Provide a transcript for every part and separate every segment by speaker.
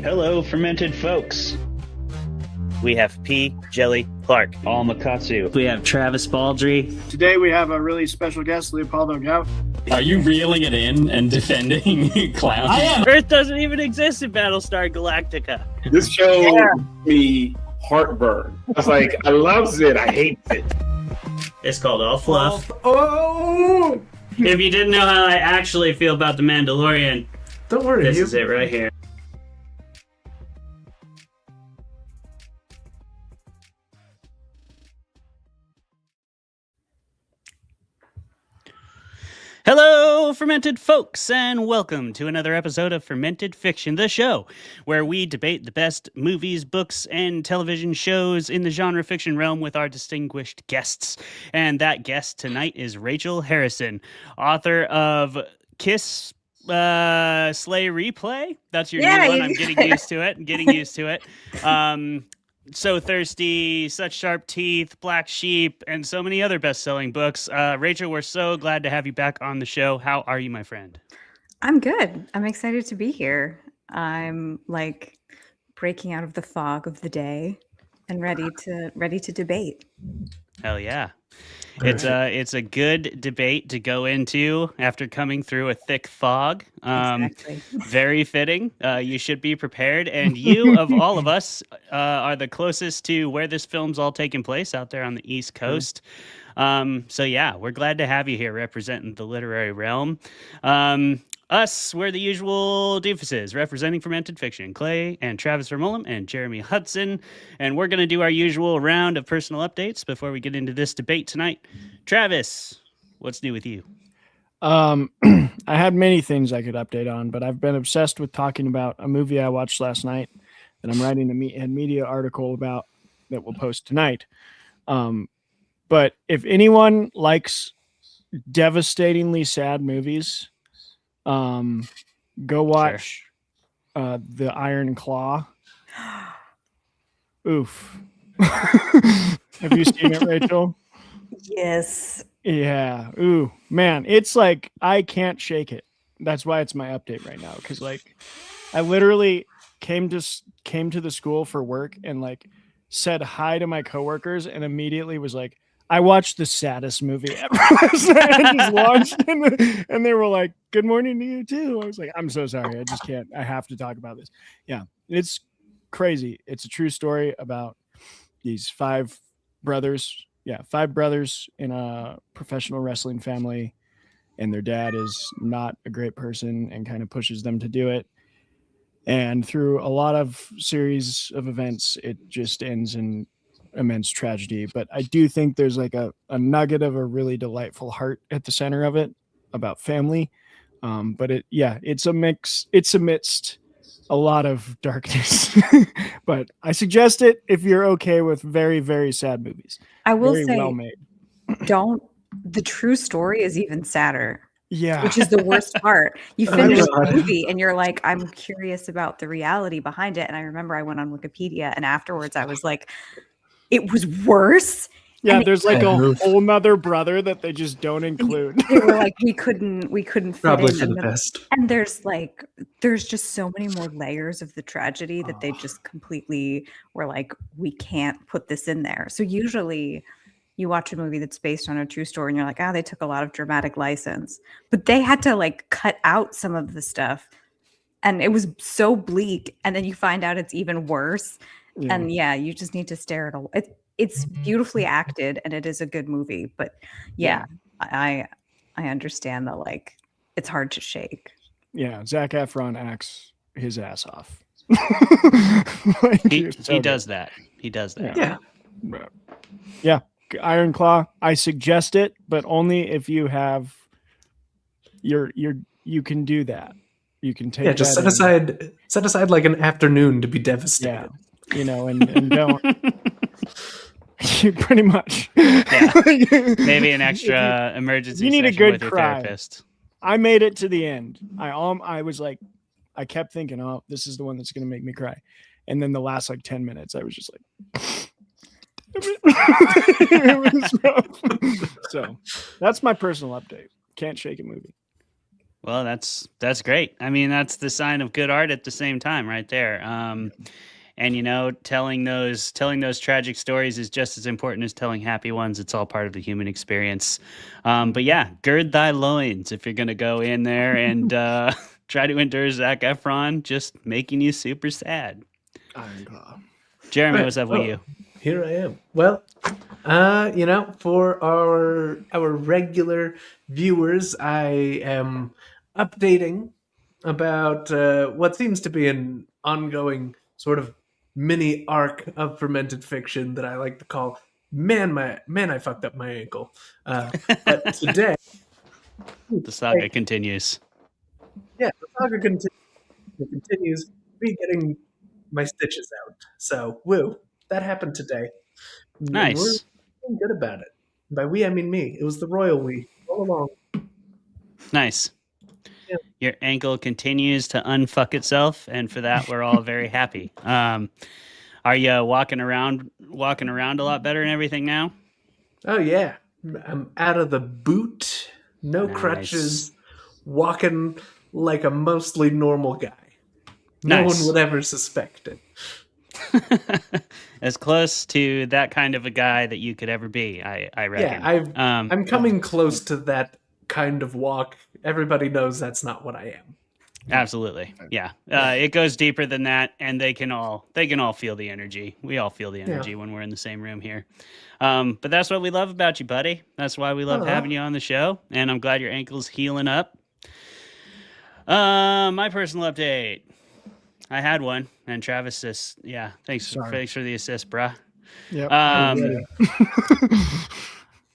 Speaker 1: Hello, Fermented Folks.
Speaker 2: We have P. Jelly Clark.
Speaker 1: All Makatsu.
Speaker 3: We have Travis Baldry.
Speaker 4: Today we have a really special guest, Leopoldo Gout.
Speaker 5: Are you reeling it in and defending clowns?
Speaker 3: I am. Earth doesn't even exist in Battlestar Galactica.
Speaker 6: This show gives me heartburn. It's like, I loves it, I hates it.
Speaker 3: It's called All Fluff.
Speaker 4: Oh!
Speaker 3: If you didn't know how I actually feel about The Mandalorian,
Speaker 7: Don't worry.
Speaker 3: this is it right here. Hello, Fermented Folks, and welcome to another episode of Fermented Fiction, the show where we debate the best movies, books, and television shows in the genre fiction realm with our distinguished guests. And that guest tonight is Rachel Harrison, author of Kiss Slay Replay. That's your new one. I'm getting used to it. So Thirsty, Such Sharp Teeth, Black Sheep, and so many other best-selling books. Rachel, we're so glad to have you back on the show. How are you, my friend?
Speaker 8: I'm good. I'm excited to be here. I'm like breaking out of the fog of the day and ready to debate.
Speaker 3: Hell yeah. It's a good debate to go into after coming through a thick fog.
Speaker 8: Exactly.
Speaker 3: Very fitting. You should be prepared. And you, of all of us, are the closest to where this film's all taking place out there on the East Coast. So yeah, we're glad to have you here representing the literary realm. Us, we're the usual doofuses representing Fermented Fiction, Clay and Travis Vermullen and Jeremy Hudson. And we're going to do our usual round of personal updates before we get into this debate tonight. Travis, what's new with you?
Speaker 4: I had many things I could update on, but I've been obsessed with talking about a movie I watched last night that I'm writing a media article about that we'll post tonight. But if anyone likes devastatingly sad movies, go watch The Iron Claw. Oof. Have you seen it, Rachel?
Speaker 8: Yes.
Speaker 4: Yeah. Ooh, man, it's like I can't shake it. That's why it's my update right now, because like I literally came to the school for work and like said hi to my coworkers and immediately was like, I watched the saddest movie ever last night. I just launched and they were like, good morning to you too. I was like, I'm so sorry. I just can't. I have to talk about this. Yeah, it's crazy. It's a true story about these five brothers. Yeah, five brothers in a professional wrestling family. And their dad is not a great person and kind of pushes them to do it. And through a lot of series of events, it just ends in immense tragedy. But I do think there's like a nugget of a really delightful heart at the center of it about family. But it's a mix. It's amidst a lot of darkness. But I suggest it if you're okay with very, very sad movies.
Speaker 8: I will
Speaker 4: very
Speaker 8: say,
Speaker 4: well made.
Speaker 8: The true story is even sadder.
Speaker 4: Yeah.
Speaker 8: Which is the worst part. You finish the movie and you're like, I'm curious about the reality behind it. And I remember I went on Wikipedia and afterwards I was like, it was worse.
Speaker 4: Yeah,
Speaker 8: and
Speaker 4: there's like a whole nother brother that they just don't include.
Speaker 8: They were like, we couldn't fit
Speaker 7: Probably
Speaker 8: in.
Speaker 7: for the best.
Speaker 8: And there's just so many more layers of the tragedy that they just completely were like, we can't put this in there. So usually you watch a movie that's based on a true story and you're like, they took a lot of dramatic license. But they had to like cut out some of the stuff. And it was so bleak. And then you find out it's even worse. Yeah. And you just need to stare at it. It's beautifully acted and it is a good movie. But I understand that like it's hard to shake.
Speaker 4: Yeah, Zac Efron acts his ass off.
Speaker 3: He does that. He does that.
Speaker 4: Yeah. Iron Claw. I suggest it, but only if you have you can do that. You can take
Speaker 7: just
Speaker 4: that
Speaker 7: set aside like an afternoon to be devastated.
Speaker 4: Yeah. And don't pretty much.
Speaker 3: Yeah. Maybe an extra emergency.
Speaker 4: You need a
Speaker 3: session
Speaker 4: good
Speaker 3: with your
Speaker 4: cry.
Speaker 3: therapist.
Speaker 4: I made it to the end. I was like, I kept thinking, oh, this is the one that's going to make me cry. And then the last like 10 minutes, I was just like, it was rough. So that's my personal update. Can't shake a movie.
Speaker 3: Well, that's great. I mean, that's the sign of good art at the same time, right there. And telling those tragic stories is just as important as telling happy ones. It's all part of the human experience. But yeah, gird thy loins if you're gonna go in there and try to endure Zac Efron just making you super sad. Jeremy,
Speaker 7: Right.
Speaker 3: what's up with you?
Speaker 7: Here I am. Well, for our regular viewers, I am updating about what seems to be an ongoing sort of mini arc of fermented fiction that I like to call "Man, I fucked up my ankle." But today,
Speaker 3: The saga continues.
Speaker 7: yeah, the saga continues. Me getting my stitches out. So, woo, that happened today. And we're
Speaker 3: Nice.
Speaker 7: feeling good about it. By we, I mean me. It was the royal we all along.
Speaker 3: Nice.
Speaker 7: Yeah.
Speaker 3: Your ankle continues to unfuck itself, and for that, we're all very happy. Are you walking around a lot better and everything now?
Speaker 7: Oh yeah, I'm out of the boot, no
Speaker 3: Nice.
Speaker 7: crutches, walking like a mostly normal guy. No
Speaker 3: Nice.
Speaker 7: one would ever suspect it.
Speaker 3: As close to that kind of a guy that you could ever be, I reckon.
Speaker 7: Yeah, I'm coming close to that kind of walk. Everybody knows that's not what I am.
Speaker 3: Absolutely. Yeah. It goes deeper than that, and they can all feel the energy. We all feel the energy when we're in the same room here. But that's what we love about you, buddy. That's why we love having you on the show, and I'm glad your ankle's healing up. My personal update. I had one, and Travis says, yeah, thanks for the assist, bruh.
Speaker 4: Yep.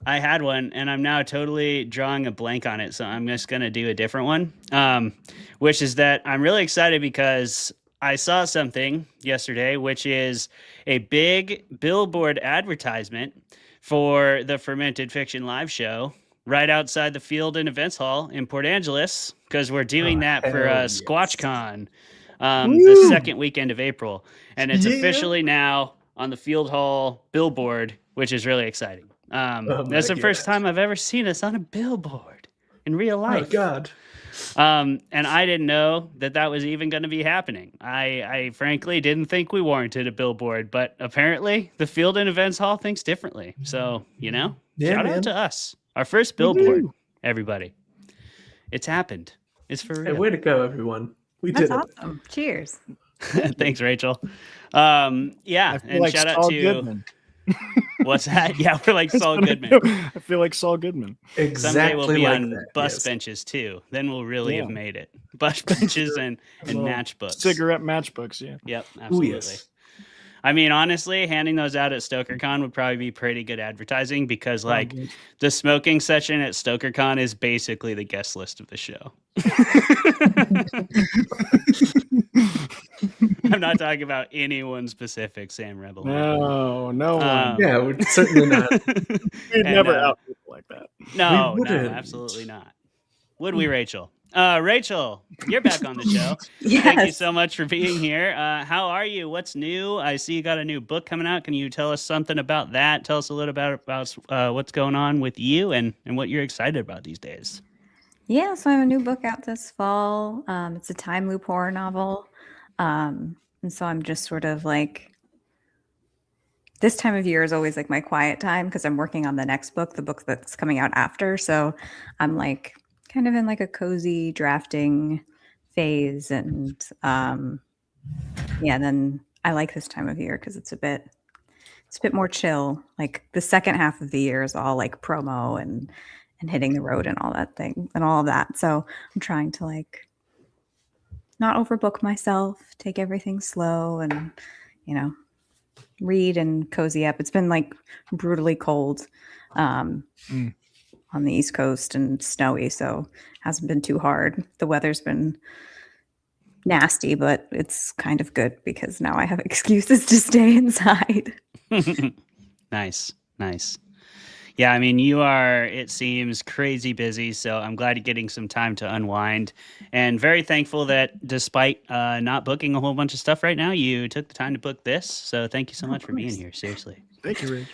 Speaker 3: I had one, and I'm now totally drawing a blank on it, so I'm just going to do a different one, which is that I'm really excited because I saw something yesterday, which is a big billboard advertisement for the Fermented Fiction live show right outside the Field and Events Hall in Port Angeles, because we're doing that for SquatchCon. The second weekend of April, and it's officially now on the Field Hall billboard, which is really exciting. That's the first time I've ever seen us on a billboard in real life.
Speaker 7: Oh God!
Speaker 3: And I didn't know that was even going to be happening. I frankly didn't think we warranted a billboard, but apparently the Field and Events Hall thinks differently. So shout out to us, our first billboard, everybody. It's happened. It's for real.
Speaker 7: Hey, way to go, everyone! We
Speaker 8: That's
Speaker 7: did it.
Speaker 8: awesome. Cheers.
Speaker 3: Thanks, Rachel.
Speaker 4: I
Speaker 3: And
Speaker 4: feel like
Speaker 3: shout out
Speaker 4: Saul
Speaker 3: to
Speaker 4: Goodman.
Speaker 3: what's that? Yeah, we're like Saul Goodman.
Speaker 4: I feel like Saul Goodman.
Speaker 7: Exactly.
Speaker 3: Someday we'll be
Speaker 7: like
Speaker 3: on
Speaker 7: that,
Speaker 3: bus
Speaker 7: yes.
Speaker 3: benches too. Then we'll really have made it. Bus benches and matchbooks.
Speaker 4: Cigarette matchbooks, yeah.
Speaker 3: Yep, absolutely.
Speaker 7: Ooh, yes.
Speaker 3: I mean, honestly, handing those out at StokerCon would probably be pretty good advertising because, like, the smoking session at StokerCon is basically the guest list of the show. I'm not talking about anyone specific, Sam Rebel.
Speaker 4: No one.
Speaker 7: Yeah, we're certainly not.
Speaker 4: We'd never out people like that.
Speaker 3: No,
Speaker 7: We
Speaker 3: no,
Speaker 7: wouldn't.
Speaker 3: absolutely not. Would we, Rachel? Rachel, you're back on the show.
Speaker 8: Yes.
Speaker 3: Thank you so much for being here. How are you? What's new? I see you got a new book coming out. Can you tell us something about that? Tell us a little about what's going on with you and what you're excited about these days.
Speaker 8: Yeah, so I have a new book out this fall. It's a time loop horror novel. And so I'm just sort of like, this time of year is always like my quiet time because I'm working on the next book, the book that's coming out after. So I'm like kind of in like a cozy drafting phase. And then I like this time of year because it's a bit more chill. Like the second half of the year is all like promo and hitting the road and all that thing and all of that. So I'm trying to like not overbook myself, take everything slow and, read and cozy up. It's been like brutally cold on the East Coast and snowy, so hasn't been too hard. The weather's been nasty, but it's kind of good because now I have excuses to stay inside.
Speaker 3: Nice. Yeah, I mean, you are, it seems, crazy busy, so I'm glad you're getting some time to unwind. And very thankful that despite not booking a whole bunch of stuff right now, you took the time to book this. So thank you so much for being here, seriously.
Speaker 4: Thank you, Rich.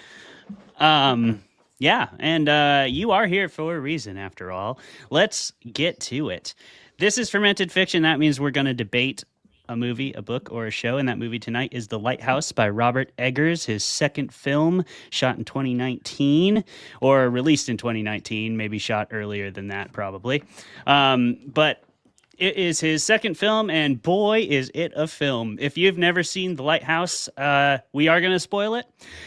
Speaker 3: Yeah, and you are here for a reason, after all. Let's get to it. This is Fermented Fiction. That means we're going to debate a movie, a book, or a show. And that movie tonight is The Lighthouse by Robert Eggers, his second film, shot in 2019, or released in 2019, maybe shot earlier than that, probably. But it is his second film, and boy, is it a film. If you've never seen The Lighthouse, we are going to spoil it.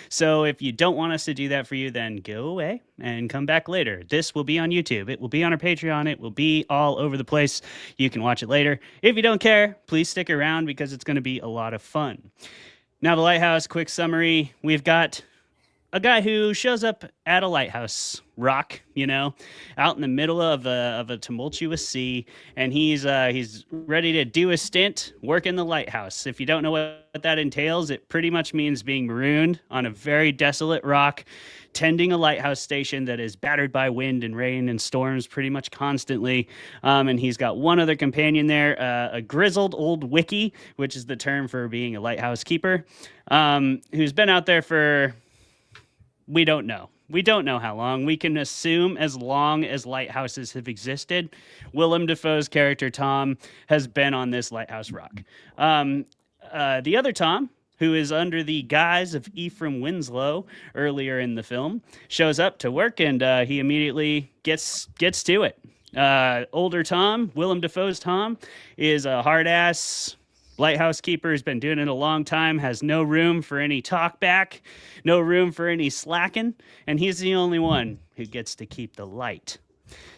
Speaker 3: So if you don't want us to do that for you, then go away and come back later. This will be on YouTube. It will be on our Patreon. It will be all over the place. You can watch it later. If you don't care, please stick around because it's going to be a lot of fun. Now, The Lighthouse, quick summary. We've got a guy who shows up at a lighthouse rock, out in the middle of a tumultuous sea, and he's ready to do a stint working the lighthouse. If you don't know what that entails, it pretty much means being marooned on a very desolate rock, tending a lighthouse station that is battered by wind and rain and storms pretty much constantly. And he's got one other companion there, a grizzled old wickie, which is the term for being a lighthouse keeper, who's been out there for... We don't know. We don't know how long. We can assume as long as lighthouses have existed. Willem Dafoe's character, Tom, has been on this lighthouse rock. The other Tom, who is under the guise of Ephraim Winslow earlier in the film, shows up to work, and he immediately gets to it. Older Tom, Willem Dafoe's Tom, is a hard-ass lighthouse keeper, has been doing it a long time, has no room for any talk back, no room for any slacking, and he's the only one who gets to keep the light.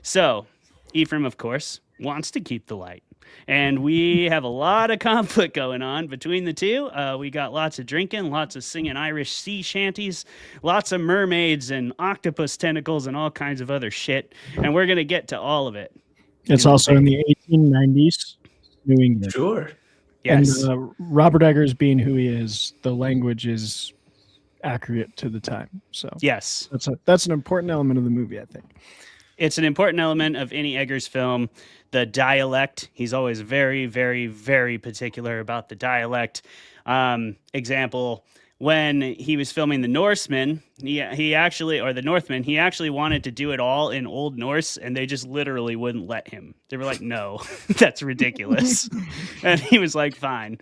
Speaker 3: So, Ephraim, of course, wants to keep the light. And we have a lot of conflict going on between the two. We got lots of drinking, lots of singing Irish sea shanties, lots of mermaids and octopus tentacles and all kinds of other shit. And we're going to get to all of it.
Speaker 4: It's also in the 1890s, New England.
Speaker 7: Sure.
Speaker 3: Yes.
Speaker 4: And Robert Eggers being who he is, the language is accurate to the time. So
Speaker 3: yes,
Speaker 4: that's an important element of the movie, I think.
Speaker 3: It's an important element of any Eggers film. The dialect, he's always very, very, very particular about the dialect. Example, when he was filming The Norseman, he actually wanted to do it all in Old Norse, and they just literally wouldn't let him. They were like, no, that's ridiculous. And he was like, fine.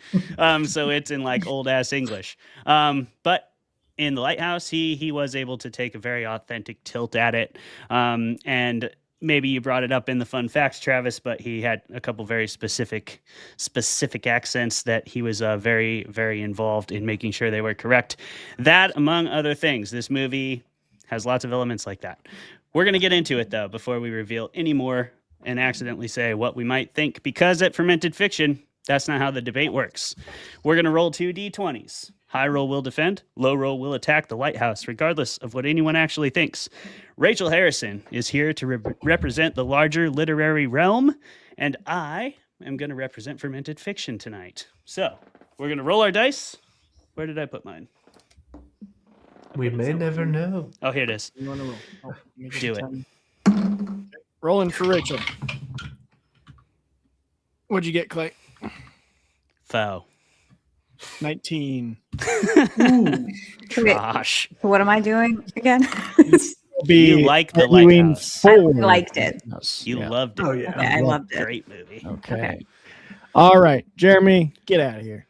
Speaker 3: So it's in like old ass English. But in The Lighthouse, he was able to take a very authentic tilt at it. And maybe you brought it up in the fun facts, Travis, but he had a couple very specific accents that he was very, very involved in making sure they were correct. That, among other things, this movie has lots of elements like that. We're going to get into it, though, before we reveal any more and accidentally say what we might think, because at Fermented Fiction, that's not how the debate works. We're going to roll 2 D20s. High roll will defend, low roll will attack the lighthouse, regardless of what anyone actually thinks. Rachel Harrison is here to represent the larger literary realm, and I am going to represent Fermented Fiction tonight. So, we're going to roll our dice. Where did I put mine?
Speaker 7: We may never know.
Speaker 3: Oh, here it is.
Speaker 4: You want to roll? Oh,
Speaker 3: Do it.
Speaker 4: Okay. Rolling for Rachel. What'd you get, Clay?
Speaker 3: Foe.
Speaker 4: 19.
Speaker 3: Gosh.
Speaker 8: So what am I doing again?
Speaker 3: You like The
Speaker 4: arguing
Speaker 3: Lighthouse.
Speaker 8: I
Speaker 4: for
Speaker 8: liked it.
Speaker 3: You
Speaker 4: Yeah.
Speaker 3: loved it.
Speaker 7: Oh, yeah.
Speaker 8: Yeah, I loved it.
Speaker 3: Great movie.
Speaker 4: Okay. All right, Jeremy, get out of here.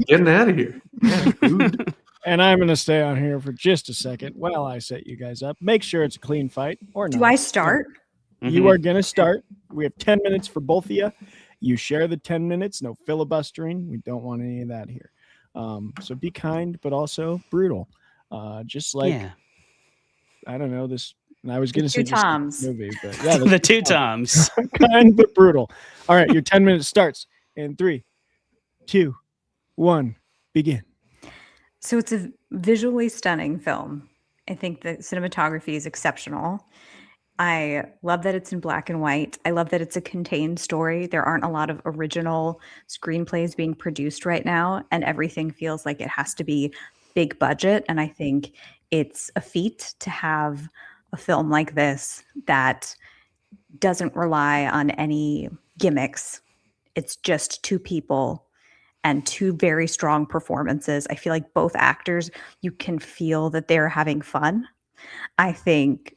Speaker 7: Getting out of here. Yeah, rude.
Speaker 4: And I'm going to stay on here for just a second while I set you guys up. Make sure it's a clean fight or not.
Speaker 8: Do I start?
Speaker 4: You are going to start. We have 10 minutes for both of you. You share the 10 minutes. No filibustering. We don't want any of that here. So be kind, but also brutal. Just like,
Speaker 3: Yeah.
Speaker 4: I don't know, this. And I was going to say
Speaker 8: Two Toms.
Speaker 4: movie, but yeah,
Speaker 3: The two Toms.
Speaker 4: kind but brutal. All right, your 10 minutes starts in 3, 2, 1, begin.
Speaker 8: So it's a visually stunning film. I think the cinematography is exceptional. I love that it's in black and white. I love that it's a contained story. There aren't a lot of original screenplays being produced right now, and everything feels like it has to be big budget. And I think it's a feat to have a film like this that doesn't rely on any gimmicks. It's just two people and two very strong performances. I feel like both actors, you can feel that they're having fun. I think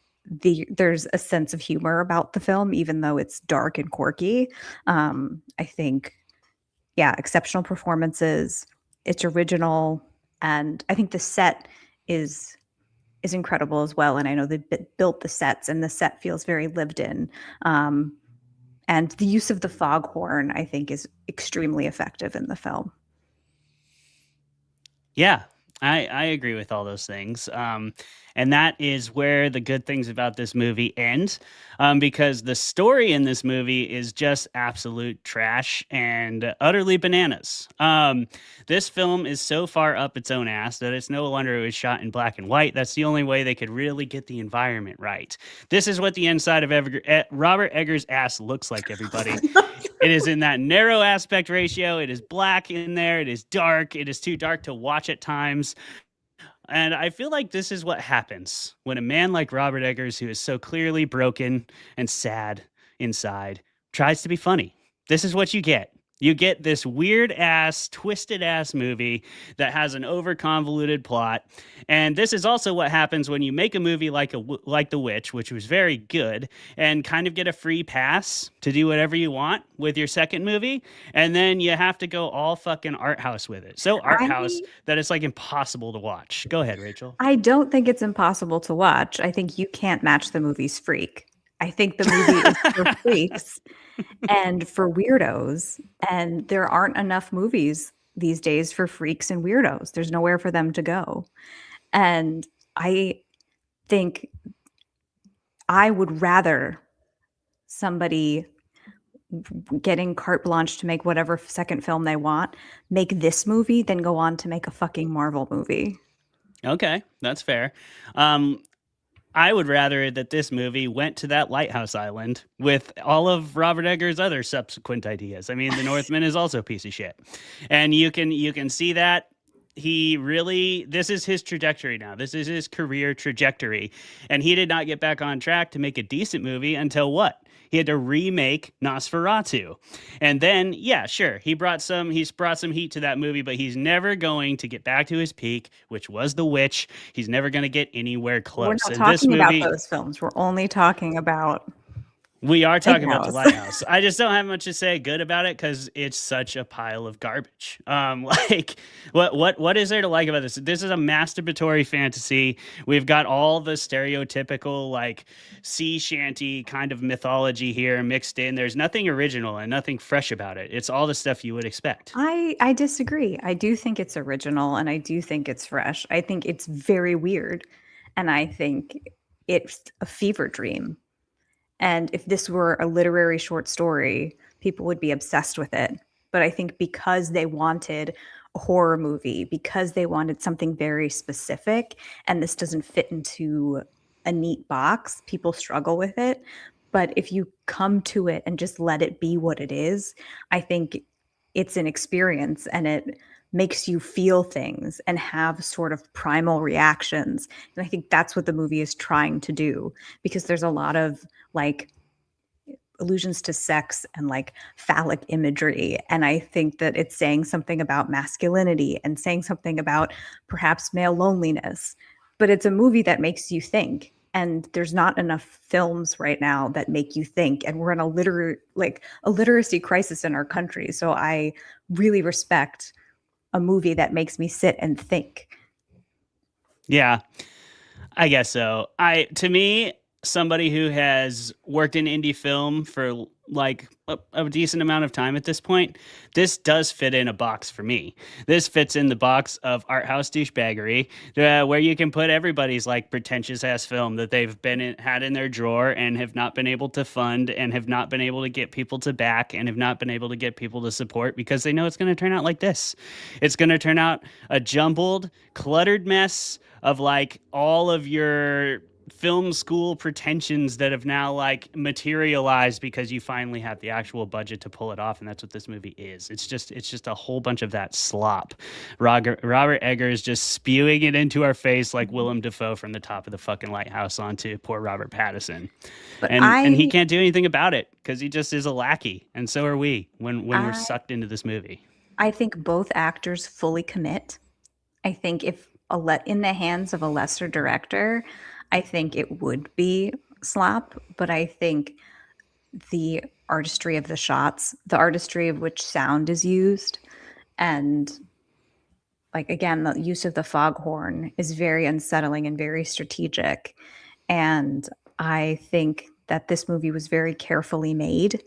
Speaker 8: there's a sense of humor about the film, even though it's dark and quirky. I think, yeah, exceptional performances. It's original, and I think the set is incredible as well. And I know they built the sets, and the set feels very lived in. And the use of the foghorn, I think, is extremely effective in the film.
Speaker 3: Yeah, I agree with all those things. And that is where the good things about this movie end, because the story in this movie is just absolute trash and utterly bananas. This film is so far up its own ass that it's no wonder it was shot in black and white. That's the only way they could really get the environment right. This is what the inside of Robert Eggers' ass looks like, everybody. It is in that narrow aspect ratio. It is black in there. It is dark. It is too dark to watch at times. And I feel like this is what happens when a man like Robert Eggers, who is so clearly broken and sad inside, tries to be funny. This is what you get. You get this weird ass, twisted ass movie that has an over convoluted plot. And this is also what happens when you make a movie like The Witch, which was very good, and kind of get a free pass to do whatever you want with your second movie. And then you have to go all fucking art house with it. So art house that it's like impossible to watch. Go ahead, Rachel.
Speaker 8: I don't think it's impossible to watch. I think you can't match the movie's freak. I think the movie is for freaks and for weirdos. And there aren't enough movies these days for freaks and weirdos. There's nowhere for them to go. And I think I would rather somebody getting carte blanche to make whatever second film they want make this movie than go on to make a fucking Marvel movie.
Speaker 3: Okay, that's fair. I would rather that this movie went to that Lighthouse Island with all of Robert Eggers' other subsequent ideas. I mean, The Northman is also a piece of shit. And you can see that this is his trajectory now. This is his career trajectory. And he did not get back on track to make a decent movie until what? He had to remake Nosferatu. And then, yeah, sure, he's brought some heat to that movie, but he's never going to get back to his peak, which was The Witch. He's never going to get anywhere close.
Speaker 8: We're not talking about those films. We're only talking about...
Speaker 3: We are talking about The Lighthouse. I just don't have much to say good about it because it's such a pile of garbage. What is there to like about this? This is a masturbatory fantasy. We've got all the stereotypical like sea shanty kind of mythology here mixed in. There's nothing original and nothing fresh about it. It's all the stuff you would expect.
Speaker 8: I disagree. I do think it's original and I do think it's fresh. I think it's very weird, and I think it's a fever dream. And if this were a literary short story, people would be obsessed with it. But I think because they wanted a horror movie, because they wanted something very specific, and this doesn't fit into a neat box, people struggle with it. But if you come to it and just let it be what it is, I think it's an experience, and it makes you feel things and have sort of primal reactions. And I think that's what the movie is trying to do, because there's a lot of like allusions to sex and like phallic imagery. And I think that it's saying something about masculinity and saying something about perhaps male loneliness, but it's a movie that makes you think. And there's not enough films right now that make you think. And we're in a literacy crisis in our country. So I really respect a movie that makes me sit and think.
Speaker 3: Yeah, I guess so. To me, somebody who has worked in indie film for like a decent amount of time at this point, this does fit in a box for me. This fits in the box of art house douchebaggery, where you can put everybody's like pretentious ass film that they've had in their drawer and have not been able to fund and have not been able to get people to back and have not been able to get people to support because they know it's going to turn out like this. It's going to turn out a jumbled, cluttered mess of like all of your film school pretensions that have now like materialized because you finally have the actual budget to pull it off, and that's what this movie is. It's just a whole bunch of that slop. Robert Eggers just spewing it into our face like Willem Dafoe from the top of the fucking Lighthouse onto poor Robert Pattison. And he can't do anything about it because he just is a lackey, and so are we when we're sucked into this movie.
Speaker 8: I think both actors fully commit. I think if in the hands of a lesser director, I think it would be slap, but I think the artistry of the shots, the artistry of which sound is used, and like again, the use of the foghorn is very unsettling and very strategic. And I think that this movie was very carefully made.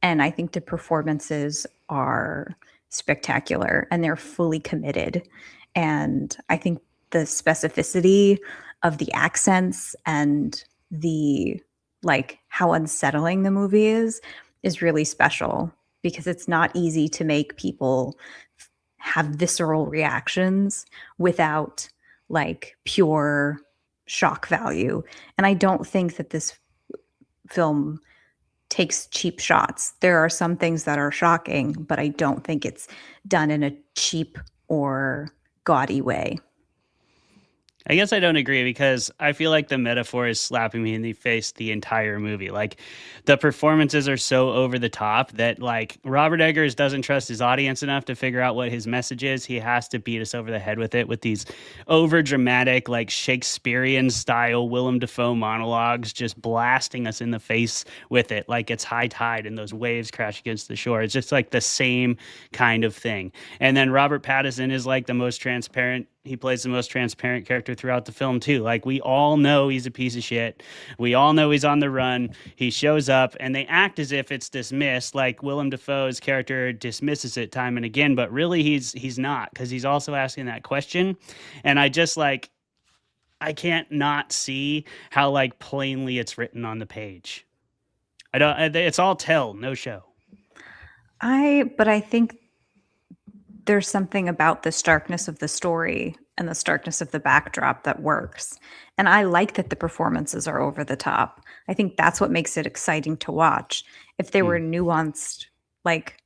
Speaker 8: And I think the performances are spectacular and they're fully committed. And I think the specificity of the accents and the like how unsettling the movie is really special because it's not easy to make people have visceral reactions without like pure shock value. And I don't think that this film takes cheap shots. There are some things that are shocking, but I don't think it's done in a cheap or gaudy way.
Speaker 3: I guess I don't agree because I feel like the metaphor is slapping me in the face the entire movie. Like the performances are so over the top that like Robert Eggers doesn't trust his audience enough to figure out what his message is. He has to beat us over the head with it with these over dramatic, like Shakespearean style Willem Dafoe monologues, just blasting us in the face with it. Like it's high tide and those waves crash against the shore. It's just like the same kind of thing. And then Robert Pattison is like the most transparent. He plays the most transparent character throughout the film too. Like we all know he's a piece of shit. We all know he's on the run. He shows up and they act as if it's dismissed. Like Willem Dafoe's character dismisses it time and again, but really he's not because he's also asking that question. And I just like, I can't not see how like plainly it's written on the page. It's all tell, no show.
Speaker 8: But I think there's something about the starkness of the story and the starkness of the backdrop that works. And I like that the performances are over the top. I think that's what makes it exciting to watch. If they were nuanced, like,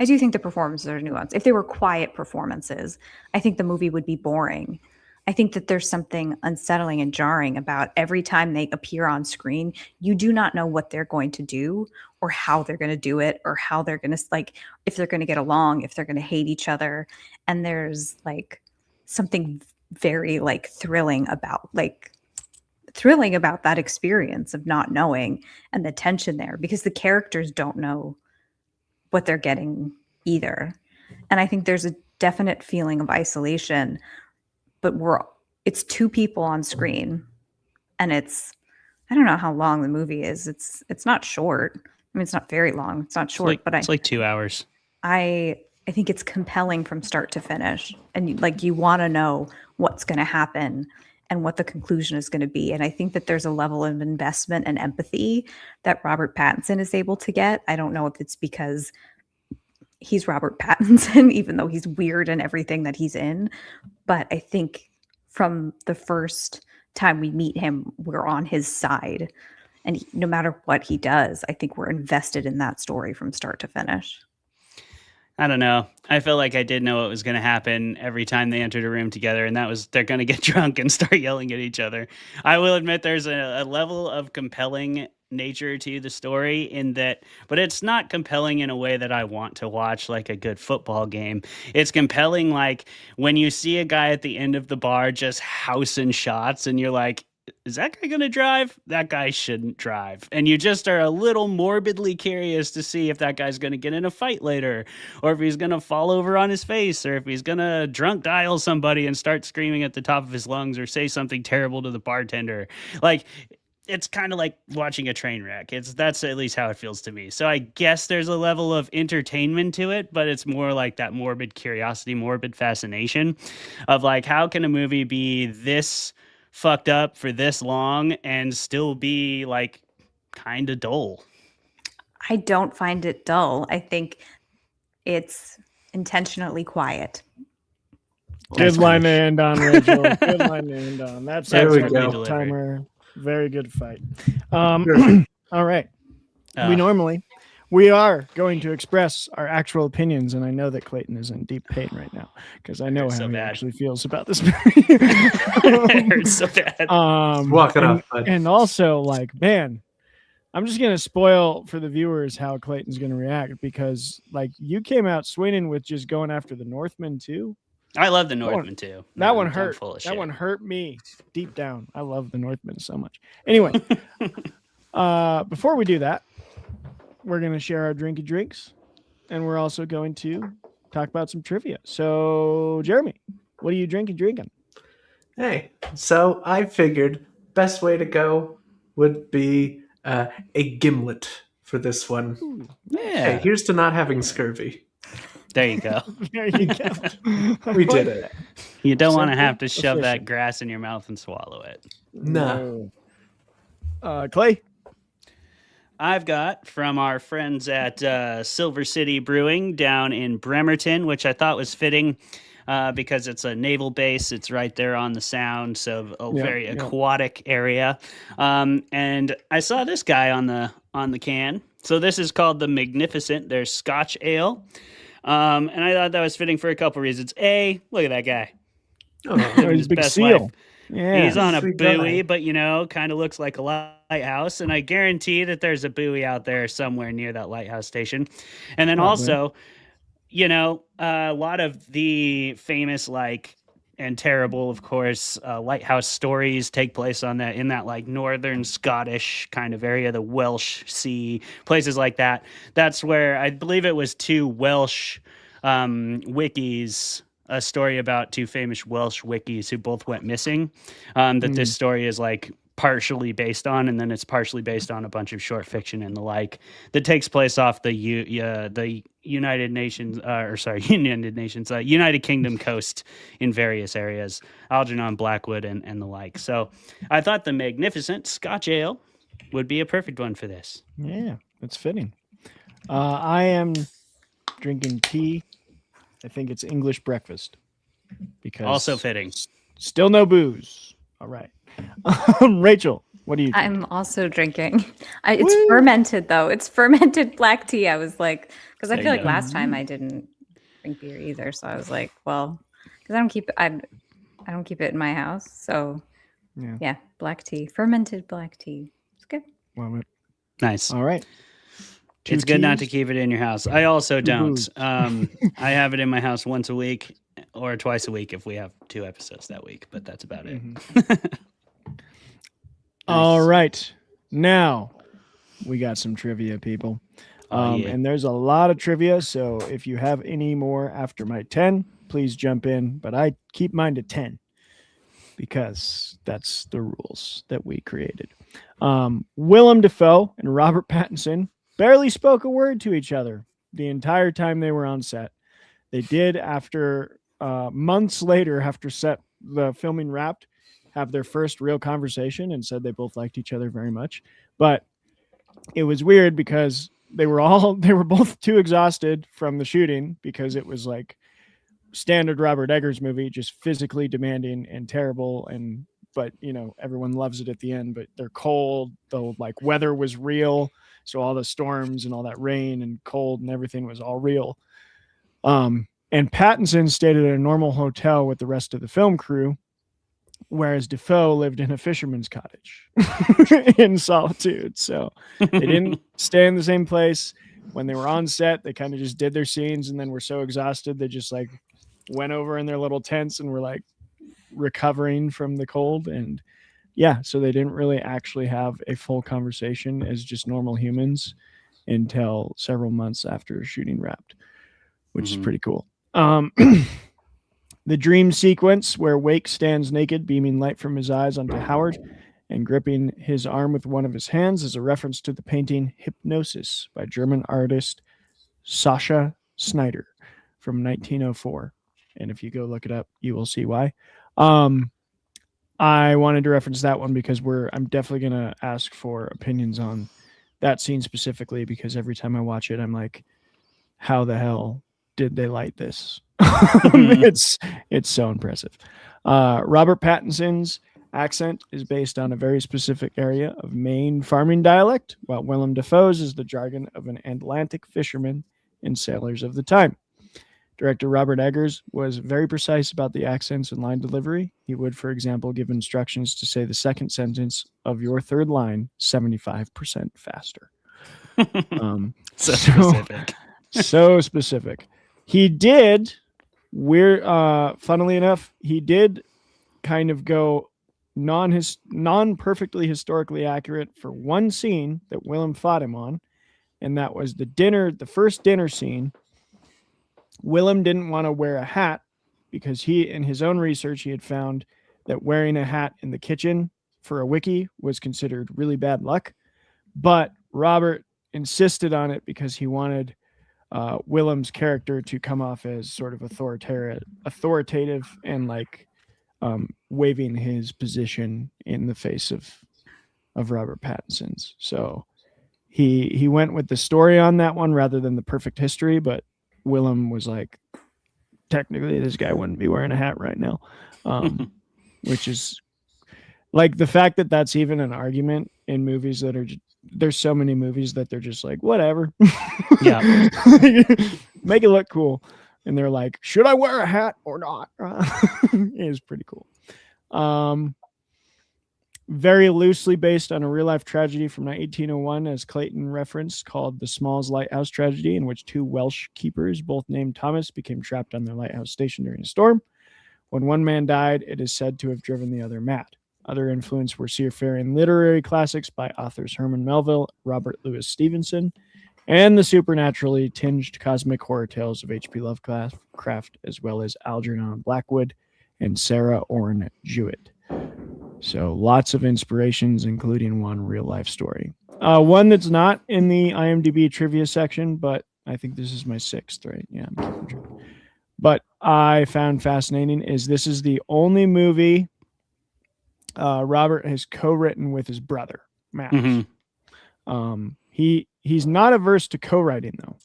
Speaker 8: I do think the performances are nuanced. If they were quiet performances, I think the movie would be boring. I think that there's something unsettling and jarring about every time they appear on screen, you do not know what they're going to do or how they're going to do it or how they're going to like, if they're going to get along, if they're going to hate each other. And there's like something very like thrilling about that experience of not knowing and the tension there because the characters don't know what they're getting either. And I think there's a definite feeling of isolation, but it's two people on screen and I don't know how long the movie is. It's not short. I mean, it's not very long. It's not short, but
Speaker 3: it's like 2 hours.
Speaker 8: I think it's compelling from start to finish. And you want to know what's going to happen and what the conclusion is going to be. And I think that there's a level of investment and empathy that Robert Pattinson is able to get. I don't know if it's because he's Robert Pattinson, even though he's weird in everything that he's in. But I think from the first time we meet him, we're on his side. And no matter what he does, I think we're invested in that story from start to finish.
Speaker 3: I don't know. I feel like I did know what was going to happen every time they entered a room together, and that was they're going to get drunk and start yelling at each other. I will admit there's a level of compelling nature to the story in that, but it's not compelling in a way that I want to watch like a good football game. It's compelling like when you see a guy at the end of the bar just housing shots and you're like, is that guy going to drive? That guy shouldn't drive. And you just are a little morbidly curious to see if that guy's going to get in a fight later, or if he's going to fall over on his face, or if he's going to drunk dial somebody and start screaming at the top of his lungs or say something terrible to the bartender. Like, it's kind of like watching a train wreck. That's at least how it feels to me. So I guess there's a level of entertainment to it, but it's more like that morbid curiosity, morbid fascination of like, how can a movie be this fucked up for this long and still be like kind of dull?
Speaker 8: I don't find it dull. I think it's intentionally quiet.
Speaker 4: Good line to end on, Rachel. Good line to end on. That's
Speaker 7: There we
Speaker 4: a
Speaker 7: go.
Speaker 4: timer. Very good fight.
Speaker 7: Sure.
Speaker 4: All right. We are going to express our actual opinions, and I know that Clayton is in deep pain right now because I know how he actually feels about this movie.
Speaker 3: It hurts so bad.
Speaker 7: Walk it off, bud.
Speaker 4: And also, like, man, I'm just gonna spoil for the viewers how Clayton's gonna react because, like, you came out swinging with just going after the Northmen too.
Speaker 3: I love the Northman too.
Speaker 4: That one
Speaker 3: I'm
Speaker 4: hurt.
Speaker 3: full of
Speaker 4: That
Speaker 3: shit.
Speaker 4: one hurt me deep down. I love the Northman so much. Anyway, before we do that, we're going to share our drinks, and we're also going to talk about some trivia. So, Jeremy, what are you drinking?
Speaker 7: Hey, so I figured best way to go would be a gimlet for this one.
Speaker 4: Ooh,
Speaker 3: Yeah.
Speaker 7: Hey, here's to not having scurvy.
Speaker 3: There you go.
Speaker 4: there you go.
Speaker 7: We did it.
Speaker 3: You don't want to
Speaker 4: Simple,
Speaker 3: have to shove that
Speaker 4: efficient.
Speaker 3: grass in your mouth and swallow it.
Speaker 7: No.
Speaker 4: Clay.
Speaker 3: I've got from our friends at Silver City Brewing down in Bremerton, which I thought was fitting because it's a naval base. It's right there on the Sound, so a very aquatic area. And I saw this guy on the can. So this is called the Magnificent. There's Scotch Ale. And I thought that was fitting for a couple reasons. A, look at that guy.
Speaker 7: Oh,
Speaker 3: Living his
Speaker 4: big
Speaker 3: best
Speaker 4: seal.
Speaker 3: life.
Speaker 4: Yeah.
Speaker 3: He's on a
Speaker 7: Sweet
Speaker 3: buoy,
Speaker 7: guy.
Speaker 3: but kind of looks like a lighthouse. And I guarantee that there's a buoy out there somewhere near that lighthouse station. And then also, a lot of the famous and terrible, of course, lighthouse stories take place in that northern Scottish kind of area, the Welsh Sea, places like that. That's where I believe it was two Welsh wikis, a story about two famous Welsh wikis who both went missing, that this story is partially based on, and then it's partially based on a bunch of short fiction and the like that takes place off the United Kingdom coast in various areas, Algernon, Blackwood, and the like. So I thought the Magnificent Scotch Ale would be a perfect one for this.
Speaker 4: Yeah, that's fitting. I am drinking tea. I think it's English breakfast because
Speaker 3: Also fitting.
Speaker 4: Still no booze. All right. Rachel, what are you drinking?
Speaker 8: I'm also drinking. It's fermented though. It's fermented black tea. I was like, because I
Speaker 3: There
Speaker 8: feel
Speaker 3: you
Speaker 8: like
Speaker 3: go.
Speaker 8: last time I didn't drink beer either, so I was like, well, because I don't keep it in my house. So yeah, black tea, fermented black tea. It's good.
Speaker 4: Well,
Speaker 3: Nice.
Speaker 4: all right.
Speaker 3: It's good not to keep it in your house. I also don't.
Speaker 4: booze.
Speaker 3: I have it in my house once a week or twice a week if we have 2 episodes that week, but that's about it.
Speaker 4: All right. Now we got some trivia, people.
Speaker 3: Yeah.
Speaker 4: And there's a lot of trivia. So if you have any more after my 10, please jump in. But I keep mine to 10 because that's the rules that we created. Willem Defoe and Robert Pattison barely spoke a word to each other the entire time they were on set. They did after months later, after the filming wrapped, have their first real conversation and said they both liked each other very much. But it was weird because they were both too exhausted from the shooting because it was like standard Robert Eggers movie, just physically demanding and terrible. But everyone loves it at the end, but they're cold. The weather was real. So all the storms and all that rain and cold and everything was all real. And Pattinson stayed at a normal hotel with the rest of the film crew, whereas Defoe lived in a fisherman's cottage in solitude. So they didn't stay in the same place. When they were on set, they kind of just did their scenes and then were so exhausted they just went over in their little tents and were recovering from the cold. And so they didn't really actually have a full conversation as just normal humans until several months after shooting wrapped, which is pretty cool. The dream sequence where Wake stands naked, beaming light from his eyes onto Howard and gripping his arm with one of his hands is a reference to the painting Hypnosis by German artist Sascha Snyder from 1904. And if you go look it up, you will see why. I wanted to reference that one because I'm definitely going to ask for opinions on that scene specifically, because every time I watch it, I'm like, how the hell did they light this? It's so impressive. Robert Pattinson's accent is based on a very specific area of Maine farming dialect, while Willem Dafoe's is the jargon of an Atlantic fisherman and sailors of the time. Director Robert Eggers was very precise about the accents and line delivery. He would, for example, give instructions to say the second sentence of your third line 75% faster.
Speaker 3: So specific.
Speaker 4: So specific. He did Funnily enough, he did kind of go non-perfectly historically accurate for one scene that Willem fought him on, and that was the first dinner scene. Willem didn't want to wear a hat because in his own research, he had found that wearing a hat in the kitchen for a wiki was considered really bad luck. But Robert insisted on it because he wanted Willem's character to come off as sort of authoritative and like waving his position in the face of Robert Pattinson's. So he went with the story on that one rather than the perfect history, but Willem was like, technically this guy wouldn't be wearing a hat right now, which is like the fact that that's even an argument in movies that are there's so many movies that they're just like, whatever.
Speaker 3: Yeah.
Speaker 4: Make it look cool. And they're like, should I wear a hat or not? It is pretty cool. Very loosely based on a real life tragedy from 1801, as Clayton referenced, called the Smalls Lighthouse tragedy, in which two Welsh keepers, both named Thomas, became trapped on their lighthouse station during a storm. When one man died, it is said to have driven the other mad. Other influence were seafaring literary classics by authors Herman Melville, Robert Louis Stevenson, and the supernaturally tinged cosmic horror tales of H.P. Lovecraft, as well as Algernon Blackwood and Sarah Orne Jewett. So lots of inspirations, including one real-life story. One that's not in the IMDb trivia section, but I think this is my sixth, right? Yeah, I'm keeping track. But I found fascinating is this is the only movie Robert has co-written with his brother, Max.
Speaker 3: Mm-hmm.
Speaker 4: He's not averse to co-writing, though.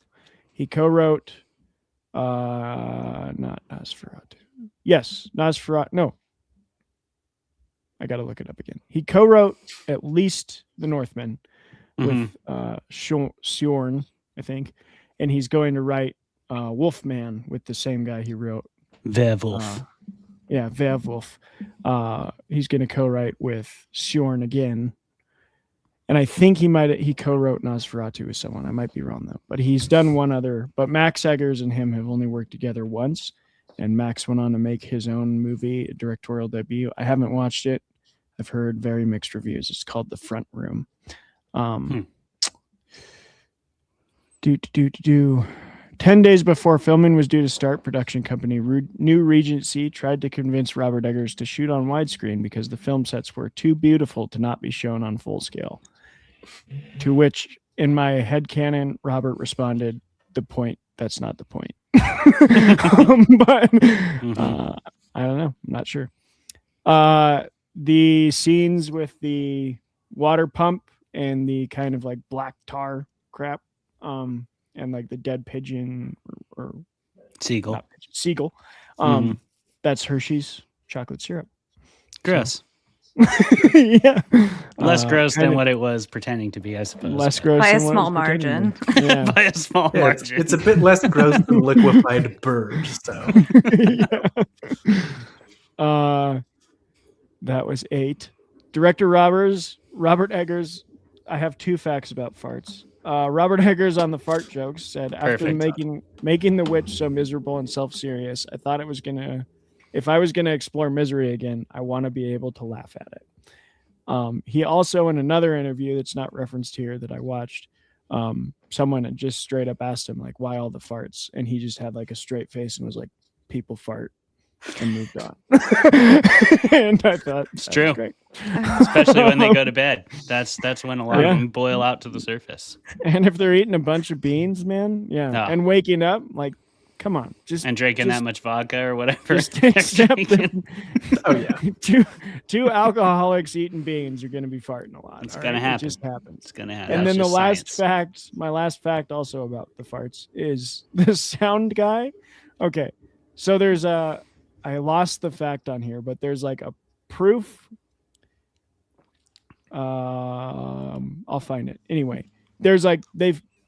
Speaker 4: He co-wrote not Nosferatu. Yes, Nosferatu. No. I got to look it up again. He co-wrote at least The Northman with Sjorn, I think. And he's going to write Wolfman with the same guy he wrote.
Speaker 3: Werewolf.
Speaker 4: Werewolf. He's going to co-write with Sjorn again. And I think he co-wrote Nosferatu with someone. I might be wrong, though. But he's done one other. But Max Eggers and him have only worked together once. And Max went on to make his own movie, a directorial debut. I haven't watched it. I've heard very mixed reviews. It's called The Front Room. 10 days before filming was due to start, production company New Regency tried to convince Robert Eggers to shoot on widescreen because the film sets were too beautiful to not be shown on full scale. To which, in my headcanon, Robert responded, "The point, that's not the point." But I don't know. I'm not sure. The scenes with the water pump and the kind of like black tar crap, and like the dead pigeon or
Speaker 3: seagull,
Speaker 4: seagull. That's Hershey's chocolate syrup.
Speaker 3: Gross.
Speaker 4: So, yeah,
Speaker 3: less gross than what it was pretending to be, I suppose.
Speaker 4: Less gross
Speaker 8: by a
Speaker 4: than what it
Speaker 8: small
Speaker 4: was
Speaker 8: margin.
Speaker 4: Yeah.
Speaker 3: By a small
Speaker 7: Yeah,
Speaker 3: margin.
Speaker 7: it's a bit less gross than liquefied bird. So
Speaker 4: that was 8. Director Robert Eggers. I have 2 facts about farts. Robert Eggers on the fart jokes said, after making The Witch so miserable and self-serious, I thought if I was gonna explore misery again, I want to be able to laugh at it. He also, in another interview that's not referenced here that I watched, someone had just straight up asked him like, why all the farts? And he just had like a straight face and was like, people fart, and moved on. And I thought
Speaker 3: It's true.
Speaker 4: Great.
Speaker 3: Especially when they go to bed. That's when a lot of them boil out to the surface.
Speaker 4: And if they're eating a bunch of beans, man, and waking up, like, come on,
Speaker 3: and drinking that much vodka or whatever.
Speaker 7: oh yeah,
Speaker 4: two alcoholics eating beans are going to be farting a lot.
Speaker 3: It's going to happen.
Speaker 4: It just happens.
Speaker 3: It's going to happen.
Speaker 4: And then the
Speaker 3: last
Speaker 4: my last fact also about the farts is the sound guy. Okay, so there's I lost the fact on here, but there's like a proof. I'll find it anyway. There's like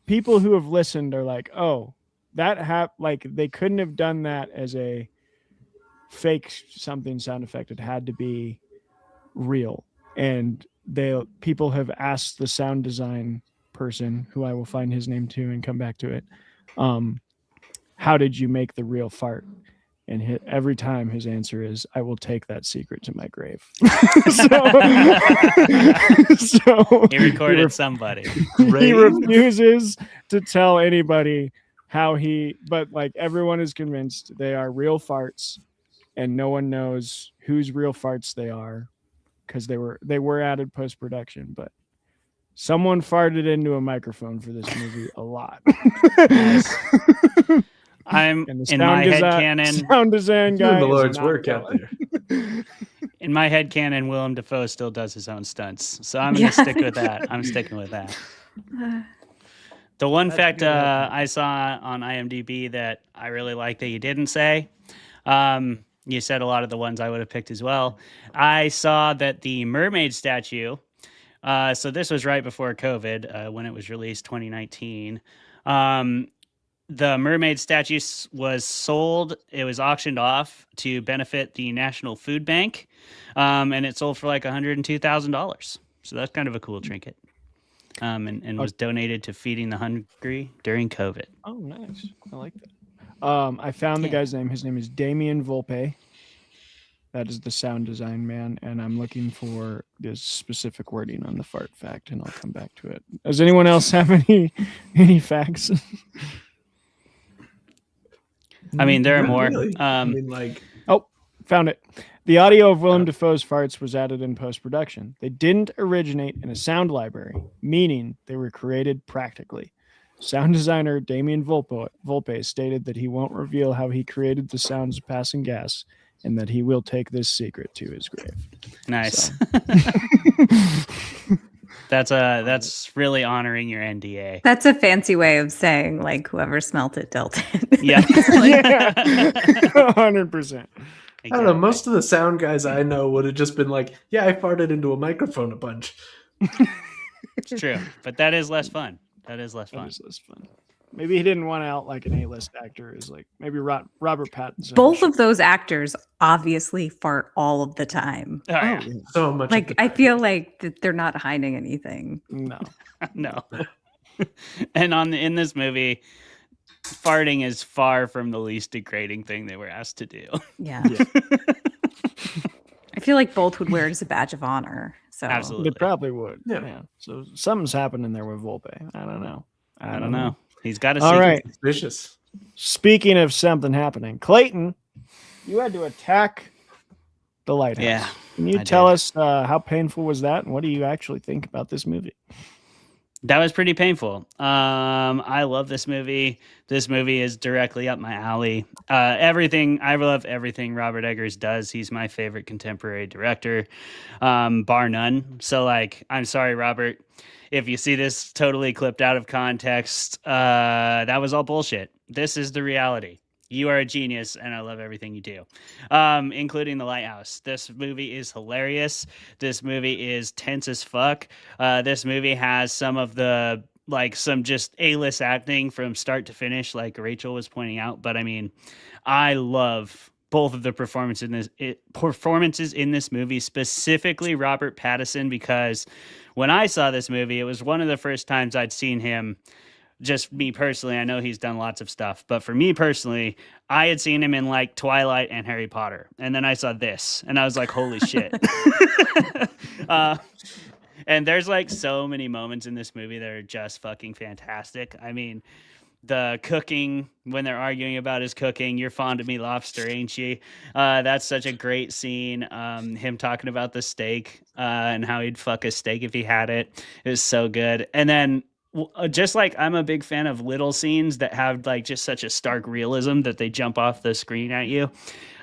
Speaker 4: people who have listened are like, oh, that like they couldn't have done that as a fake something sound effect. It had to be real. And people have asked the sound design person, who I will find his name too and come back to it. How did you make the real fart? And every time his answer is, "I will take that secret to my grave." so
Speaker 3: He recorded somebody.
Speaker 4: he refuses to tell anybody how but like everyone is convinced they are real farts, and no one knows whose real farts they are because they were added post-production, but someone farted into a microphone for this movie a lot.
Speaker 3: Nice. I'm in my head canon.
Speaker 4: Sound design guy.
Speaker 7: Doing the Lord's work out there.
Speaker 3: In my head canon, Willem Dafoe still does his own stunts, so I'm gonna stick with that. I'm sticking with that. The one fact I saw on IMDb that I really like that you didn't say, you said a lot of the ones I would have picked as well. I saw that the mermaid statue. So this was right before COVID, when it was released, 2019. The mermaid statue was sold. It was auctioned off to benefit the National Food Bank, and it sold for like $102,000. So that's kind of a cool trinket, and was donated to feeding the hungry during COVID.
Speaker 4: Oh, nice. I like that. I found the guy's name. His name is Damien Volpe. That is the sound design man, and I'm looking for this specific wording on the fart fact, and I'll come back to it. Does anyone else have any facts?
Speaker 3: I mean, there are more.
Speaker 7: Really.
Speaker 4: Found it. The audio of Willem Dafoe's farts was added in post-production. They didn't originate in a sound library, meaning they were created practically. Sound designer Damien Volpe stated that he won't reveal how he created the sounds of passing gas, and that he will take this secret to his grave.
Speaker 3: Nice.
Speaker 4: So.
Speaker 3: That's really honoring your NDA.
Speaker 8: That's a fancy way of saying like whoever smelt it dealt it.
Speaker 3: Yeah.
Speaker 4: 100%.
Speaker 7: I don't know. Most of the sound guys I know would have just been like, "Yeah, I farted into a microphone a bunch."
Speaker 3: It's true, but that is less fun. That is less fun.
Speaker 4: Maybe he didn't want to out like an A-list actor. Is like maybe Robert Pattison.
Speaker 8: Both of those actors obviously fart all of the time.
Speaker 3: Oh, yeah.
Speaker 7: So much.
Speaker 8: Like I feel like that they're not hiding anything.
Speaker 4: No.
Speaker 3: And in this movie, farting is far from the least degrading thing they were asked to do.
Speaker 8: Yeah. I feel like both would wear it as a badge of honor. So
Speaker 3: Absolutely.
Speaker 4: They probably would.
Speaker 7: Yeah.
Speaker 4: So something's happening there with Volpe. I don't know.
Speaker 3: I don't know. He's got a
Speaker 4: All
Speaker 3: secret.
Speaker 4: right.
Speaker 7: Vicious.
Speaker 4: Speaking of something happening, Clayton, you had to attack the Lighthouse.
Speaker 3: Yeah.
Speaker 4: Can you tell us how painful was that, and what do you actually think about this movie?
Speaker 3: That was pretty painful. I love this movie. This movie is directly up my alley. I love everything Robert Eggers does. He's my favorite contemporary director, bar none. So, like, I'm sorry, Robert, if you see this totally clipped out of context, that was all bullshit. This is the reality. You are a genius, and I love everything you do, including The Lighthouse. This movie is hilarious. This movie is tense as fuck. This movie has some just A-list acting from start to finish, like Rachel was pointing out. But I mean, I love both of the performances in this movie, specifically Robert Pattison, because when I saw this movie, it was one of the first times I'd seen him. Just me personally, I know he's done lots of stuff, but for me personally, I had seen him in like Twilight and Harry Potter, and then I saw this, and I was like, "Holy shit!" And there's like so many moments in this movie that are just fucking fantastic. I mean, the cooking when they're arguing about his cooking. You're fond of me, lobster, ain't you? That's such a great scene. Him talking about the steak and how he'd fuck a steak if he had it. It was so good, and then. Just like I'm a big fan of little scenes that have like just such a stark realism that they jump off the screen at you.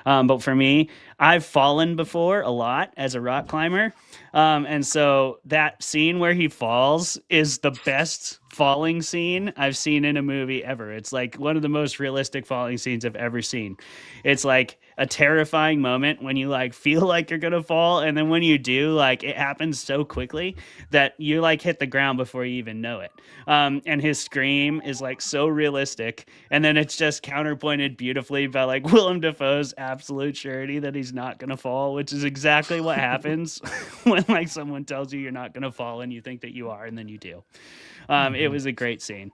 Speaker 3: But for me, I've fallen before a lot as a rock climber. And so that scene where he falls is the best falling scene I've seen in a movie ever. It's like one of the most realistic falling scenes I've ever seen. It's like a terrifying moment when you like feel like you're going to fall. And then when you do, like it happens so quickly that you like hit the ground before you even know it. And his scream is like so realistic. And then it's just counterpointed beautifully by like Willem Dafoe's absolute surety that he's not going to fall, which is exactly what happens when like someone tells you you're not going to fall and you think that you are, and then you do. It was a great scene.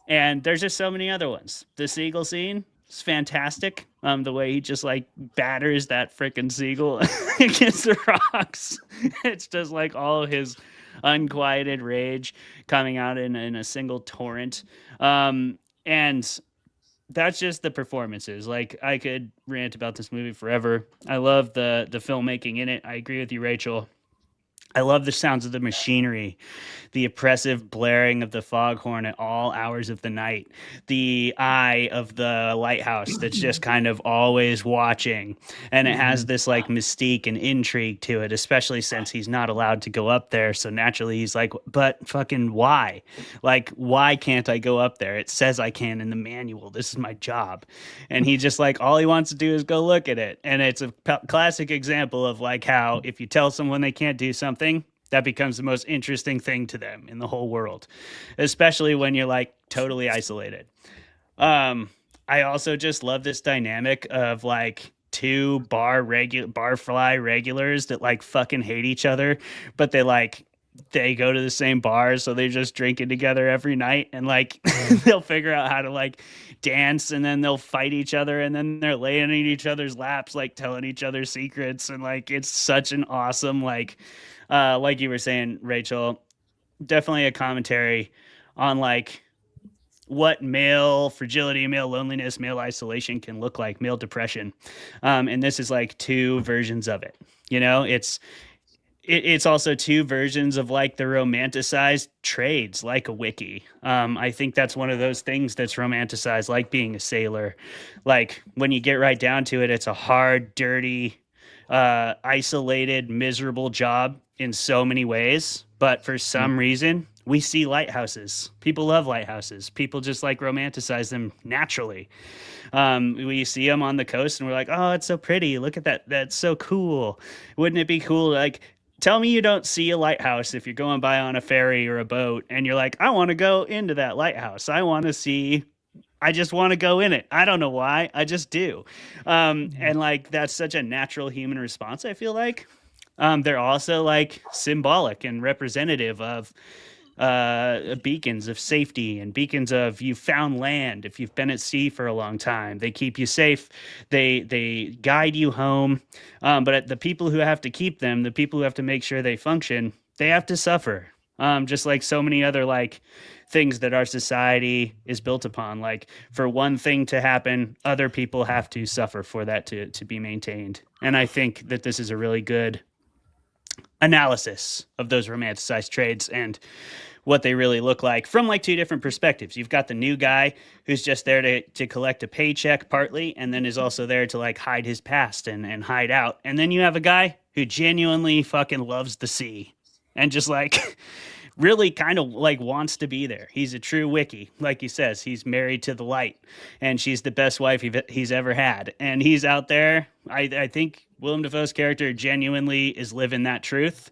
Speaker 3: And there's just so many other ones. The seagull scene, is fantastic. The way he just like batters that freaking seagull against the rocks. It's just like all of his unquieted rage coming out in a single torrent. And that's just the performances. Like, I could rant about this movie forever. I love the filmmaking in it. I agree with you, Rachel. I love the sounds of the machinery, the oppressive blaring of the foghorn at all hours of the night, the eye of the lighthouse that's just kind of always watching. And it has this like mystique and intrigue to it, especially since he's not allowed to go up there. So naturally he's like, but fucking why? Like, why can't I go up there? It says I can in the manual. This is my job. And he just like, all he wants to do is go look at it. And it's a classic example of like how if you tell someone they can't do something, that becomes the most interesting thing to them in the whole world, especially when you're like totally isolated. I also just love this dynamic of like two barfly regulars that like fucking hate each other, but they go to the same bars, so they're just drinking together every night, and like they'll figure out how to like dance, and then they'll fight each other, and then they're laying in each other's laps, like telling each other secrets, and like it's such an awesome like you were saying, Rachel, definitely a commentary on like what male fragility, male loneliness, male isolation can look like, male depression. And this is like two versions of it. You know, it's also two versions of like the romanticized trades, like a wiki. I think that's one of those things that's romanticized, like being a sailor. Like when you get right down to it, it's a hard, dirty, isolated, miserable job in so many ways. But for some reason, we see lighthouses. People love lighthouses. People just like romanticize them naturally. We see them on the coast and we're like, oh, it's so pretty. Look at that. That's so cool. Wouldn't it be cool? Like, tell me you don't see a lighthouse if you're going by on a ferry or a boat and you're like, I want to go into that lighthouse. I just want to go in it. I don't know why. I just do. And like, that's such a natural human response, I feel like. They're also like symbolic and representative of beacons of safety and beacons of you've found land if you've been at sea for a long time. They keep you safe. They guide you home. But the people who have to keep them, the people who have to make sure they function, they have to suffer. Just like so many other like things that our society is built upon. Like for one thing to happen, other people have to suffer for that to be maintained. And I think that this is a really good analysis of those romanticized trades and what they really look like from like two different perspectives. You've got the new guy who's just there to collect a paycheck partly, and then is also there to like hide his past and hide out. And then you have a guy who genuinely fucking loves the sea and just like really kind of like wants to be there. He's a true wiki. Like he says, he's married to the light and she's the best wife he's ever had. And he's out there. I think Willem Dafoe's character genuinely is living that truth.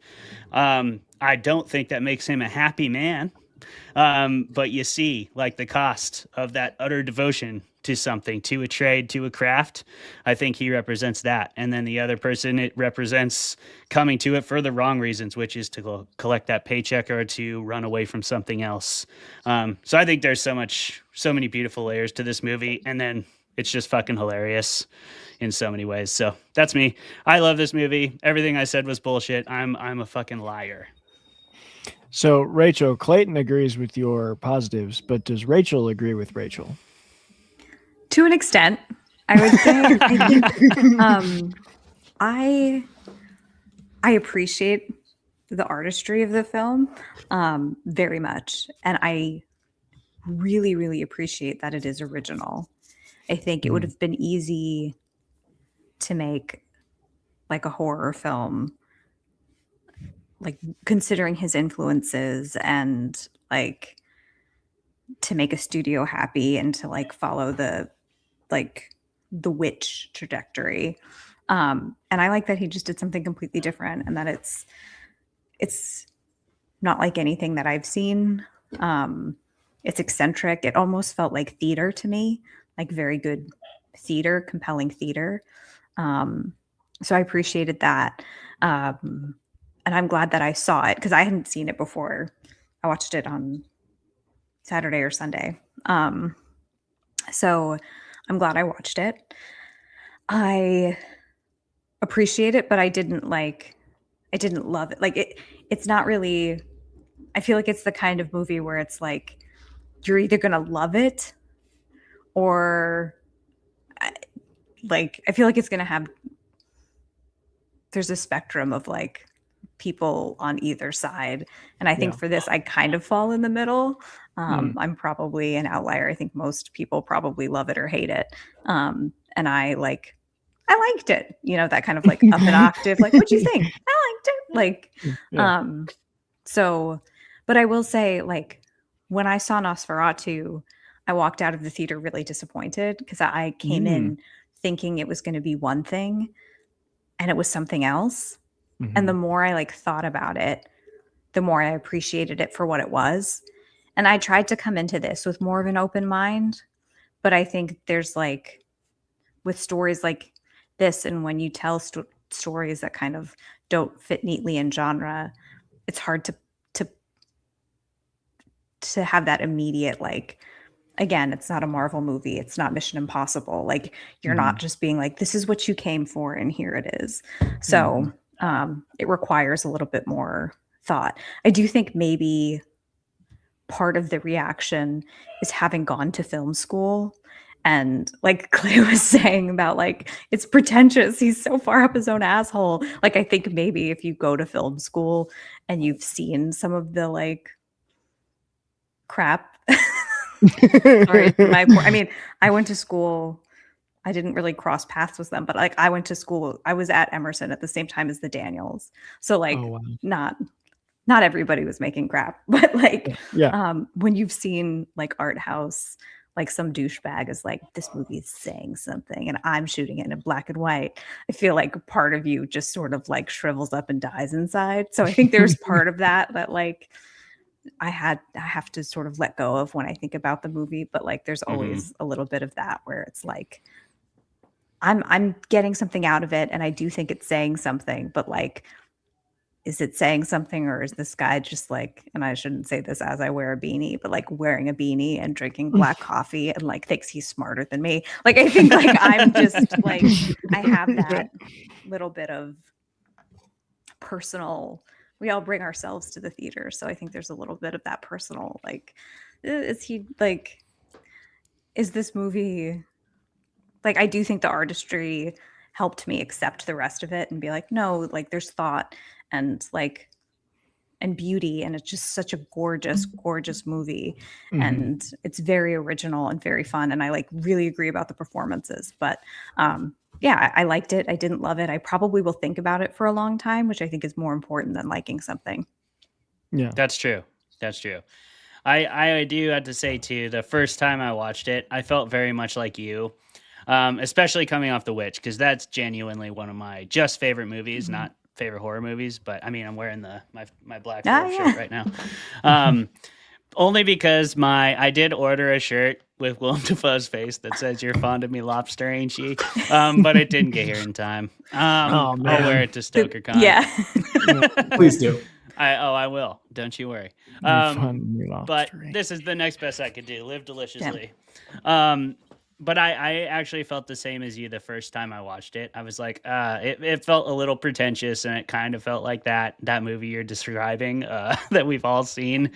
Speaker 3: I don't think that makes him a happy man. But you see like the cost of that utter devotion to something, to a trade, to a craft. I think he represents that. And then the other person, it represents coming to it for the wrong reasons, which is to collect that paycheck or to run away from something else. So I think there's so many beautiful layers to this movie. And then it's just fucking hilarious in so many ways. So that's me. I love this movie. Everything I said was bullshit. I'm a fucking liar.
Speaker 4: So Rachel, Clayton agrees with your positives, but does Rachel agree with Rachel?
Speaker 8: To an extent, I would say. I appreciate the artistry of the film very much, and I really, really appreciate that it is original. I think it would have been easy to make like a horror film, like considering his influences and like to make a studio happy and to like follow the witch trajectory. And I like that he just did something completely different and that it's not like anything that I've seen. It's eccentric. It almost felt like theater to me, like very good theater, compelling theater. So I appreciated that. And I'm glad that I saw it because I hadn't seen it before. I watched it on Saturday or Sunday. So I'm glad I watched it. I appreciate it, but I didn't love it. Like it's not really, I feel like it's the kind of movie where it's like you're either going to love it or I feel like it's going to have, there's a spectrum of like people on either side. And I think for this, I kind of fall in the middle. I'm probably an outlier. I think most people probably love it or hate it. And I liked it, that kind of like up an octave. Like, what'd you think? I liked it. Like, so, but I will say, like, when I saw Nosferatu, I walked out of the theater really disappointed because I came in thinking it was going to be one thing and it was something else. And the more I like thought about it, the more I appreciated it for what it was. And I tried to come into this with more of an open mind, but I think there's like with stories like this, and when you tell stories that kind of don't fit neatly in genre, it's hard to have that immediate, like, again, it's not a Marvel movie, it's not Mission Impossible, like you're not just being like, this is what you came for and here it is. So it requires a little bit more thought. I do think maybe part of the reaction is having gone to film school. And like Clay was saying about like, it's pretentious. He's so far up his own asshole. Like, I think maybe if you go to film school and you've seen some of the like crap. Sorry, I mean, I went to school. I didn't really cross paths with them, but like I went to school. I was at Emerson at the same time as the Daniels. So like not everybody was making crap, but like when you've seen like art house, like some douchebag is like, this movie is saying something and I'm shooting it in black and white. I feel like part of you just sort of like shrivels up and dies inside. So I think there's part of that like I have to sort of let go of when I think about the movie, but like there's always a little bit of that where it's like I'm getting something out of it and I do think it's saying something, but like, is it saying something or is this guy just like, and I shouldn't say this as I wear a beanie, but like wearing a beanie and drinking black coffee and like thinks he's smarter than me. Like, I think like I'm just like, I have that little bit of personal, we all bring ourselves to the theater. So I think there's a little bit of that personal, like, is this movie, like, I do think the artistry helped me accept the rest of it and be like, no, like there's thought and like, and beauty. And it's just such a gorgeous, gorgeous movie. And it's very original and very fun. And I like really agree about the performances, but yeah, I liked it. I didn't love it. I probably will think about it for a long time, which I think is more important than liking something.
Speaker 3: Yeah, that's true. That's true. I do have to say too, the first time I watched it, I felt very much like you, especially coming off The Witch, because that's genuinely one of my just favorite movies, not favorite horror movies. But I mean, I'm wearing my black shirt right now. Only because I did order a shirt with Willem Dafoe's face that says "You're fond of me, lobster, ain't ye?" But it didn't get here in time. I'll wear it to StokerCon.
Speaker 8: Yeah,
Speaker 7: please do.
Speaker 3: I will. Don't you worry. But this is the next best I could do. Live deliciously. Yeah. But I actually felt the same as you the first time I watched it. I was like, it felt a little pretentious, and it kind of felt like that movie you're describing that we've all seen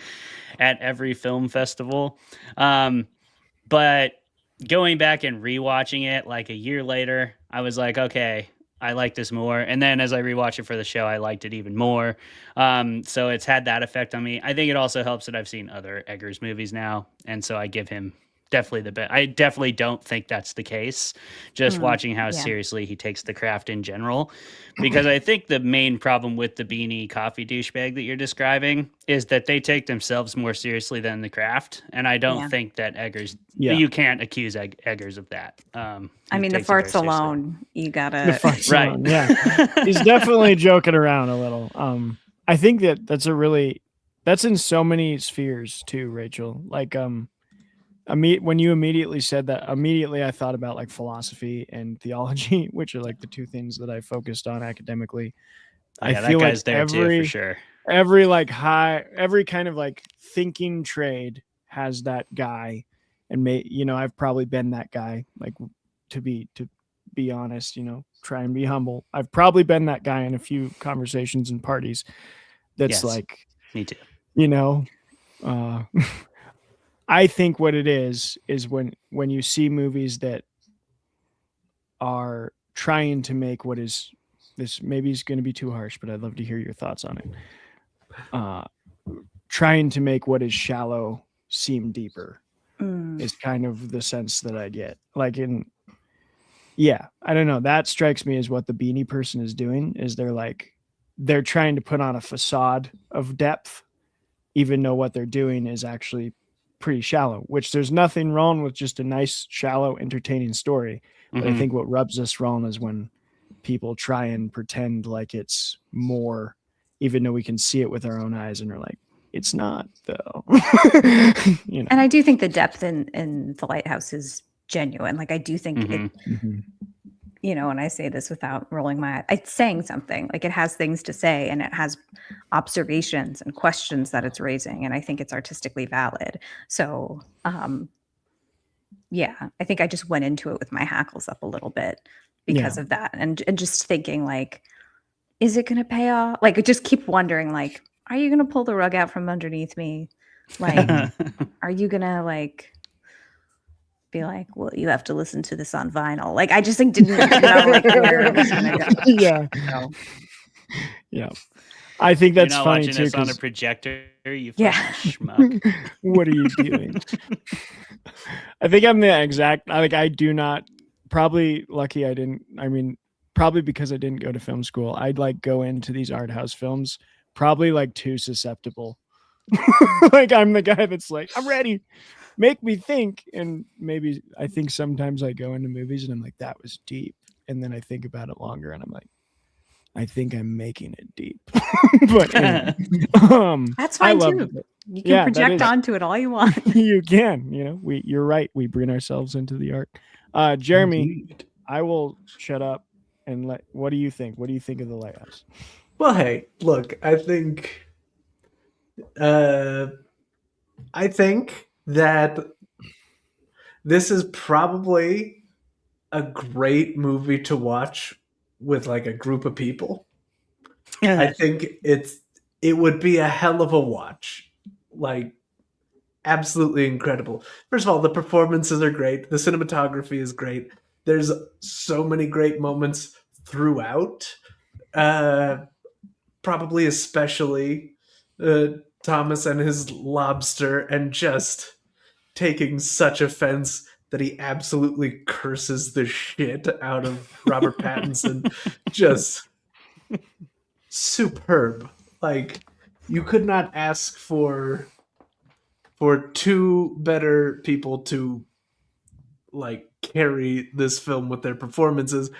Speaker 3: at every film festival. But going back and rewatching it like a year later, I was like, okay, I like this more. And then as I rewatch it for the show, I liked it even more. So it's had that effect on me. I think it also helps that I've seen other Eggers movies now, and so I give him definitely the best. I definitely don't think that's the case. Just watching how seriously he takes the craft in general, because I think the main problem with the beanie coffee douchebag that you're describing is that they take themselves more seriously than the craft, and I don't think that Eggers. You can't accuse Eggers of that.
Speaker 8: I mean, the farts alone, you gotta
Speaker 4: the farts alone, yeah. He's definitely joking around a little. I think that's in so many spheres too, Rachel. Like when you immediately said that, I thought about like philosophy and theology, which are like the two things that I focused on academically. I feel like there too, for sure. Every kind of like thinking trade has that guy and I've probably been that guy, like to be honest, try and be humble. I've probably been that guy in a few conversations and parties that's
Speaker 3: Yes,
Speaker 4: like,
Speaker 3: me too.
Speaker 4: I think what it is when you see movies that are trying to make what is this, maybe is going to be too harsh, but I'd love to hear your thoughts on it. Trying to make what is shallow seem deeper is kind of the sense that I get. Like I don't know. That strikes me as what the Beanie Person is doing, is they're trying to put on a facade of depth, even though what they're doing is actually pretty shallow, which there's nothing wrong with just a nice, shallow, entertaining story. But I think what rubs us wrong is when people try and pretend like it's more, even though we can see it with our own eyes and are like, it's not though.
Speaker 8: And I do think the depth in the Lighthouse is genuine. Like I do think it, and I say this without rolling my eyes, it's saying something. Like it has things to say and it has observations and questions that it's raising. And I think it's artistically valid. So I think I just went into it with my hackles up a little bit because of that. And just thinking like, is it gonna pay off? Like I just keep wondering, like, are you gonna pull the rug out from underneath me? Like, are you gonna like be like, well, you have to listen to this on vinyl? Like, I just think didn't know like where it was gonna go.
Speaker 4: Yeah.
Speaker 8: So.
Speaker 4: Yeah. I think that's
Speaker 3: You're not
Speaker 4: funny
Speaker 3: watching
Speaker 4: too.
Speaker 3: this on a projector, you fucking schmuck.
Speaker 4: What are you doing? I think I'm the exact, I do not, probably lucky I didn't, probably because I didn't go to film school, I'd like go into these art house films probably like too susceptible. Like I'm the guy that's like, I'm ready, make me think. And maybe I think sometimes I go into movies and I'm like, that was deep. And then I think about it longer and I'm like, I think I'm making it deep. But anyway,
Speaker 8: that's fine too.
Speaker 4: It.
Speaker 8: You can project onto it all you want.
Speaker 4: You can, you're right. We bring ourselves into the art. Jeremy, indeed. I will shut up and what do you think? What do you think of the Lighthouse?
Speaker 7: Well, hey, look, I think that this is probably a great movie to watch with like a group of people. I think it would be a hell of a watch. Like absolutely incredible. First of all, the performances are great. The cinematography is great. There's so many great moments throughout. Probably especially Thomas and his lobster, and just taking such offense that he absolutely curses the shit out of Robert Pattinson. Just superb. Like, you could not ask for two better people to like carry this film with their performances.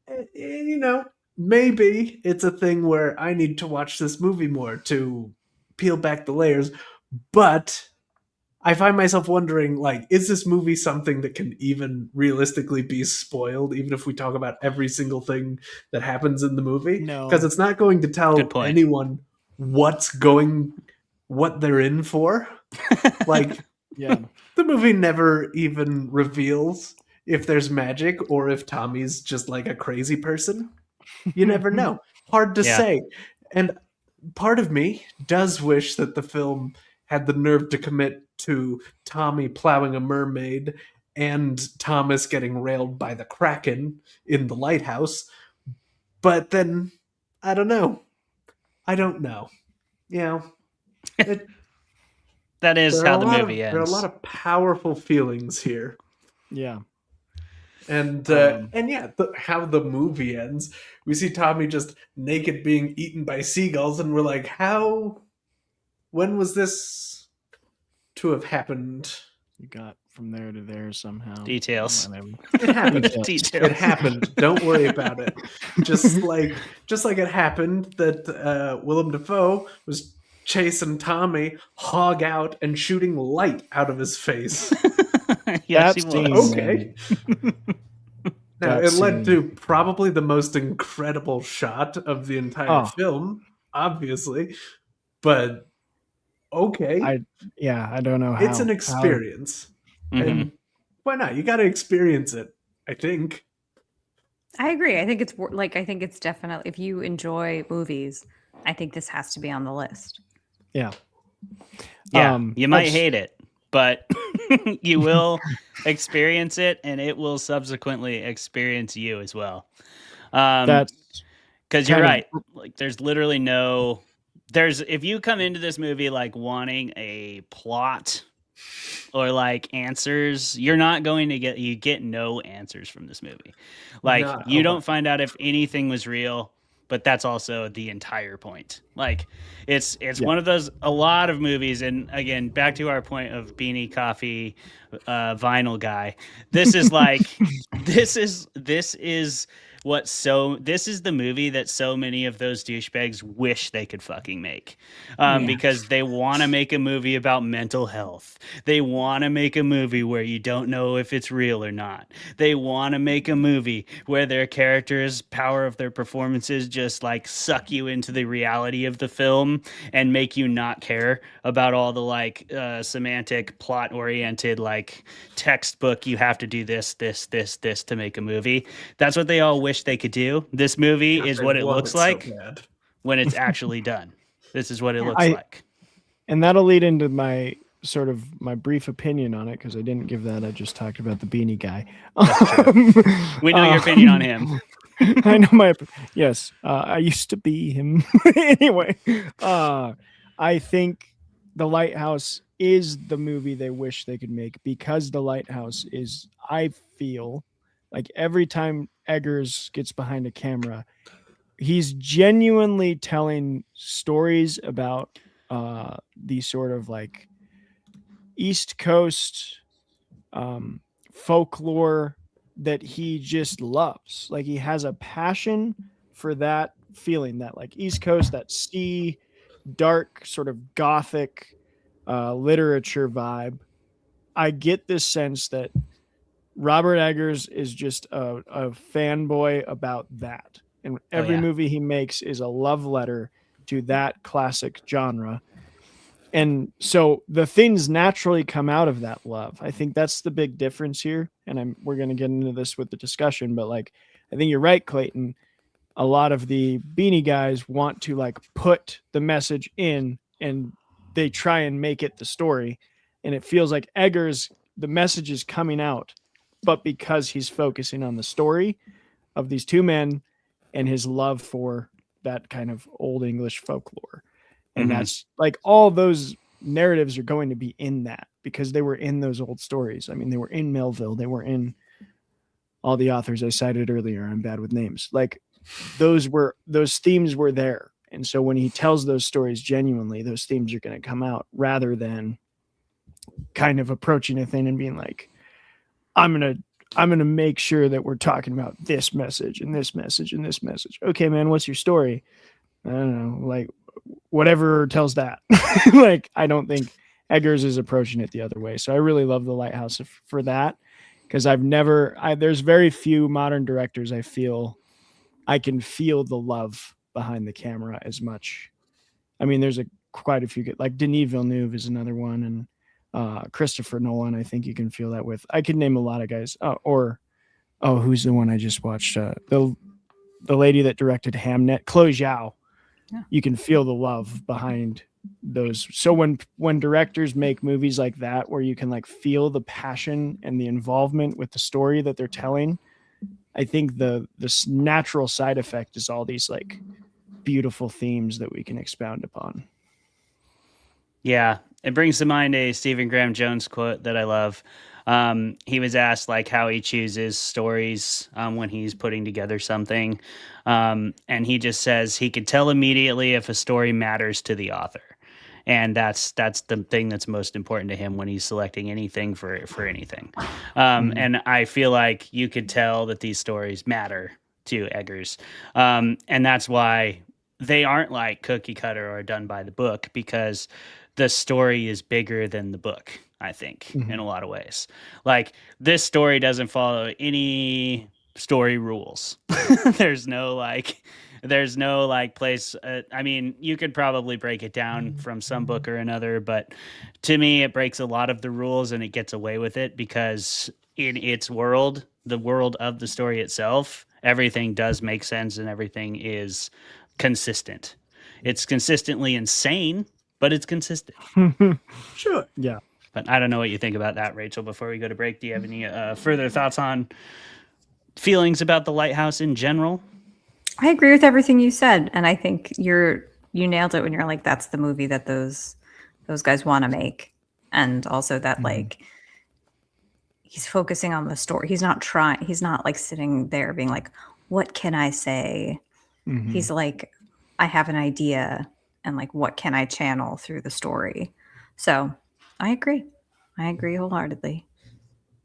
Speaker 7: And, maybe it's a thing where I need to watch this movie more to peel back the layers, but I find myself wondering, like, is this movie something that can even realistically be spoiled, even if we talk about every single thing that happens in the movie?
Speaker 4: No.
Speaker 7: Because it's not going to tell anyone what they're in for. Like, the movie never even reveals if there's magic or if Tommy's just like a crazy person. You never know. Hard to say. And part of me does wish that the film had the nerve to commit to Tommy plowing a mermaid and Thomas getting railed by the Kraken in the lighthouse. But then, I don't know.
Speaker 3: That is how the movie ends.
Speaker 7: There are a lot of powerful feelings here.
Speaker 4: Yeah.
Speaker 7: And how the movie ends. We see Tommy just naked being eaten by seagulls, and we're like, when was this to have happened?
Speaker 4: You got from there to there somehow.
Speaker 3: Details.
Speaker 7: It happened.
Speaker 3: Details.
Speaker 7: It happened. Don't worry about it. Just like it happened that Willem Dafoe was chasing Tommy hog out and shooting light out of his face.
Speaker 3: Yes,
Speaker 7: okay. Now, it led to probably the most incredible shot of the entire film, obviously. But okay.
Speaker 4: I don't know how.
Speaker 7: It's an experience. And why not? You got to experience it, I think.
Speaker 8: I agree. I think it's I think it's definitely, if you enjoy movies, I think this has to be on the list.
Speaker 4: Yeah.
Speaker 3: Yeah, you might
Speaker 4: that's-
Speaker 3: hate it, but you will experience it, and it will subsequently experience you as well.
Speaker 4: That's
Speaker 3: Because you're
Speaker 4: kind of-
Speaker 3: right. Like, there's literally if you come into this movie like wanting a plot or like answers, you're not going to get no answers from this movie. Like, you don't find out if anything was real, but that's also the entire point. Like, it's one of those, a lot of movies, and again, back to our point of beanie coffee, vinyl guy. This is like, this is the movie that so many of those douchebags wish they could fucking make, because they want to make a movie about mental health. They want to make a movie where you don't know if it's real or not. They want to make a movie where their characters' power of their performances just like suck you into the reality of the film and make you not care about all the like semantic, plot oriented, like textbook, you have to do this to make a movie. That's what they all wish they could do. This movie is what it looks like when it's actually done. This is what it looks like.
Speaker 4: And that'll lead into my brief opinion on it, because I didn't give that. I just talked about the beanie guy.
Speaker 3: We know your opinion on him.
Speaker 4: I know yes. I used to be him. Anyway, I think The Lighthouse is the movie they wish they could make, because The Lighthouse is, I feel like every time Eggers gets behind a camera, he's genuinely telling stories about the sort of like East Coast folklore that he just loves. Like, he has a passion for that feeling, that like East Coast, that sea, dark sort of gothic literature vibe. I get this sense that Robert Eggers is just a fanboy about that. And every movie he makes is a love letter to that classic genre. And so the things naturally come out of that love. I think that's the big difference here. And we're going to get into this with the discussion, but like, I think you're right, Clayton. A lot of the beanie guys want to like put the message in, and they try and make it the story. And it feels like Eggers, the message is coming out, but because he's focusing on the story of these two men and his love for that kind of old English folklore. And that's like, all those narratives are going to be in that, because they were in those old stories. I mean, they were in Melville. They were in all the authors I cited earlier. I'm bad with names. Like, those themes were there. And so when he tells those stories genuinely, those themes are going to come out, rather than kind of approaching a thing and being like, I'm going to make sure that we're talking about this message and this message and this message. Okay, man, what's your story? I don't know, like, whatever tells that. Like, I don't think Eggers is approaching it the other way. So I really love The Lighthouse for that, because there's very few modern directors I feel I can feel the love behind the camera as much. I mean, there's quite a few good, like Denis Villeneuve is another one, and Christopher Nolan, I think you can feel that with. I could name a lot of guys. Who's the one I just watched? The lady that directed Hamnet, Chloe Zhao. Yeah. You can feel the love behind those. So when directors make movies like that, where you can like feel the passion and the involvement with the story that they're telling, I think this natural side effect is all these like beautiful themes that we can expound upon.
Speaker 3: Yeah, it brings to mind a Stephen Graham Jones quote that I love. He was asked like how he chooses stories when he's putting together something. And he just says he could tell immediately if a story matters to the author. And that's the thing that's most important to him when he's selecting anything for anything. And I feel like you could tell that these stories matter to Eggers. And that's why they aren't like cookie cutter or done by the book, because the story is bigger than the book, I think, in a lot of ways. Like, this story doesn't follow any story rules. There's no like There's no like place. I mean, you could probably break it down from some book or another, but to me, it breaks a lot of the rules and it gets away with it because in its world, the world of the story itself, everything does make sense and everything is consistent. It's consistently insane, but it's consistent.
Speaker 7: Sure.
Speaker 4: Yeah.
Speaker 3: But I don't know what you think about that, Rachel. Before we go to break, do you have any further thoughts on feelings about the Lighthouse in general?
Speaker 8: I agree with everything you said, and I think you nailed it when you're like, that's the movie that those guys want to make, and also that like he's focusing on the story. He's not like sitting there being like, what can I say? He's like, I have an idea, and like, what can I channel through the story? So I agree wholeheartedly.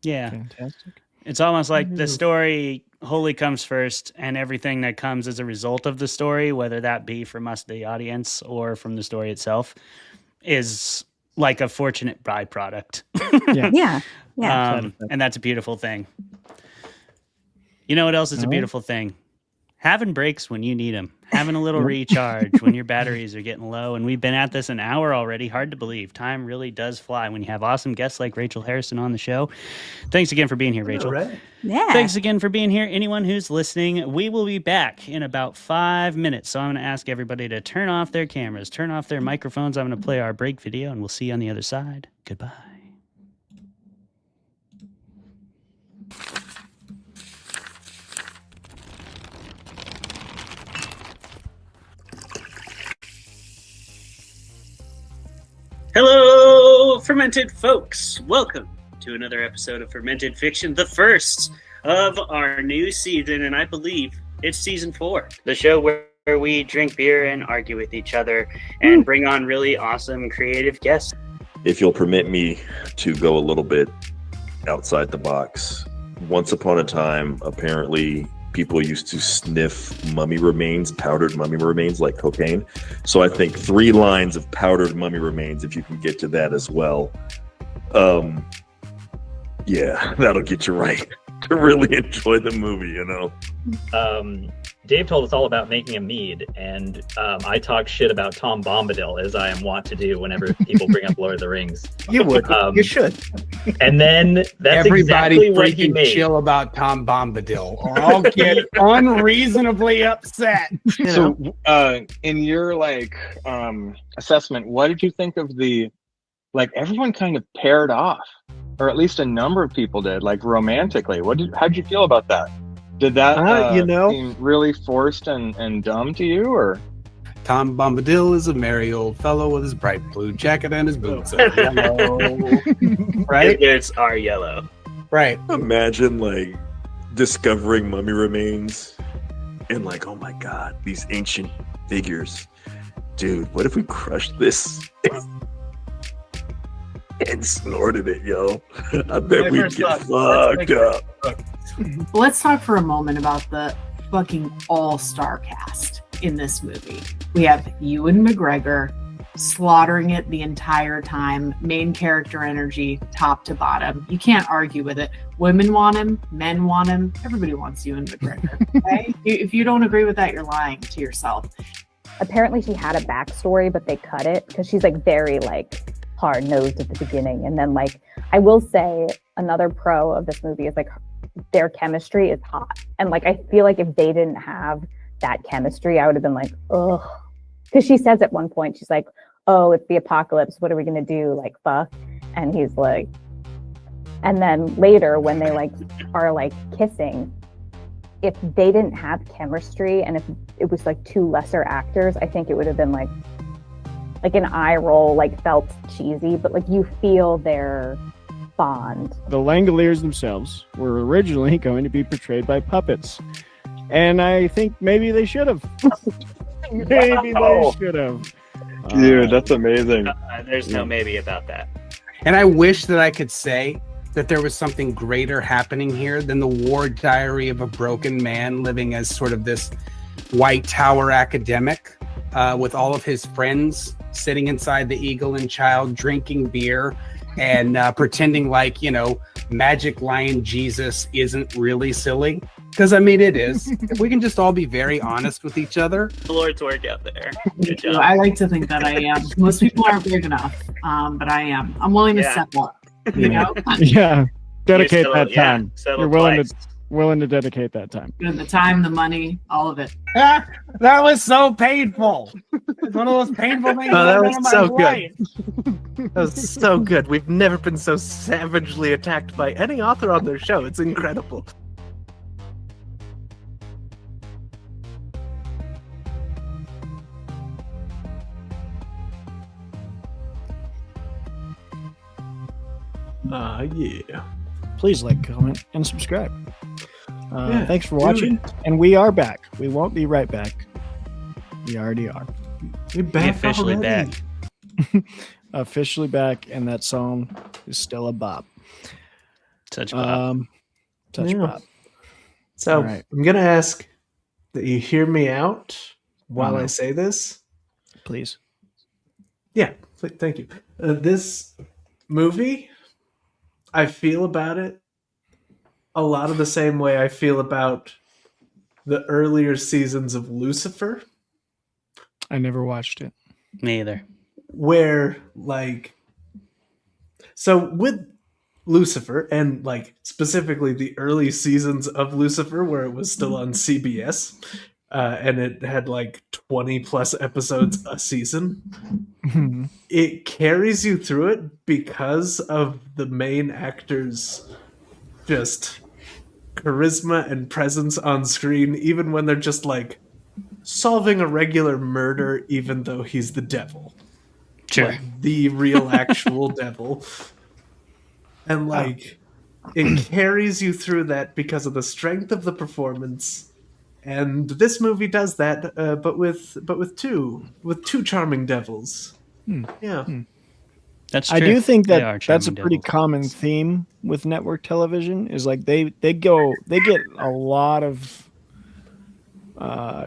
Speaker 3: Yeah.
Speaker 4: Fantastic.
Speaker 3: It's almost like the story wholly comes first, and everything that comes as a result of the story, whether that be from us, the audience, or from the story itself, is like a fortunate byproduct.
Speaker 8: Yeah.
Speaker 3: And that's a beautiful thing. You know what else is a beautiful thing? Having breaks when you need them. Having a little recharge when your batteries are getting low. And we've been at this an hour already. Hard to believe. Time really does fly when you have awesome guests like Rachel Harrison on the show. Thanks again for being here, Rachel.
Speaker 7: All right.
Speaker 8: Yeah.
Speaker 3: Thanks again for being here. Anyone who's listening, we will be back in about 5 minutes. So I'm going to ask everybody to turn off their cameras, turn off their microphones. I'm going to play our break video, and we'll see you on the other side. Goodbye. Hello, Fermented Folks. Welcome to another episode of Fermented Fiction, the first of our new season, and I believe it's season 4. The show where we drink beer and argue with each other and bring on really awesome creative guests.
Speaker 9: If you'll permit me to go a little bit outside the box. Once upon a time, apparently, people used to sniff mummy remains, powdered mummy remains like cocaine. So I think 3 lines of powdered mummy remains, if you can get to that as well. Yeah, that'll get you right to really enjoy the movie, you know?
Speaker 5: Dave told us all about making a mead, and I talk shit about Tom Bombadil, as I am wont to do whenever people bring up Lord of the Rings.
Speaker 10: You would. You should.
Speaker 5: And then that's
Speaker 10: Everybody
Speaker 5: exactly what he
Speaker 10: freaking
Speaker 5: made.
Speaker 10: chill about Tom Bombadil, or I'll get unreasonably upset.
Speaker 11: So, in your assessment, what did you think of the everyone kind of paired off, or at least a number of people did, romantically? How'd you feel about that? Did that seem really forced and dumb to you, or?
Speaker 10: Tom Bombadil is a merry old fellow with his bright blue jacket and his boots are yellow. Right?
Speaker 3: It's our yellow.
Speaker 10: Right.
Speaker 9: Imagine discovering mummy remains and oh my God, these ancient figures. Dude, what if we crushed this and snorted it, yo? I bet we'd get fucked up.
Speaker 12: Let's talk for a moment about the fucking all-star cast in this movie. We have Ewan McGregor slaughtering it the entire time, main character energy, top to bottom. You can't argue with it. Women want him, men want him, everybody wants Ewan McGregor. Okay? If you don't agree with that, you're lying to yourself.
Speaker 13: Apparently she had a backstory, but they cut it because she's very hard-nosed at the beginning. And then I will say another pro of this movie is their chemistry is hot. And I feel like if they didn't have that chemistry, I would have been ugh. Because she says at one point, she's like, oh, it's the apocalypse. What are we going to do? Fuck. And he's like, and then later when they are kissing, if they didn't have chemistry and if it was 2 lesser actors, I think it would have been an eye roll, felt cheesy, but you feel their bond.
Speaker 4: The Langoliers themselves were originally going to be portrayed by puppets. And I think maybe they should have. Maybe they should have.
Speaker 11: Dude, that's amazing.
Speaker 3: There's no maybe about that.
Speaker 10: And I wish that I could say that there was something greater happening here than the war diary of a broken man living as sort of this White Tower academic with all of his friends sitting inside the Eagle and Child drinking beer and pretending Magic Lion Jesus isn't really silly. Because I mean, it is. If we can just all be very honest with each other.
Speaker 3: The Lord's work out there. Good job.
Speaker 12: I like to think that I am. Most people aren't big enough, but I am. I'm willing to step up. You know?
Speaker 4: Yeah. Dedicate that
Speaker 3: yeah,
Speaker 4: time.
Speaker 3: settle
Speaker 4: You're willing
Speaker 3: twice.
Speaker 4: willing to dedicate that time.
Speaker 12: The time, the money, all of it.
Speaker 10: Ah, that was so painful. It's one of those painful things.
Speaker 7: Oh, that
Speaker 10: I've
Speaker 7: was
Speaker 10: done in my
Speaker 7: so
Speaker 10: life.
Speaker 7: That was so good. We've never been so savagely attacked by any author on their show. It's incredible. Yeah.
Speaker 4: Please like, comment, and subscribe.
Speaker 7: Yeah,
Speaker 4: Thanks for
Speaker 7: do
Speaker 4: watching.
Speaker 7: it.
Speaker 4: And we are back. We won't be right back. We already are.
Speaker 7: We're back
Speaker 3: Officially
Speaker 7: already.
Speaker 3: back.
Speaker 4: Officially back, and that song is still a bop.
Speaker 3: Touch Bob.
Speaker 4: Touch
Speaker 7: Yeah.
Speaker 4: bop.
Speaker 7: So
Speaker 4: All right.
Speaker 7: I'm gonna ask that you hear me out while
Speaker 4: no.
Speaker 7: I say this.
Speaker 4: Please.
Speaker 7: Yeah, thank you. This movie, I feel about it a lot of the same way I feel about the earlier seasons of Lucifer,
Speaker 4: I never watched it.
Speaker 3: Me either.
Speaker 7: where like, so with Lucifer and like specifically the early seasons of Lucifer where it was still on CBS, and it had like 20 plus episodes a season, it carries you through it because of the main actor's just charisma and presence on screen, even when they're just like solving a regular murder, even though he's the devil.
Speaker 3: Sure.
Speaker 7: Like, the real actual devil. And like it carries you through that because of the strength of the performance. And this movie does that, but with two charming devils. Yeah.
Speaker 3: That's true.
Speaker 4: I do think
Speaker 3: They
Speaker 4: that
Speaker 3: are
Speaker 4: that's a
Speaker 3: charming
Speaker 4: pretty
Speaker 3: devils.
Speaker 4: common theme with network television. Is like they get a lot of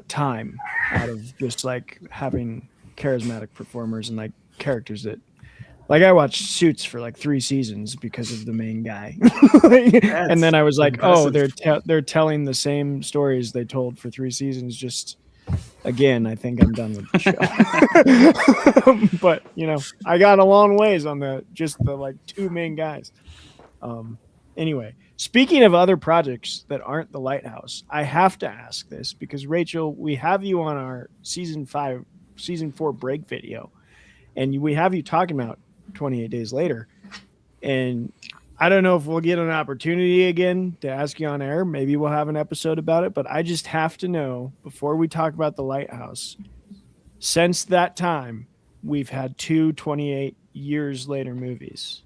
Speaker 4: time out of just like having charismatic performers and like characters that, like, I watched Suits for like 3 seasons because of the main guy, and then I was like,
Speaker 7: impressive.
Speaker 4: oh, they're telling the same stories they told for 3 seasons. Just again, I think I'm done with the show. But you know, I got a long ways on the like 2 main guys. Anyway, speaking of other projects that aren't the Lighthouse, I have to ask this because Rachel, we have you on our season 4 break video, and we have you talking about 28 Days Later, and I don't know if we'll get an opportunity again to ask you on air. Maybe we'll have an episode about it, but I just have to know before we talk about the Lighthouse, since that time, we've had 2 28 years later movies.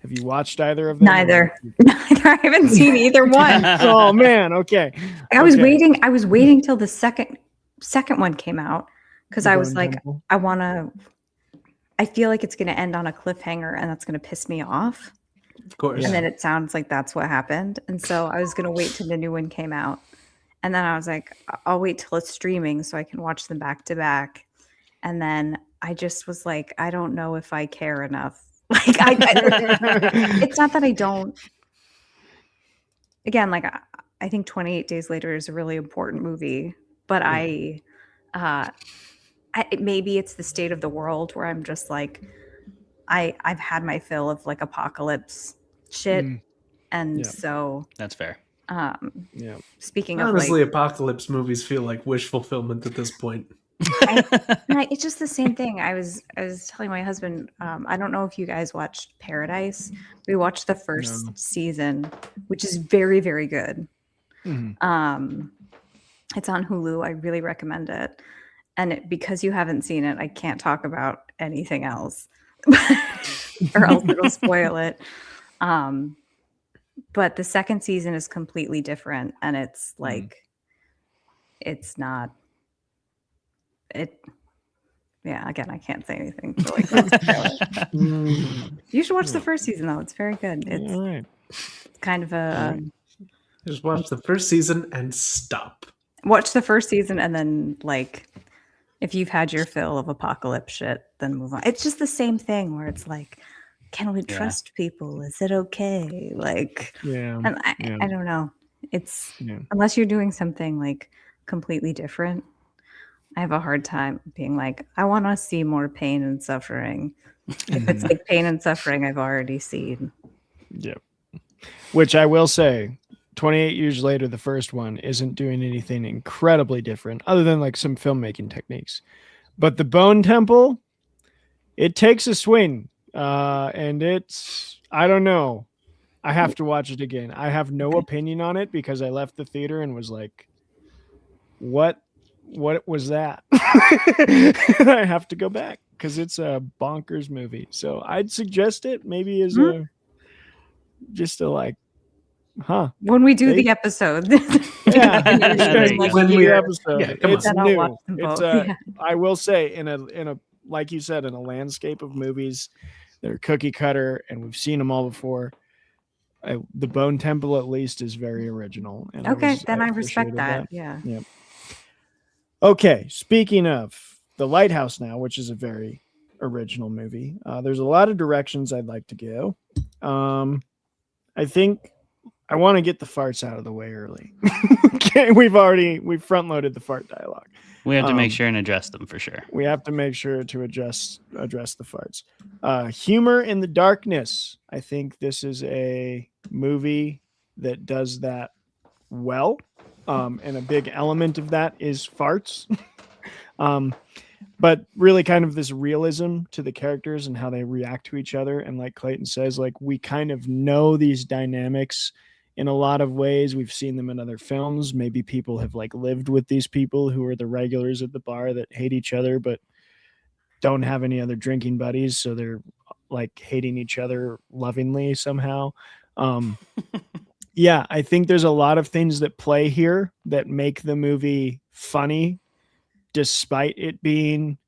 Speaker 4: Have you watched either of them?
Speaker 8: Neither. I haven't seen either one.
Speaker 4: Oh man, okay.
Speaker 8: I was waiting till the second one came out because I was
Speaker 4: Golden
Speaker 8: like,
Speaker 4: Temple.
Speaker 8: I feel like it's going to end on a cliffhanger and that's going to piss me off.
Speaker 7: Of course.
Speaker 8: And then it sounds like that's what happened. And so I was going to wait till the new one came out. And then I was like, I'll wait till it's streaming so I can watch them back to back. And then I just was like, I don't know if I care enough. Like, it's not that I don't. Again, like, I think 28 Days Later is a really important movie, but maybe it's the state of the world where I'm just like, I've had my fill of like apocalypse shit. And
Speaker 4: Yeah.
Speaker 8: so
Speaker 3: That's fair.
Speaker 4: Yeah.
Speaker 8: speaking of
Speaker 7: Honestly,
Speaker 8: like,
Speaker 7: apocalypse movies feel like wish fulfillment at this point.
Speaker 8: it's just the same thing. I was telling my husband, I don't know if you guys watched Paradise. We watched the first season, which is very, very good.
Speaker 4: Mhm.
Speaker 8: It's on Hulu. I really recommend it. And because you haven't seen it, I can't talk about anything else or else it'll spoil it. But the second season is completely different. And it's like, it's not, yeah, again, I can't say anything. So like, you should watch the first season though. It's very good. It's
Speaker 4: All right.
Speaker 8: kind of a,
Speaker 7: Just watch the first season and stop.
Speaker 8: watch the first season and then like, if you've had your fill of apocalypse shit, then move on. It's just the same thing where it's like, can we trust people? Is it okay? Like,
Speaker 4: Yeah.
Speaker 8: and I don't know. It's
Speaker 4: Yeah.
Speaker 8: unless you're doing something like completely different. I have a hard time being like, I want to see more pain and suffering. If it's like pain and suffering, I've already seen.
Speaker 4: Yep. Which I will say, 28 years later, the first one isn't doing anything incredibly different other than like some filmmaking techniques. But the Bone Temple, it takes a swing. And it's, I don't know. I have to watch it again. I have no opinion on it because I left the theater and was like, what was that? I have to go back because it's a bonkers movie. So I'd suggest it maybe as a just to like,
Speaker 8: when we do the episode.
Speaker 4: Yeah,
Speaker 7: When we
Speaker 4: episode.
Speaker 7: yeah, come
Speaker 4: It's
Speaker 7: on.
Speaker 8: Then I'll watch
Speaker 4: new.
Speaker 8: them
Speaker 4: It's
Speaker 8: both, yeah.
Speaker 4: I will say in a like you said, in a landscape of movies that are cookie cutter and we've seen them all before. The Bone Temple at least is very original. And
Speaker 8: Okay, then I respect
Speaker 4: appreciated
Speaker 8: that. Yeah.
Speaker 4: Yep. Okay, speaking of the Lighthouse now, which is a very original movie, there's a lot of directions I'd like to go. I think I want to get the farts out of the way early. Okay, we've front loaded the fart dialogue.
Speaker 3: We have to make sure and address them for sure.
Speaker 4: We have to make sure to address the farts. Humor in the darkness. I think this is a movie that does that well. And a big element of that is farts. But really kind of this realism to the characters and how they react to each other. And like Clayton says, like we kind of know these dynamics in a lot of ways. We've seen them in other films. Maybe people have like lived with these people who are the regulars at the bar that hate each other, but don't have any other drinking buddies. So they're like hating each other lovingly somehow. Yeah, I think there's a lot of things that play here that make the movie funny, despite it being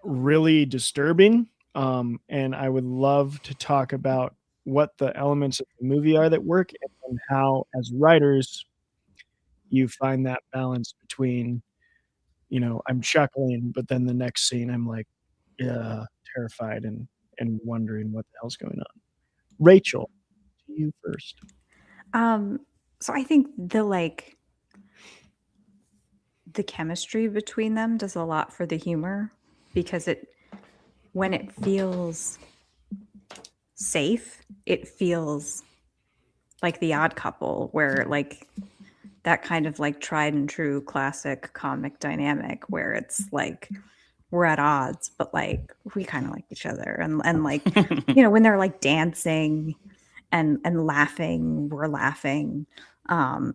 Speaker 4: really disturbing. And I would love to talk about what the elements of the movie are that work and how, as writers, you find that balance between, I'm chuckling, but then the next scene I'm like, terrified and wondering what the hell's going on. Rachel, to you first.
Speaker 8: So I think the chemistry between them does a lot for the humor because when it feels safe, it feels like The Odd Couple, where like that kind of like tried and true classic comic dynamic where it's like we're at odds, but like we kind of like each other and like when they're like dancing and laughing, we're laughing. And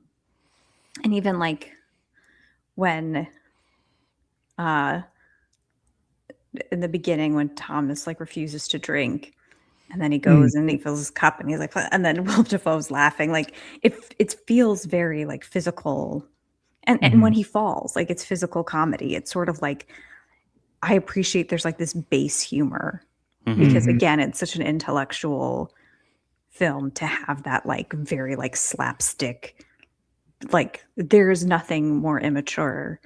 Speaker 8: even like when in the beginning when Thomas like refuses to drink and then he goes and he fills his cup and he's like, and then Willem Dafoe's laughing, like it feels very like physical. And when he falls, like it's physical comedy. It's sort of like, I appreciate there's like this base humor because again, it's such an intellectual film to have that like very like slapstick, like there's nothing more immature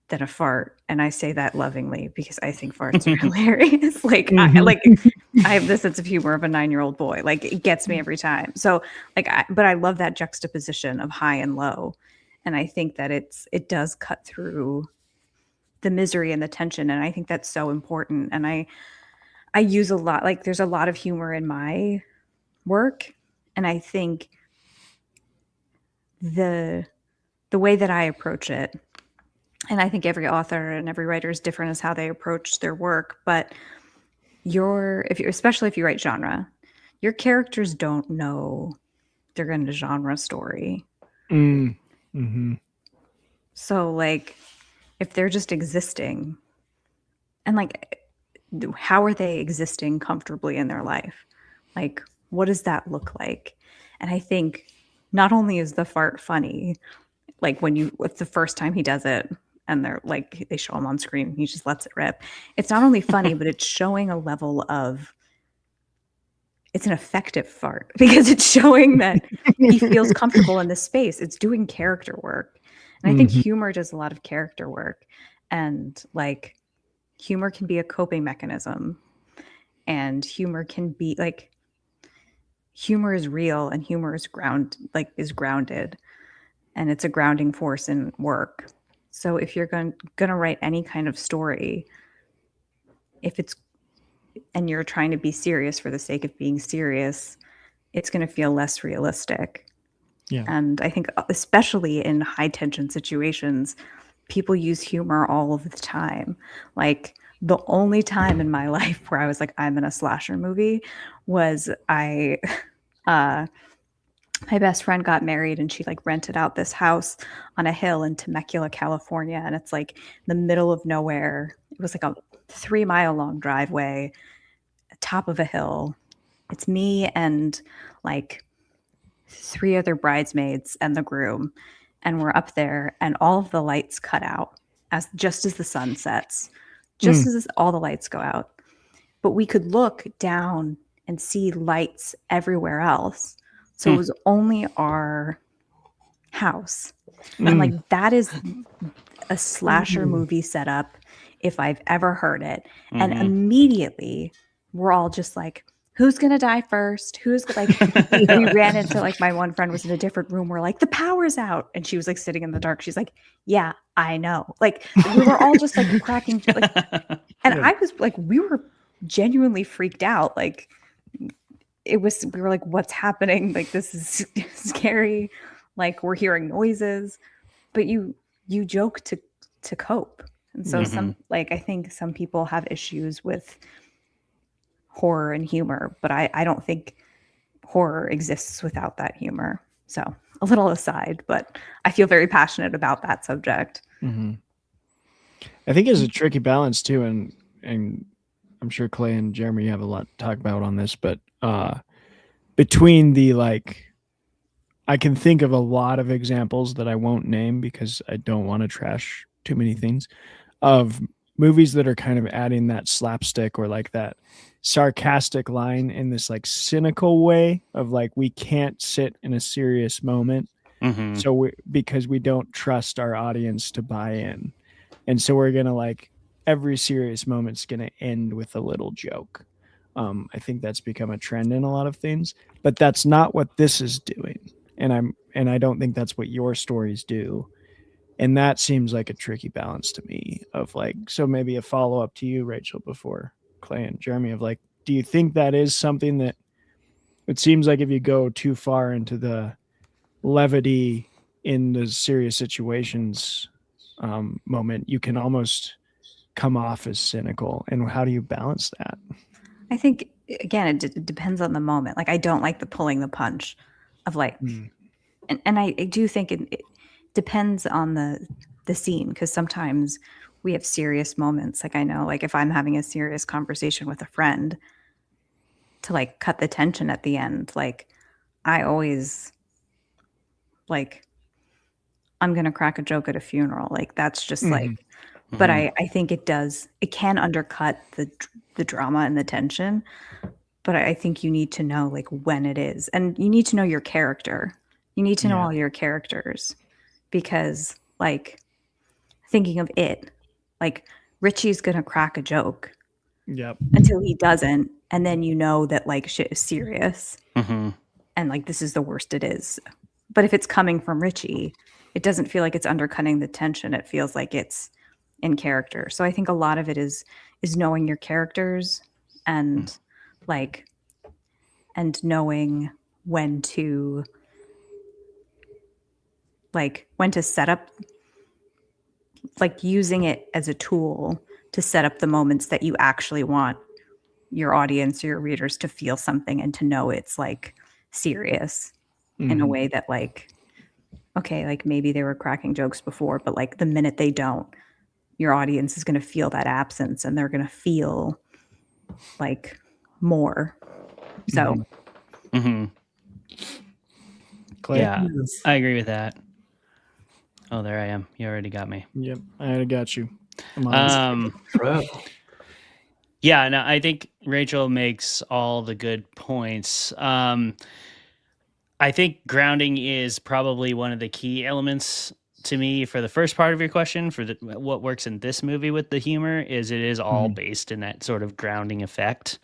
Speaker 8: than a fart, and I say that lovingly because I think farts are hilarious. Like I have the sense of humor of a 9-year-old boy. Like it gets me every time. So like but I love that juxtaposition of high and low, and I think that it does cut through the misery and the tension, and I think that's so important. And I use a lot, like there's a lot of humor in my work, and I think the way that I approach it, and I think every author and every writer is different as how they approach their work, but especially if you write genre, your characters don't know they're going to genre story. So like if they're just existing, and like how are they existing comfortably in their life? Like what does that look like? And I think not only is the fart funny, like it's the first time he does it and they're like, they show him on screen and he just lets it rip. It's not only funny, but it's showing a level of, it's an effective fart because it's showing that he feels comfortable in this space. It's doing character work. And I think humor does a lot of character work, and like humor can be a coping mechanism, and humor can be like, humor is real and humor is grounded, and it's a grounding force in work. So if you're going to write any kind of story, and you're trying to be serious for the sake of being serious, it's going to feel less realistic.
Speaker 4: Yeah.
Speaker 8: And I think especially in high tension situations, people use humor all of the time. Like the only time in my life where I was like, I'm in a slasher movie was my best friend got married and she like rented out this house on a hill in Temecula, California. And it's like the middle of nowhere. It was like a 3-mile long driveway, top of a hill. It's me and like 3 other bridesmaids and the groom. And we're up there and all of the lights cut out just as the sun sets, just as all the lights go out. But we could look down and see lights everywhere else. So it was only our house. And like that is a slasher movie setup if I've ever heard it. And immediately we're all just like, who's going to die first? Who's like, we ran into like my one friend was in a different room. We're like, the power's out. And she was like sitting in the dark. She's like, yeah, I know. Like we were all just like cracking. Like, and I was like, we were genuinely freaked out. Like we were like, what's happening? Like, this is scary. Like we're hearing noises, but you joke to cope. And so I think some people have issues with horror and humor, but I don't think horror exists without that humor. So a little aside, but I feel very passionate about that subject.
Speaker 4: I think it's a tricky balance too, and I'm sure Clay and Jeremy have a lot to talk about on this, but between the like, I can think of a lot of examples that I won't name because I don't want to trash too many things, of movies that are kind of adding that slapstick or like that sarcastic line in this like cynical way of like, we can't sit in a serious moment. So because we don't trust our audience to buy in. And so we're going to like, every serious moment's going to end with a little joke. I think that's become a trend in a lot of things, but that's not what this is doing. And I don't think that's what your stories do. And that seems like a tricky balance to me of like, so maybe a follow up to you, Rachel, before Clay and Jeremy, of like, do you think that is something that it seems like if you go too far into the levity in the serious situations moment, you can almost come off as cynical? And how do you balance that?
Speaker 8: I think, again, it depends on the moment. Like, I don't like the pulling the punch of like, and I do think it depends on the scene, because sometimes we have serious moments. Like I know, like if I'm having a serious conversation with a friend, to like cut the tension at the end, like I always like, I'm gonna crack a joke at a funeral. Like that's just like, but I think it can undercut the drama and the tension. But I think you need to know like when it is, and you need to know your character. You need to know all your characters. Because like thinking of it, like Richie's gonna crack a joke until he doesn't, and then you know that like shit is serious and like this is the worst it is. But if it's coming from Richie, it doesn't feel like it's undercutting the tension. It feels like it's in character. So I think a lot of it is knowing your characters and like and knowing when to set up, like using it as a tool to set up the moments that you actually want your audience or your readers to feel something and to know it's like serious in a way that like, okay, like maybe they were cracking jokes before, but like the minute they don't, your audience is going to feel that absence and they're going to feel like more. So.
Speaker 4: Clay?
Speaker 3: Yeah, I agree with that. Oh, there I am. You already got me.
Speaker 4: Yep, I already got you.
Speaker 3: Yeah, no, I think Rachel makes all the good points. I think grounding is probably one of the key elements to me, for the first part of your question, for what works in this movie with the humor is it is all based in that sort of grounding effect.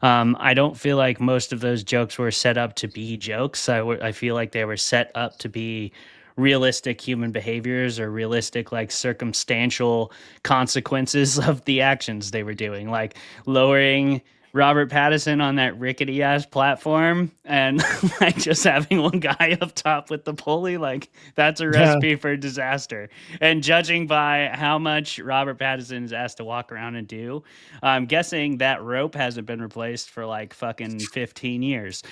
Speaker 3: I don't feel like most of those jokes were set up to be jokes. I feel like they were set up to be realistic human behaviors or realistic like circumstantial consequences of the actions they were doing, like lowering Robert Pattison on that rickety ass platform and like just having one guy up top with the pulley, like that's a recipe for disaster. And judging by how much Robert Pattison is asked to walk around and do, I'm guessing that rope hasn't been replaced for like fucking 15 years.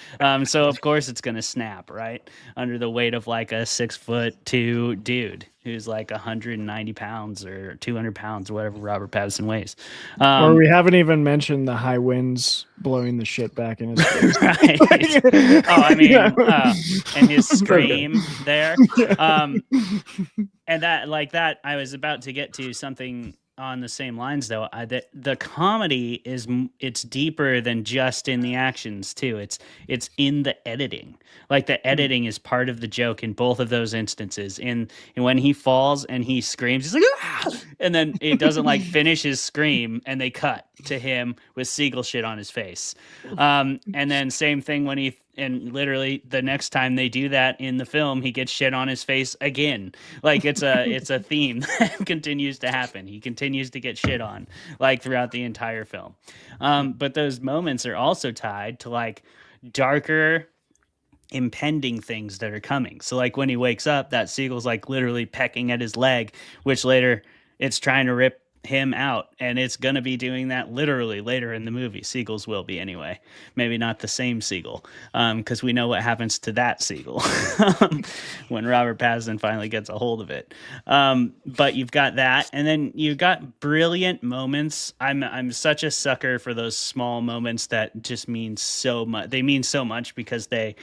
Speaker 3: So of course it's gonna snap, right? Under the weight of like a 6'2" dude who's like 190 pounds or 200 pounds or whatever Robert Pattison weighs.
Speaker 4: Or we haven't even mentioned the high winds blowing the shit back in his face.
Speaker 3: Right. Oh, I mean, and his scream there. And that, like that, I was about to get to something on the same lines though. The comedy it's deeper than just in the actions too. It's in the editing. Like the editing is part of the joke in both of those instances. And when he falls and he screams, he's like, ah! And then it doesn't like finish his scream, and they cut to him with seagull shit on his face. And then same thing when and literally the next time they do that in the film, he gets shit on his face again. Like it's a theme that continues to happen. He continues to get shit on like throughout the entire film. But those moments are also tied to like darker impending things that are coming. So like when he wakes up, that seagull's like literally pecking at his leg, which later it's trying to rip him out, and it's gonna be doing that literally later in the movie. Seagulls will be anyway, maybe not the same seagull, because we know what happens to that seagull when Robert Pattison finally gets a hold of it. But you've got that, and then you've got brilliant moments. I'm such a sucker for those small moments that just mean so much. They mean so much because they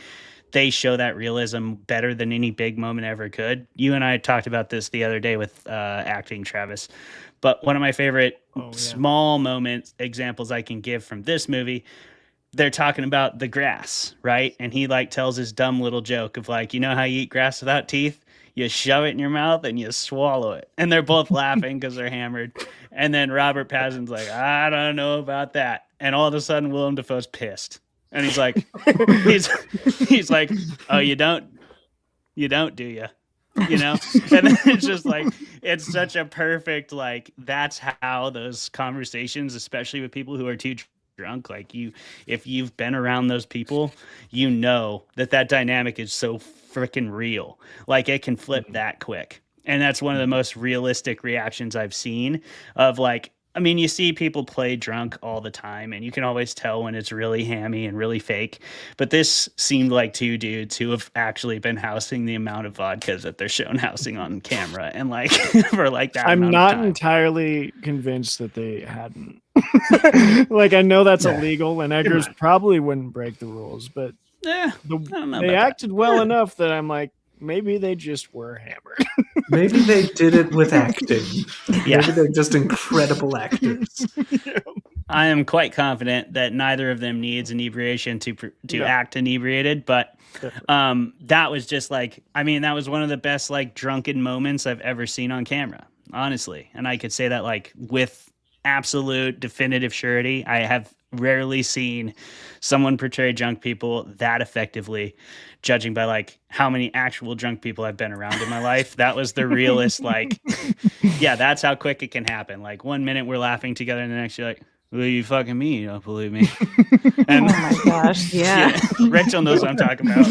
Speaker 3: show that realism better than any big moment ever could. You and I talked about this the other day with acting, Travis. But one of my favorite small moments examples I can give from this movie, they're talking about the grass, right? And he like tells his dumb little joke of like, you know how you eat grass without teeth? You shove it in your mouth and you swallow it. And they're both laughing because they're hammered. And then Robert Pattinson's like, I don't know about that. And all of a sudden Willem Dafoe's pissed. And he's like, he's like, oh, you don't, do you? You know? And then it's just like, it's such a perfect, like, that's how those conversations, especially with people who are too drunk, like if you've been around those people, you know that dynamic is so freaking real. Like it can flip that quick. And that's one of the most realistic reactions I've seen of like, I mean, you see people play drunk all the time, and you can always tell when it's really hammy and really fake. But this seemed like two dudes who have actually been housing the amount of vodkas that they're shown housing on camera, and like for like that.
Speaker 4: I'm not entirely convinced that they hadn't. Like I know that's illegal, and Eggers probably wouldn't break the rules, but
Speaker 3: I don't know
Speaker 4: they acted well enough that I'm like, maybe they just were hammered.
Speaker 7: Maybe they did it with acting.
Speaker 3: Yeah.
Speaker 7: Maybe they're just incredible actors.
Speaker 3: I am quite confident that neither of them needs inebriation to act inebriated, but that was just like, I mean, that was one of the best like drunken moments I've ever seen on camera, honestly. And I could say that like with absolute definitive surety. I have rarely seen someone portray drunk people that effectively, judging by like how many actual drunk people I've been around in my life. That was the realest, like, yeah, that's how quick it can happen. Like 1 minute we're laughing together and the next you're like, well, you fucking me, you don't believe me. And,
Speaker 8: oh my gosh, yeah.
Speaker 3: Rachel knows what I'm talking about.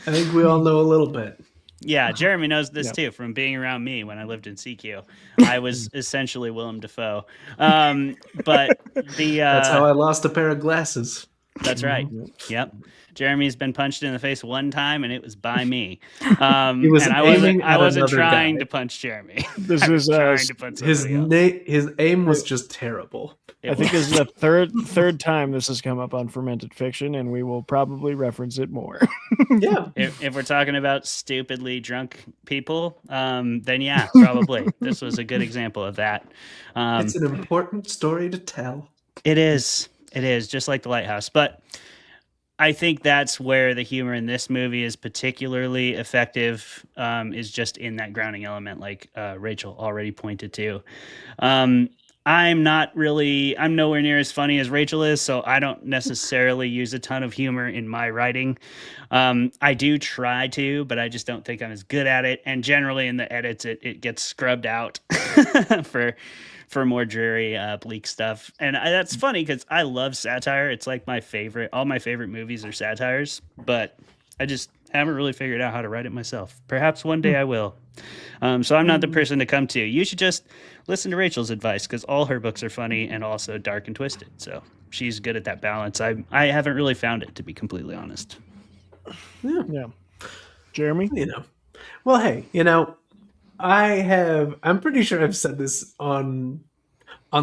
Speaker 7: I think we all know a little bit.
Speaker 3: Yeah, Jeremy knows this too from being around me when I lived in CQ. I was essentially Willem Dafoe. But
Speaker 7: that's how I lost a pair of glasses.
Speaker 3: That's right. Yep. Jeremy's been punched in the face one time, and it was me. I wasn't trying to punch Jeremy.
Speaker 4: This was
Speaker 7: his aim was just terrible.
Speaker 4: I think this is the third time this has come up on Fermented Fiction, and we will probably reference it more.
Speaker 7: Yeah.
Speaker 3: If we're talking about stupidly drunk people, then yeah, probably. This was a good example of that.
Speaker 7: It's an important story to tell.
Speaker 3: It is. It is, just like the Lighthouse. But I think that's where the humor in this movie is particularly effective, is just in that grounding element, like Rachel already pointed to. I'm nowhere near as funny as Rachel is, so I don't necessarily use a ton of humor in my writing. I do try to, but I just don't think I'm as good at it. And generally in the edits, it gets scrubbed out for more dreary, bleak stuff. And that's funny because I love satire. It's like my favorite. All my favorite movies are satires, but I just haven't really figured out how to write it myself. Perhaps one day I will. So I'm not the person to come to. You should just listen to Rachel's advice because all her books are funny and also dark and twisted. So she's good at that balance. I haven't really found it, to be completely honest.
Speaker 4: Yeah. Jeremy?
Speaker 7: Well, hey, I'm pretty sure I've said this on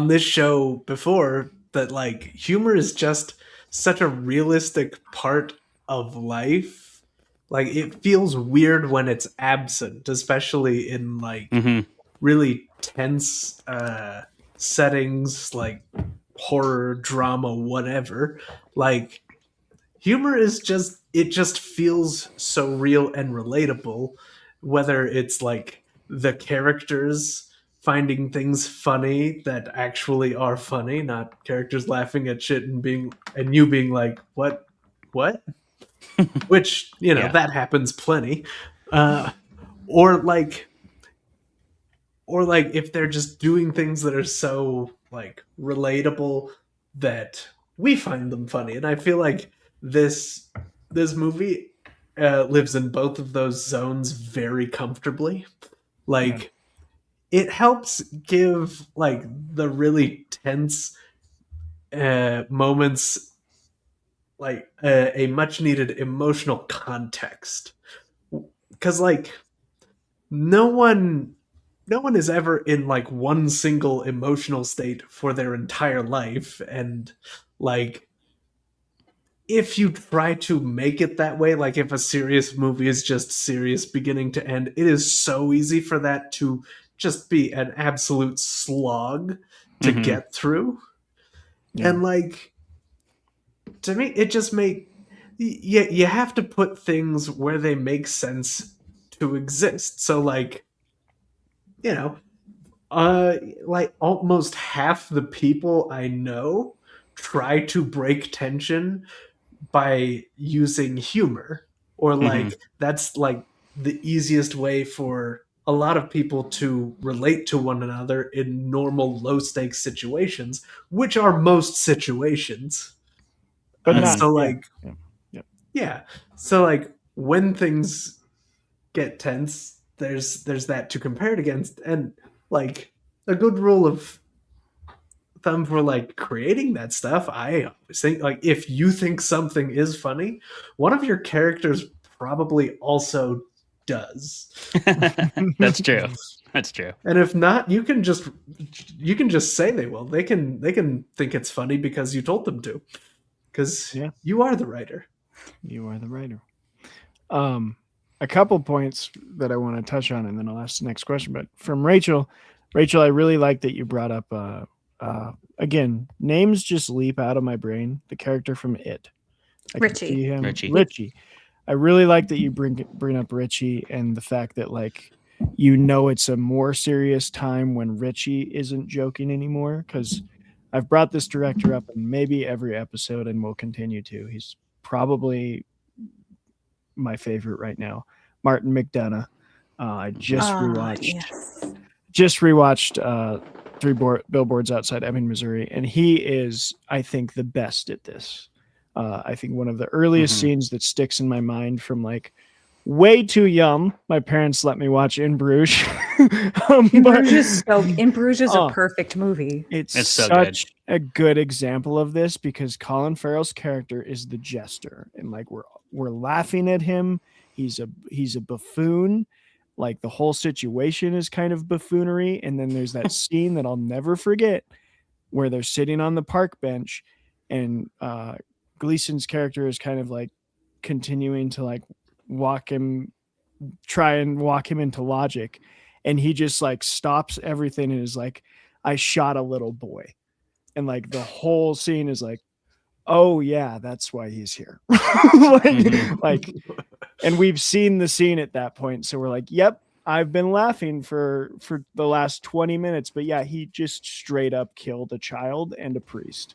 Speaker 7: this show before, that like humor is just such a realistic part of life. Like it feels weird when it's absent, especially in like really tense settings like horror, drama, whatever. Like humor is just feels so real and relatable, whether it's like the characters finding things funny that actually are funny, not characters laughing at shit and you being like, what? Which, that happens plenty. Or like if they're just doing things that are so like relatable that we find them funny. And I feel like this movie lives in both of those zones very comfortably. Like it helps give like the really tense moments like a much needed emotional context, because like no one is ever in like one single emotional state for their entire life, and like if you try to make it that way, like if a serious movie is just serious beginning to end, it is so easy for that to just be an absolute slog to get through. And like to me it just you have to put things where they make sense to exist. So like like almost half the people I know try to break tension by using humor, or like that's like the easiest way for a lot of people to relate to one another in normal low stakes situations, which are most situations.
Speaker 4: But
Speaker 7: And
Speaker 4: not,
Speaker 7: so like
Speaker 4: yeah.
Speaker 7: So like when things get tense, there's that to compare it against. And like a good rule of thumb for like creating that stuff, I always think like if you think something is funny, one of your characters probably also does.
Speaker 3: That's true. That's true.
Speaker 7: And if not, you can just say they will. They can think it's funny because you told them to. Because you are the writer.
Speaker 4: You are the writer. A couple points that I want to touch on, and then I'll ask the next question. But from Rachel, I really like that you brought up. Again, names just leap out of my brain. The character from It, Richie. I really like that you bring up Richie, and the fact that like it's a more serious time when Richie isn't joking anymore, because I've brought this director up in maybe every episode and will continue to. He's probably my favorite right now. Martin McDonagh. I just rewatched Three Billboards Outside Ebbing, Missouri, and he is, I think, the best at this. I think one of the earliest scenes that sticks in my mind from like way too young. My parents let me watch In Bruges.
Speaker 8: In Bruges is a perfect movie.
Speaker 4: It's so such a good example of this, because Colin Farrell's character is the jester, and like we're laughing at him. He's a buffoon. Like the whole situation is kind of buffoonery, and then there's that scene that I'll never forget where they're sitting on the park bench, and Gleason's character is kind of like continuing to like try and walk him into logic, and he just like stops everything and is like, I shot a little boy. And like the whole scene is like, oh yeah, that's why he's here. like, and we've seen the scene at that point, so we're like, yep, I've been laughing for the last 20 minutes, but yeah, he just straight up killed a child and a priest.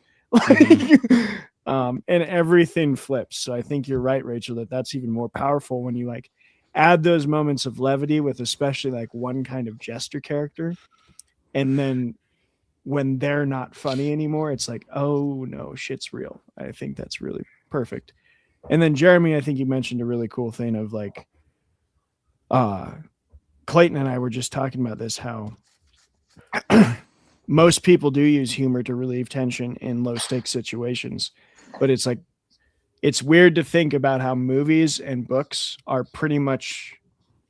Speaker 4: And everything flips. So I think you're right, Rachel, that's even more powerful when you like add those moments of levity with especially like one kind of jester character, and then when they're not funny anymore, it's like, oh no, shit's real. I think that's really perfect. And then Jeremy, I think you mentioned a really cool thing of like Clayton and I were just talking about this, how most people do use humor to relieve tension in low stakes situations, but it's like, it's weird to think about how movies and books are pretty much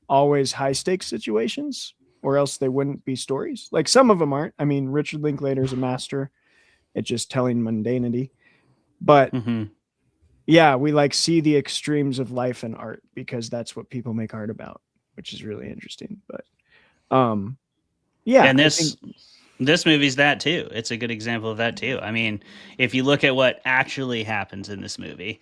Speaker 4: always high stakes situations, or else they wouldn't be stories. Like some of them aren't. I mean, Richard Linklater is a master at just telling mundanity, but yeah, we like see the extremes of life and art because that's what people make art about, which is really interesting. But yeah,
Speaker 3: and this movie's that too. It's a good example of that too. I mean, if you look at what actually happens in this movie,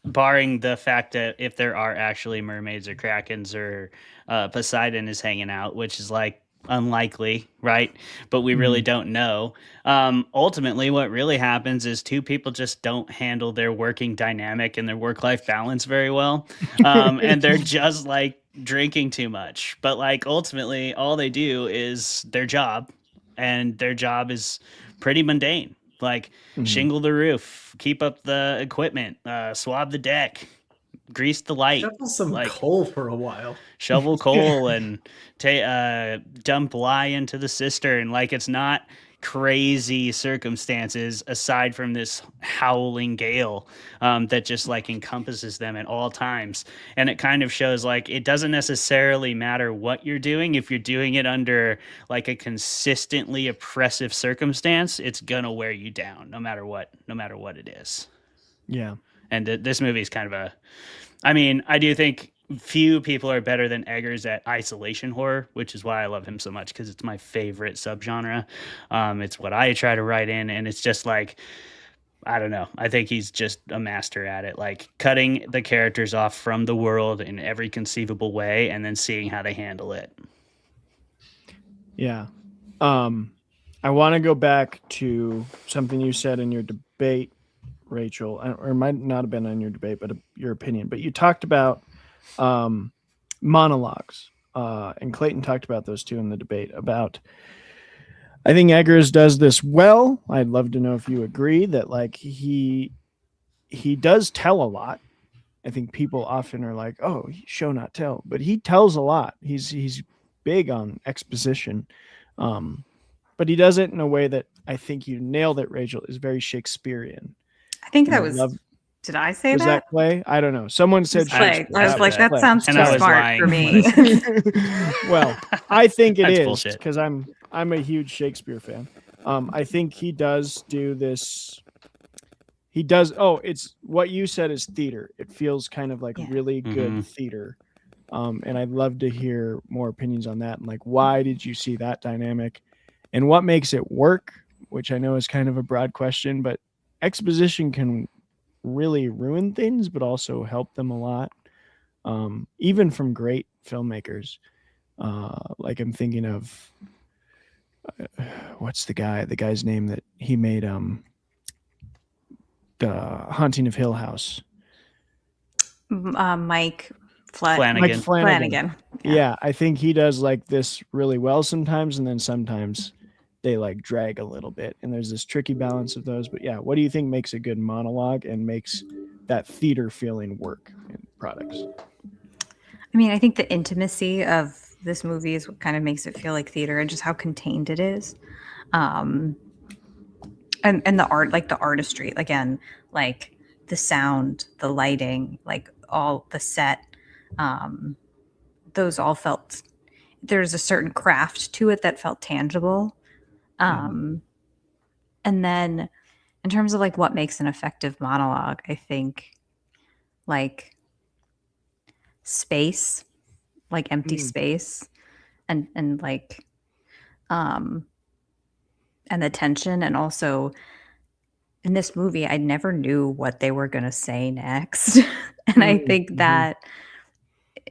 Speaker 3: barring the fact that if there are actually mermaids or krakens or Poseidon is hanging out, which is like unlikely, right? But we really don't know. Ultimately, what really happens is two people just don't handle their working dynamic and their work-life balance very well. And they're just like drinking too much. But like ultimately, all they do is their job, and their job is pretty mundane. Like shingle the roof, keep up the equipment, swab the deck, grease the light,
Speaker 7: Shovel some
Speaker 3: like
Speaker 7: coal for a while.
Speaker 3: shovel coal and dump lye into the cistern. Like it's not crazy circumstances aside from this howling gale that just like encompasses them at all times. And it kind of shows like it doesn't necessarily matter what you're doing. If you're doing it under like a consistently oppressive circumstance, it's gonna wear you down no matter what it is.
Speaker 4: Yeah.
Speaker 3: And this movie is kind of I mean, I do think few people are better than Eggers at isolation horror, which is why I love him so much, because it's my favorite subgenre. It's what I try to write in, and it's just like, I don't know. I think he's just a master at it, like cutting the characters off from the world in every conceivable way and then seeing how they handle it.
Speaker 4: Yeah. I want to go back to something you said in your debate, Rachel, or it might not have been on your debate, but your opinion. But you talked about monologues, and Clayton talked about those too in the debate. About, I think Eggers does this well. I'd love to know if you agree that like he does tell a lot. I think people often are like, "Oh, show not tell," but he tells a lot. He's big on exposition, but he does it in a way that I think you nailed it, Rachel, is very Shakespearean.
Speaker 8: I think that was. Did I say
Speaker 4: was that Clay? I don't know. Someone said
Speaker 8: Clay. I was like, that sounds too smart for me.
Speaker 4: Well, I think it is
Speaker 3: bullshit.
Speaker 4: because I'm a huge Shakespeare fan. I think he does do this. He does. Oh, it's what you said is theater. It feels kind of like really good theater. And I'd love to hear more opinions on that. And like, why did you see that dynamic, and what makes it work? Which I know is kind of a broad question, but exposition can really ruin things, but also help them a lot. Even from great filmmakers. Like I'm thinking of what's the guy's name that he made the Haunting of Hill House.
Speaker 8: Mike
Speaker 3: Flanagan.
Speaker 4: Yeah, I think he does like this really well sometimes, and then sometimes they like drag a little bit, and there's this tricky balance of those. But yeah, what do you think makes a good monologue and makes that theater feeling work in products?
Speaker 8: I mean, I think the intimacy of this movie is what kind of makes it feel like theater, and just how contained it is. And the art, like the artistry, again, like the sound, the lighting, like all the set, those all felt, there's a certain craft to it that felt tangible. And then in terms of like what makes an effective monologue, I think like space, like empty space, and like and the tension, and also in this movie, I never knew what they were going to say next. And I think that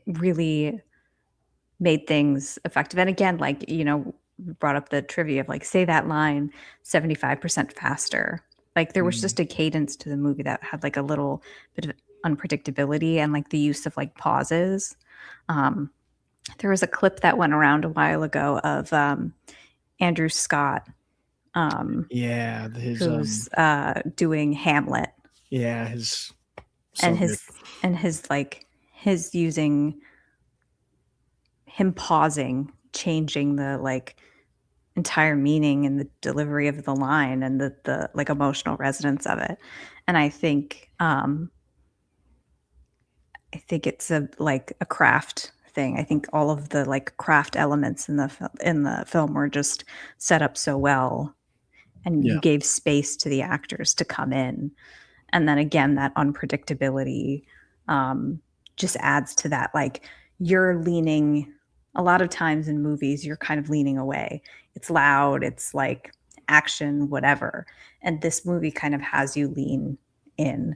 Speaker 8: really made things effective. And again, like, you know, we brought up the trivia of like, say that line 75% faster. Like there was just a cadence to the movie that had like a little bit of unpredictability and like the use of like pauses. There was a clip that went around a while ago of Andrew Scott.
Speaker 4: Yeah,
Speaker 8: who's doing Hamlet.
Speaker 4: Yeah, his
Speaker 8: using him pausing, changing the like entire meaning and the delivery of the line and the like emotional resonance of it. And I think it's a craft thing. I think all of the like craft elements in the film were just set up so well, and you gave space to the actors to come in. And then again, that unpredictability just adds to that. Like you're leaning, a lot of times in movies, you're kind of leaning away. It's loud, it's like action, whatever. And this movie kind of has you lean in.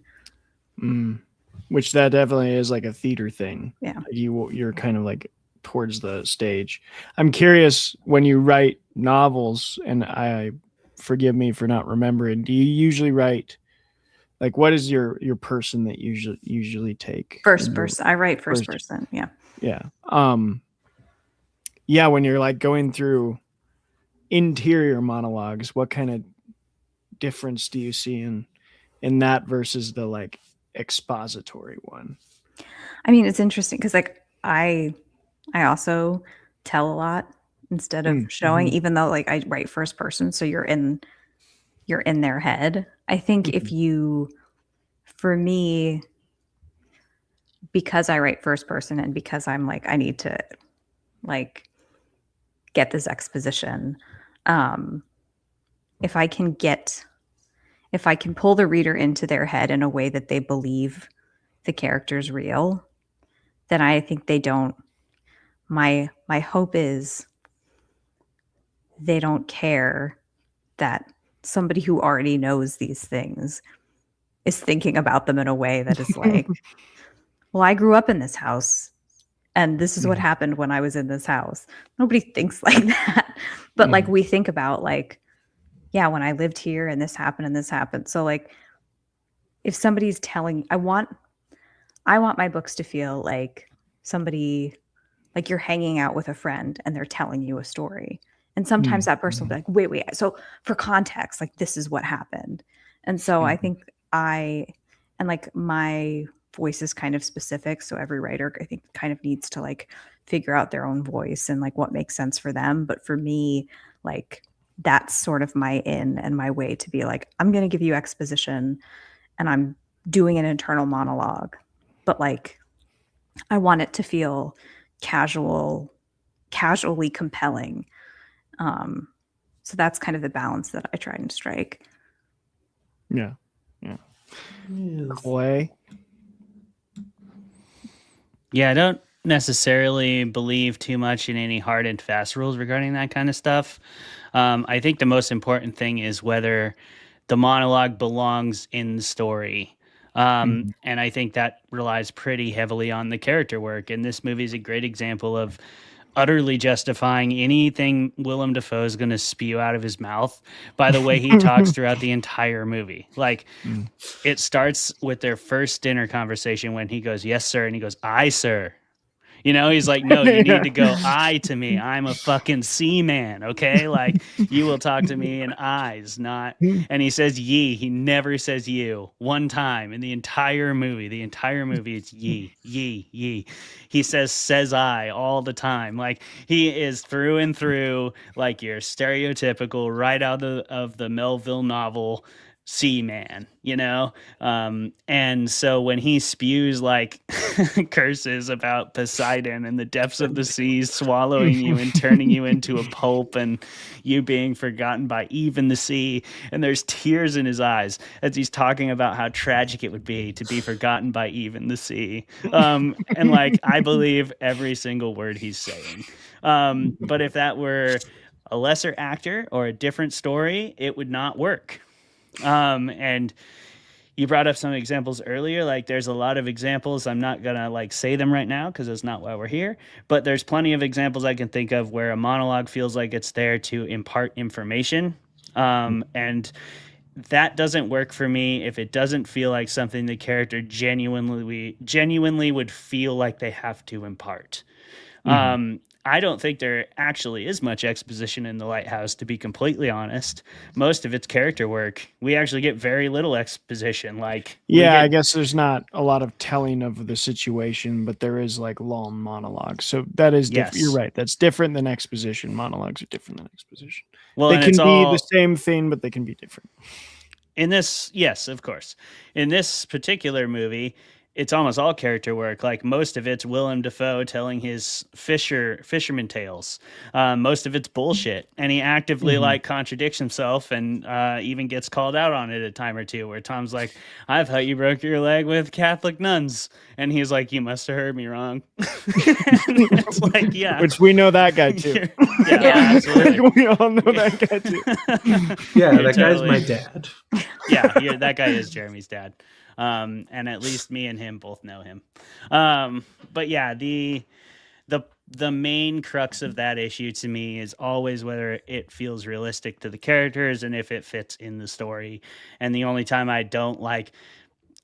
Speaker 4: Which that definitely is like a theater thing.
Speaker 8: Yeah.
Speaker 4: You're kind of like towards the stage. I'm curious, when you write novels, and I forgive me for not remembering, do you usually write, like, what is your person that usually take?
Speaker 8: First person. I write first person. Yeah.
Speaker 4: Yeah. Yeah. When you're like going through interior monologues, what kind of difference do you see in that versus the like expository one?
Speaker 8: I mean, it's interesting because like I also tell a lot instead of showing, even though like I write first person, so you're in their head. I think for me, because I write first person and because I'm like, I need to like get this exposition. If I can pull the reader into their head in a way that they believe the character's real, then I think they don't. My hope is they don't care that somebody who already knows these things is thinking about them in a way that is like, well, I grew up in this house and this is what happened when I was in this house. Nobody thinks like that. But like we think about like, yeah, when I lived here and this happened and this happened. So like if somebody's telling, I want my books to feel like somebody, like you're hanging out with a friend and they're telling you a story. And sometimes that person will be like, wait. So for context, like this is what happened. And so I think like my voice is kind of specific. So every writer, I think, kind of needs to like figure out their own voice and like what makes sense for them. But for me, like that's sort of my in and my way to be like, I'm going to give you exposition and I'm doing an internal monologue, but like I want it to feel casually compelling. So that's kind of the balance that I try and strike.
Speaker 4: Yeah. Clay.
Speaker 3: Yeah, I don't necessarily believe too much in any hard and fast rules regarding that kind of stuff. I think the most important thing is whether the monologue belongs in the story. And I think that relies pretty heavily on the character work. And this movie is a great example of utterly justifying anything Willem Dafoe is going to spew out of his mouth by the way he talks throughout the entire movie. Like it starts with their first dinner conversation when he goes, "Yes, sir." And he goes, "Aye, sir." You know, he's like, no, you need to go I to me. I'm a fucking seaman, okay? Like, you will talk to me in eyes, not... And he says ye. He never says you. One time in the entire movie. It's ye. He says I all the time. Like, he is through and through, like, your stereotypical, right out of the Melville novel seaman, you know? And so when he spews like curses about Poseidon and the depths of the seas swallowing you and turning you into a pulp and you being forgotten by even the sea, and there's tears in his eyes as he's talking about how tragic it would be to be forgotten by even the sea. And like, I believe every single word he's saying. But if that were a lesser actor or a different story, it would not work. And you brought up some examples earlier. Like, there's a lot of examples. I'm not gonna like say them right now because that's not why we're here. But there's plenty of examples I can think of where a monologue feels like it's there to impart information, and that doesn't work for me if it doesn't feel like something the character genuinely would feel like they have to impart. I don't think there actually is much exposition in The Lighthouse, to be completely honest. Most of it's character work. We actually get very little exposition. Like,
Speaker 4: I guess there's not a lot of telling of the situation, but there is like long monologues. So that is different.
Speaker 3: Yes.
Speaker 4: You're right. That's different than exposition. Monologues are different than exposition.
Speaker 3: Well,
Speaker 4: they
Speaker 3: and
Speaker 4: can
Speaker 3: it's
Speaker 4: be
Speaker 3: all
Speaker 4: the same thing, but they can be different.
Speaker 3: in this. Yes, of course. In this particular movie, it's almost all character work. Like, most of it's Willem Dafoe telling his fisherman tales. Most of it's bullshit, and he actively like contradicts himself, and even gets called out on it a time or two. Where Tom's like, "I thought you broke your leg with Catholic nuns," and he's like, "You must have heard me wrong." It's like, yeah,
Speaker 4: Which we know that guy too.
Speaker 3: Yeah, absolutely.
Speaker 4: We all know that guy too.
Speaker 7: Yeah, that guy's my dad.
Speaker 3: Yeah, that guy is Jeremy's dad. And at least me and him both know him. But yeah, the main crux of that issue to me is always whether it feels realistic to the characters and if it fits in the story. And the only time I don't like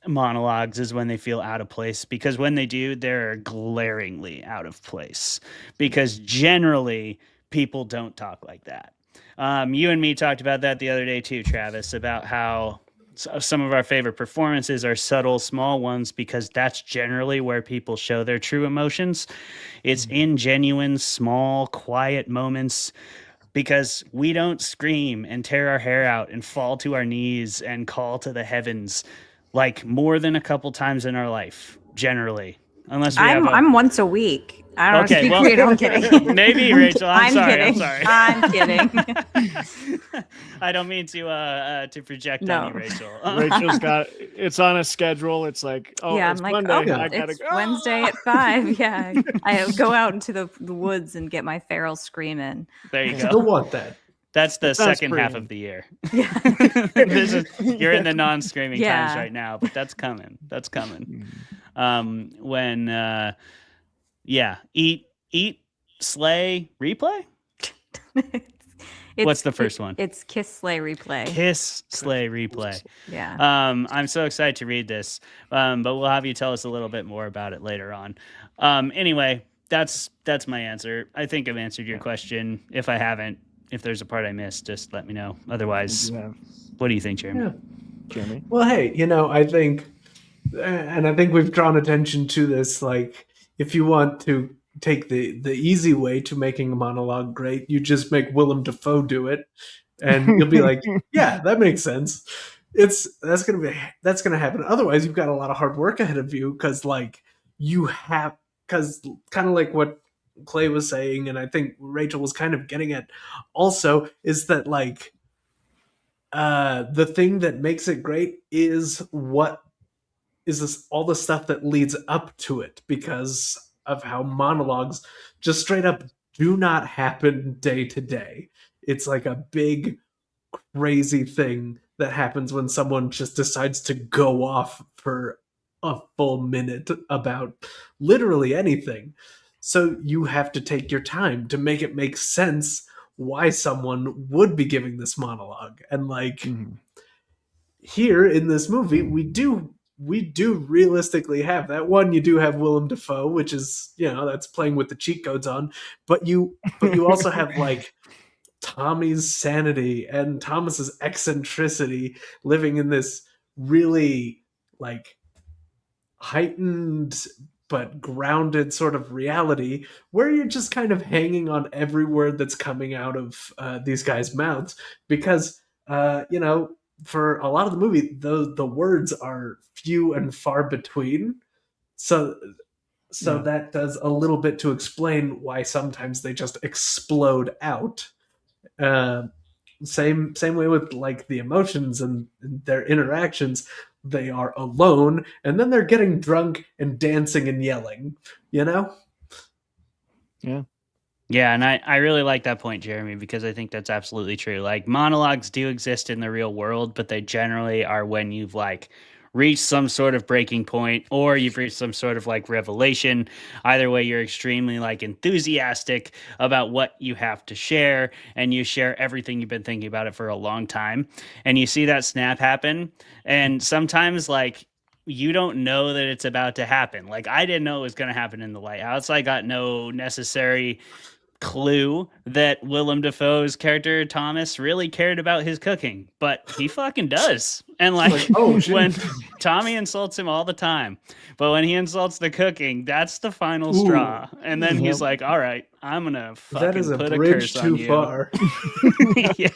Speaker 3: monologues is when they feel out of place, because when they do, they're glaringly out of place, because generally people don't talk like that. You and me talked about that the other day too, Travis, about how some of our favorite performances are subtle, small ones, because that's generally where people show their true emotions. It's in genuine, small, quiet moments, because we don't scream and tear our hair out and fall to our knees and call to the heavens like more than a couple times in our life, generally. Unless we
Speaker 8: I'm once a week. I don't
Speaker 3: Okay,
Speaker 8: know.
Speaker 3: well,
Speaker 8: I'm kidding.
Speaker 3: Maybe, Rachel. I'm sorry.
Speaker 8: kidding. I'm kidding.
Speaker 3: I don't mean to project on you, Rachel.
Speaker 4: Rachel's got it's on a schedule. It's like, oh,
Speaker 8: yeah,
Speaker 4: it's
Speaker 8: I'm like,
Speaker 4: Monday.
Speaker 8: oh,
Speaker 4: I gotta
Speaker 8: it's
Speaker 4: go.
Speaker 8: Wednesday at 5. Yeah, I go out into the woods and get my feral scream in.
Speaker 3: There you
Speaker 7: Still
Speaker 3: go.
Speaker 7: want that.
Speaker 3: That's the
Speaker 4: Sounds
Speaker 3: second half
Speaker 4: pretty.
Speaker 3: of the year.
Speaker 8: Yeah.
Speaker 3: You're in the non-screaming
Speaker 8: Yeah.
Speaker 3: times right now, but that's coming. That's coming. When eat, slay, replay. What's the first one?
Speaker 8: It's Kiss, Slay, Replay.
Speaker 3: Kiss, slay, replay.
Speaker 8: Yeah.
Speaker 3: I'm so excited to read this, but we'll have you tell us a little bit more about it later on. Anyway, that's my answer. I think I've answered your question. If I haven't, if there's a part I missed, just let me know. Otherwise, what do you think, Jeremy?
Speaker 7: Yeah.
Speaker 4: Jeremy?
Speaker 7: Well, hey, I think, and I think we've drawn attention to this. Like, if you want to take the easy way to making a monologue great, you just make Willem Dafoe do it, and you'll be like, yeah, that makes sense. That's gonna happen. Otherwise, you've got a lot of hard work ahead of you, because kind of like what Clay was saying, and I think Rachel was kind of getting at also, is that like the thing that makes it great is all the stuff that leads up to it, because of how monologues just straight up do not happen day to day. It's like a big crazy thing that happens when someone just decides to go off for a full minute about literally anything. So you have to take your time to make it make sense why someone would be giving this monologue. And like here in this movie, we do realistically have that. One, you do have Willem Dafoe, which is, that's playing with the cheat codes on, but you also have like Tommy's sanity and Thomas's eccentricity living in this really like heightened but grounded sort of reality where you're just kind of hanging on every word that's coming out of these guys' mouths, because for a lot of the movie the words are few and far between, so that does a little bit to explain why sometimes they just explode out. Same way with like the emotions and their interactions. They are alone, and then they're getting drunk and dancing and yelling,
Speaker 4: Yeah.
Speaker 3: Yeah, and I really like that point, Jeremy, because I think that's absolutely true. Like monologues do exist in the real world, but they generally are when you've like reached some sort of breaking point or you've reached some sort of like revelation. Either way, you're extremely like enthusiastic about what you have to share and you share everything you've been thinking about it for a long time. And you see that snap happen. And sometimes like you don't know that it's about to happen. Like I didn't know it was going to happen in the Lighthouse. I got no necessary clue that Willem Dafoe's character Thomas really cared about his cooking, but he fucking does. And like
Speaker 7: oh, shit.
Speaker 3: when Tommy insults him all the time, but when he insults the cooking, that's the final straw. And then he's like, "All right, I'm gonna fucking
Speaker 7: that is a
Speaker 3: put a
Speaker 7: bridge
Speaker 3: curse
Speaker 7: too
Speaker 3: on you."
Speaker 7: far.
Speaker 3: Yeah.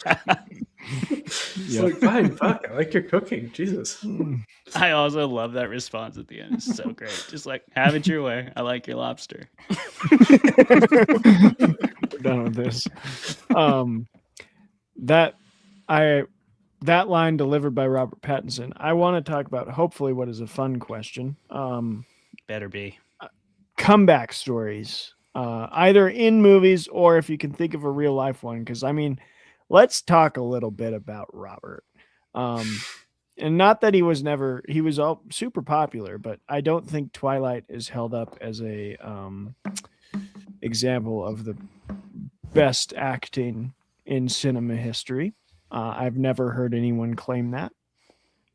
Speaker 7: It's like, fine, fuck, I like your cooking. Jesus.
Speaker 3: I also love that response at the end. It's so great. Just like, have it your way. I like your lobster.
Speaker 4: We're done with this. That line delivered by Robert Pattison. I want to talk about hopefully what is a fun question.
Speaker 3: Better be.
Speaker 4: Comeback stories, either in movies or if you can think of a real life one. Because I mean, let's talk a little bit about Robert. And not that he was all super popular, but I don't think Twilight is held up as a example of the best acting in cinema history. I've never heard anyone claim that.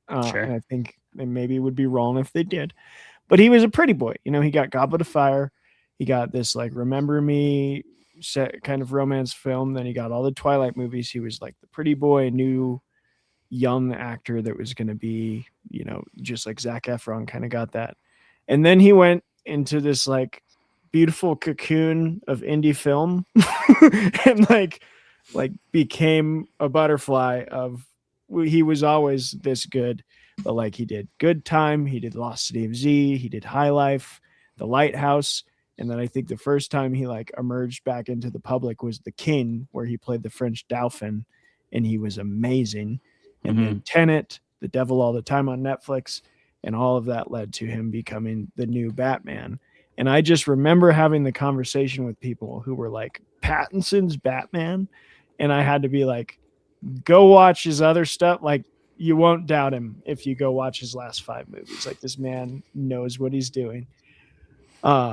Speaker 3: Sure.
Speaker 4: And I think they maybe would be wrong if they did. But he was a pretty boy. You know, he got Goblet of Fire. He got this like Remember Me set kind of romance film. Then he got all the Twilight movies. He was like the pretty boy, new young actor that was going to be, you know, just like Zac Efron kind of got that. And then he went into this like beautiful cocoon of indie film and like became a butterfly of, he was always this good, but like he did Good Time, he did Lost City of Z, he did High Life, The Lighthouse. And then I think the first time he like emerged back into the public was The King, where he played the French Dauphin, and he was amazing. And then Tenet, The Devil All the Time on Netflix, and all of that led to him becoming the new Batman. And I just remember having the conversation with people who were like, Pattinson's Batman? And I had to be like, go watch his other stuff. Like, you won't doubt him if you go watch his last 5 movies. Like, this man knows what he's doing.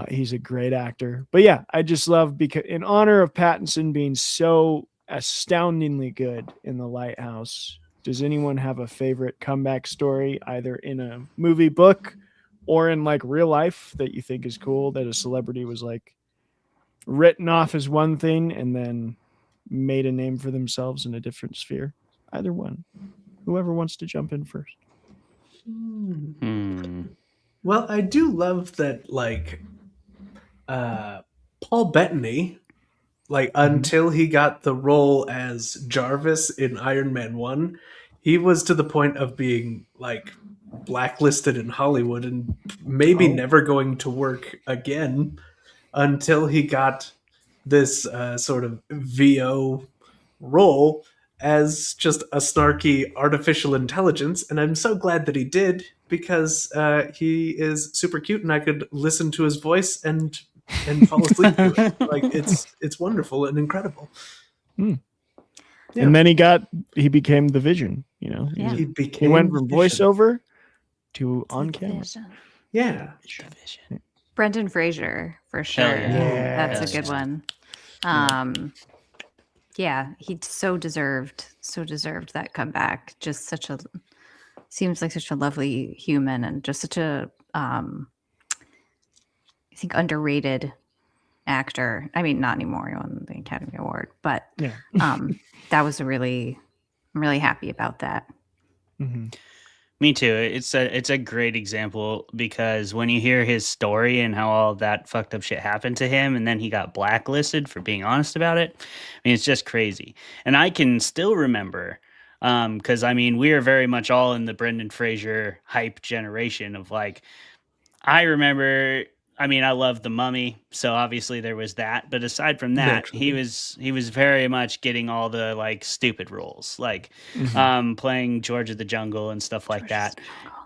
Speaker 4: He's a great actor. But yeah, I just love, because in honor of Pattison being so astoundingly good in The Lighthouse, does anyone have a favorite comeback story, either in a movie, book, or in like real life that you think is cool, that a celebrity was like written off as one thing and then made a name for themselves in a different sphere? Either one. Whoever wants to jump in first.
Speaker 7: Well, I do love that, like, Paul Bettany, like, until he got the role as Jarvis in Iron Man 1, he was to the point of being, like, blacklisted in Hollywood and maybe never going to work again until he got this sort of VO role as just a snarky artificial intelligence. And I'm so glad that he did, because he is super cute and I could listen to his voice and fall asleep to it. Like, it's wonderful and incredible.
Speaker 4: Yeah. And then he became the Vision, you know.
Speaker 8: Yeah.
Speaker 4: He went from voiceover to on camera.
Speaker 7: Yeah.
Speaker 8: Brendan Fraser, for sure.
Speaker 4: Yeah.
Speaker 8: That's a good one. Yeah, he so deserved that comeback. Just seems like such a lovely human, and just such a I think underrated actor. I mean, not anymore. He won the Academy Award, but that was I'm really happy about that.
Speaker 3: Me too. It's a great example, because when you hear his story and how all that fucked up shit happened to him, and then he got blacklisted for being honest about it, I mean, it's just crazy. And I can still remember, because I mean, we are very much all in the Brendan Fraser hype generation of like, I remember. I mean, I love The Mummy, so obviously there was that. But aside from that, he was very much getting all the like stupid roles, like playing George of the Jungle and stuff like that.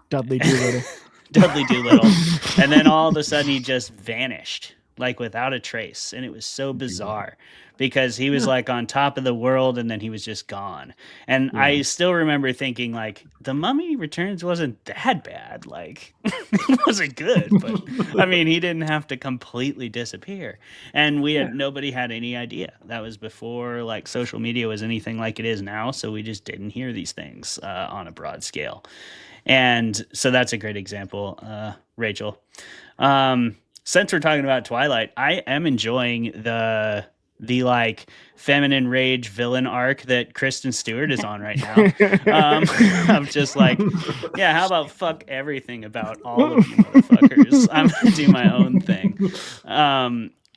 Speaker 4: Dudley Doolittle.
Speaker 3: And then all of a sudden he just vanished like without a trace. And it was so bizarre because he was like on top of the world and then he was just gone. And I still remember thinking like The Mummy Returns wasn't that bad. Like it wasn't good, but I mean, he didn't have to completely disappear. And nobody had any idea. That was before like social media was anything like it is now. So we just didn't hear these things on a broad scale. And so that's a great example, Rachel. Since we're talking about Twilight, I am enjoying the like feminine rage villain arc that Kristen Stewart is on right now. I'm just like, yeah, how about fuck everything about all of you motherfuckers? I'm gonna do my own thing.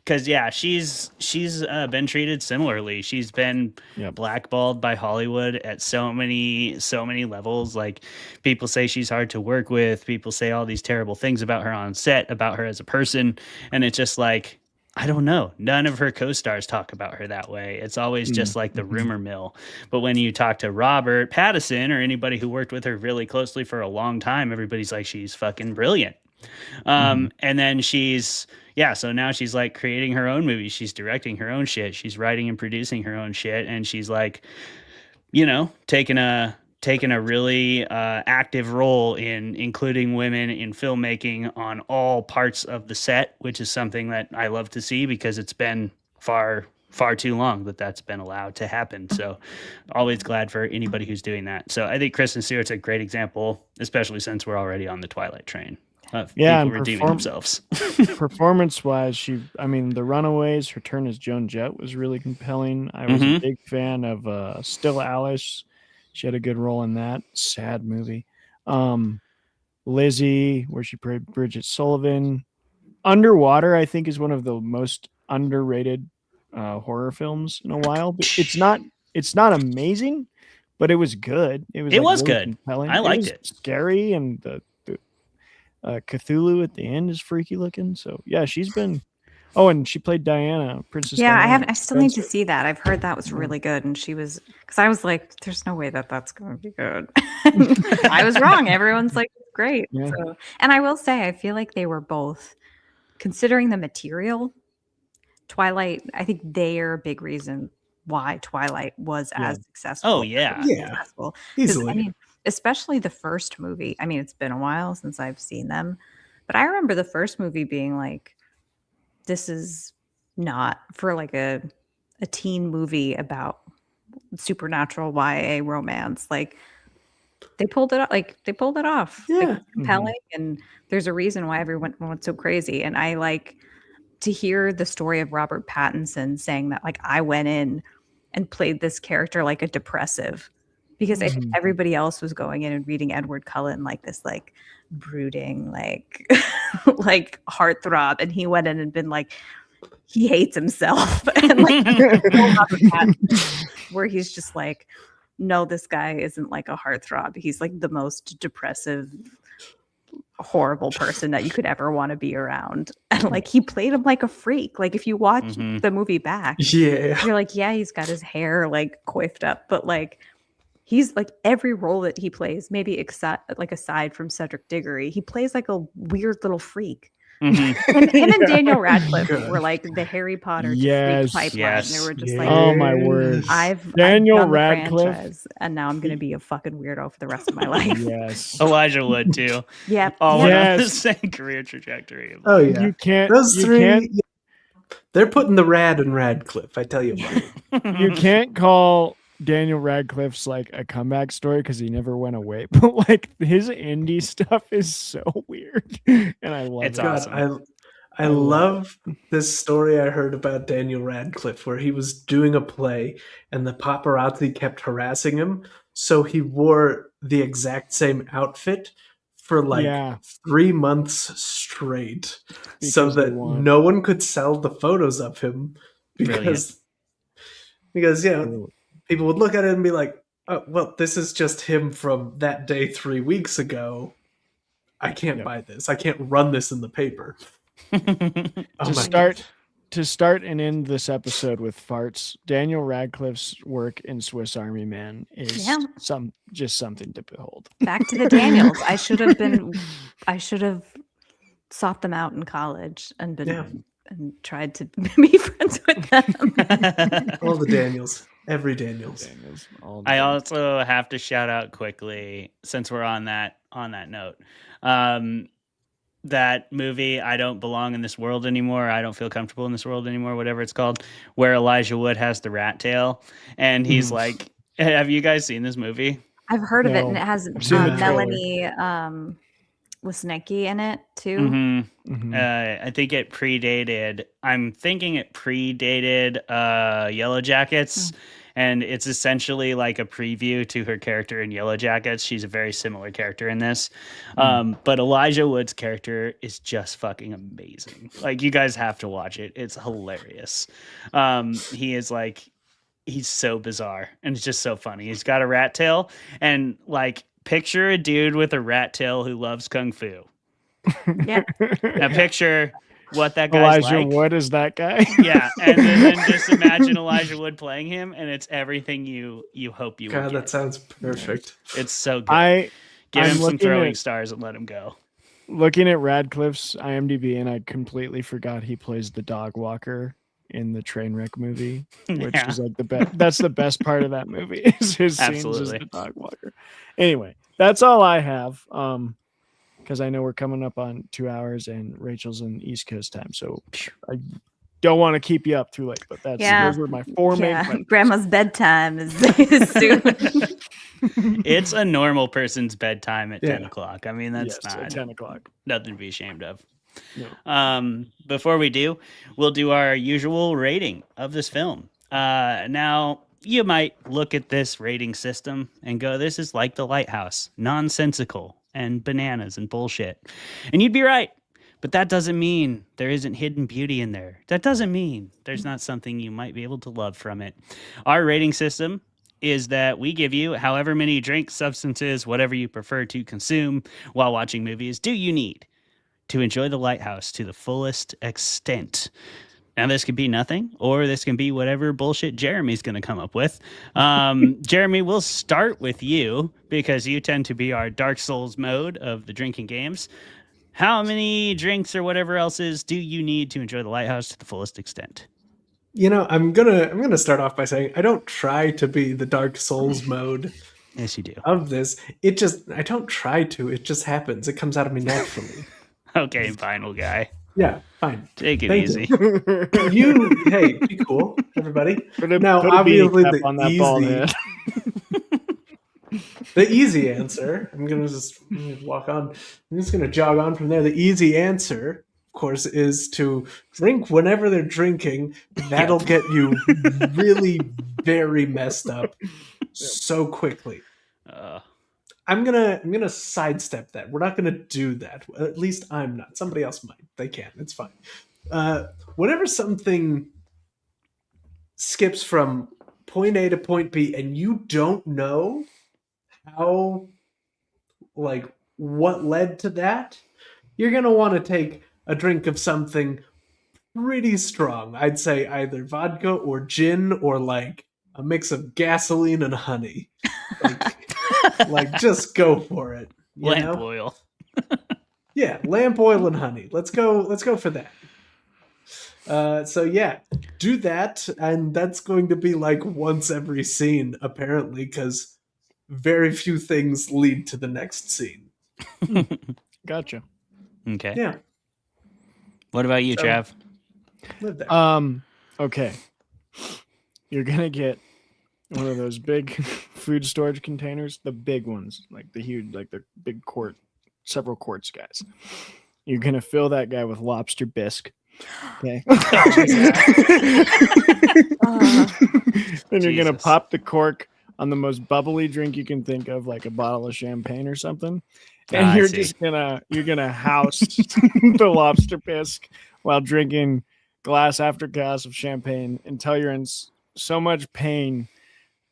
Speaker 3: Because she's been treated similarly. She's been blackballed by Hollywood at so many levels. Like people say she's hard to work with. People say all these terrible things about her on set, about her as a person, and it's just like, I don't know. None of her co-stars talk about her that way. It's always just like the rumor mill. But when you talk to Robert Pattison or anybody who worked with her really closely for a long time, everybody's like, she's fucking brilliant. And then so now she's like creating her own movies. She's directing her own shit. She's writing and producing her own shit. And she's like, taking a really active role in including women in filmmaking on all parts of the set, which is something that I love to see because it's been far too long that's been allowed to happen. So always glad for anybody who's doing that. So I think Kristen Stewart's a great example, especially since we're already on the Twilight train. People redeeming themselves.
Speaker 4: Performance-wise, The Runaways, her turn as Joan Jett was really compelling. I was a big fan of Still Alice. She had a good role in that. Sad movie. Lizzie, where she played Bridget Sullivan. Underwater, I think, is one of the most underrated horror films in a while. It's not amazing, but it was good. It was really
Speaker 3: good.
Speaker 4: Compelling.
Speaker 3: I liked it.
Speaker 4: Scary, and the Cthulhu at the end is freaky looking. So she's been. Oh, and she played Diana, Princess.
Speaker 8: Yeah,
Speaker 4: Diana.
Speaker 8: I still need to see that. I've heard that was really good, and she was because I was like, "There's no way that's going to be good." I was wrong. Everyone's like, "Great."
Speaker 4: Yeah.
Speaker 8: So, and I will say, I feel like they were both, considering the material. Twilight, I think they're a big reason why Twilight was as successful.
Speaker 3: Oh yeah,
Speaker 8: successful.
Speaker 7: Easily.
Speaker 8: Especially the first movie. It's been a while since I've seen them, but I remember the first movie being like, this is not for like a teen movie about supernatural YA romance. Like they pulled it off.
Speaker 7: Yeah.
Speaker 8: Like, compelling, and there's a reason why everyone went so crazy. And I like to hear the story of Robert Pattinson saying that like I went in and played this character like a depressive. Because I think everybody else was going in and reading Edward Cullen like this, like brooding, like like heartthrob, and he went in and been like, he hates himself, and like where he's just like, no, this guy isn't like a heartthrob. He's like the most depressive, horrible person that you could ever want to be around, and like he played him like a freak. Like if you watch the movie back, you're like, yeah, he's got his hair like coiffed up, but like. He's like every role that he plays, maybe aside from Cedric Diggory, he plays like a weird little freak. And him and Daniel Radcliffe were like the Harry Potter to freak pipeline. They were just like,
Speaker 4: oh my word,
Speaker 8: I've
Speaker 4: Daniel
Speaker 8: done the
Speaker 4: Radcliffe,
Speaker 8: franchise, and now I'm going to be a fucking weirdo for the rest of my life.
Speaker 4: Yes,
Speaker 3: Elijah Wood too.
Speaker 8: Yeah,
Speaker 3: all on the same career trajectory.
Speaker 7: Oh yeah,
Speaker 4: you can't.
Speaker 7: Those
Speaker 4: you
Speaker 7: three.
Speaker 4: Can't,
Speaker 7: they're putting the Rad in Radcliffe. I tell you what.
Speaker 4: You can't call Daniel Radcliffe's like a comeback story because he never went away, but like his indie stuff is so weird, and I love it.
Speaker 3: Awesome.
Speaker 7: I love this story I heard about Daniel Radcliffe where he was doing a play and the paparazzi kept harassing him, so he wore the exact same outfit for like 3 months straight, so that no one could sell the photos of him because people would look at it and be like, oh, well, this is just him from that day 3 weeks ago. I can't buy this. I can't run this in the paper.
Speaker 4: To start and end this episode with farts, Daniel Radcliffe's work in Swiss Army Man is just something to behold.
Speaker 8: Back to the Daniels. I should have sought them out in college and been and tried to be friends with them.
Speaker 7: All the Daniels. Every Daniels.
Speaker 3: I also have to shout out quickly, since we're on that note, that movie, I Don't Belong in This World Anymore. I Don't Feel Comfortable in This World Anymore, whatever it's called, where Elijah Wood has the rat tail. And he's like, have you guys seen this movie?
Speaker 8: I've heard of it, and it has
Speaker 3: the
Speaker 8: Melanie Wisniewski in it too.
Speaker 3: I think it predated. I'm thinking it predated Yellow Jackets, and it's essentially like a preview to her character in Yellow Jackets. She's a very similar character in this, but Elijah Wood's character is just fucking amazing. Like, you guys have to watch it. It's hilarious. He is like, he's so bizarre, and it's just so funny. He's got a rat tail, and like, picture a dude with a rat tail who loves kung fu.
Speaker 8: Yeah.
Speaker 3: Now picture what that guy's
Speaker 4: Elijah
Speaker 3: like.
Speaker 4: Wood is that guy.
Speaker 3: Yeah, and then just imagine Elijah Wood playing him, and it's everything you hope you.
Speaker 7: God, that sounds perfect.
Speaker 3: It's so good. Give
Speaker 4: I'm
Speaker 3: him some
Speaker 4: looking
Speaker 3: throwing
Speaker 4: at-
Speaker 3: stars and let him go.
Speaker 4: Looking at Radcliffe's IMDb, and I completely forgot he plays the dog walker in the Trainwreck movie, which
Speaker 3: Yeah.
Speaker 4: is like the best. That's the best part of that movie is his scenes as
Speaker 3: Absolutely.
Speaker 4: the dog walker. Anyway, that's all I have. Because I know we're coming up on 2 hours, and Rachel's in East Coast time, so I don't want to keep you up too late. But those were my four main. questions.
Speaker 8: Grandma's bedtime is soon.
Speaker 3: It's a normal person's bedtime at 10 o'clock. I mean, that's
Speaker 4: Yes, at
Speaker 3: not
Speaker 4: 10 o'clock.
Speaker 3: nothing to be ashamed of.
Speaker 4: No.
Speaker 3: Before we do, we'll do our usual rating of this film. Now, you might look at this rating system and go, this is like the Lighthouse, nonsensical and bananas and bullshit. And you'd be right. But that doesn't mean there isn't hidden beauty in there. That doesn't mean there's not something you might be able to love from it. Our rating system is that we give you however many drinks, substances, whatever you prefer to consume while watching movies do you need to enjoy the Lighthouse to the fullest extent. Now, this could be nothing, or this can be whatever bullshit Jeremy's going to come up with. Jeremy, we'll start with you because you tend to be our Dark Souls mode of the drinking games. How many drinks or whatever else do you need to enjoy the Lighthouse to the fullest extent?
Speaker 7: You know, I'm gonna start off by saying I don't try to be the Dark Souls mode.
Speaker 3: Yes, you do.
Speaker 7: Of this, I don't try to. It just happens. It comes out of me naturally.
Speaker 3: Okay, final guy.
Speaker 7: Yeah, fine.
Speaker 3: Take it
Speaker 7: Thank
Speaker 3: easy.
Speaker 7: You, hey, be cool, everybody. Now,
Speaker 4: put a beanie
Speaker 7: obviously,
Speaker 4: cap on that bald head.
Speaker 7: The easy answer. I'm gonna walk on. I'm just gonna jog on from there. The easy answer, of course, is to drink whenever they're drinking. That'll get you really very messed up so quickly. I'm gonna sidestep that. We're not gonna do that. At least I'm not. Somebody else might. They can. It's fine. Whenever something skips from point A to point B, and you don't know how, like, what led to that, you're gonna want to take a drink of something pretty strong. I'd say either vodka or gin, or like a mix of gasoline and honey. Like, just go for it. You
Speaker 3: Lamp
Speaker 7: know?
Speaker 3: oil.
Speaker 7: Yeah, lamp oil and honey. Let's go for that. So yeah, do that, and that's going to be like once every scene, apparently, because very few things lead to the next scene.
Speaker 4: Gotcha.
Speaker 3: Okay.
Speaker 7: Yeah.
Speaker 3: What about you, Trav?
Speaker 7: Live there.
Speaker 4: Okay. You're gonna get one of those big food storage containers, the big ones, like the huge, like the big quart, several quarts guys. You're gonna fill that guy with lobster bisque. Okay. And you're gonna pop the cork on the most bubbly drink you can think of, like a bottle of champagne or something. And you're gonna house the lobster bisque while drinking glass after glass of champagne until you're in so much pain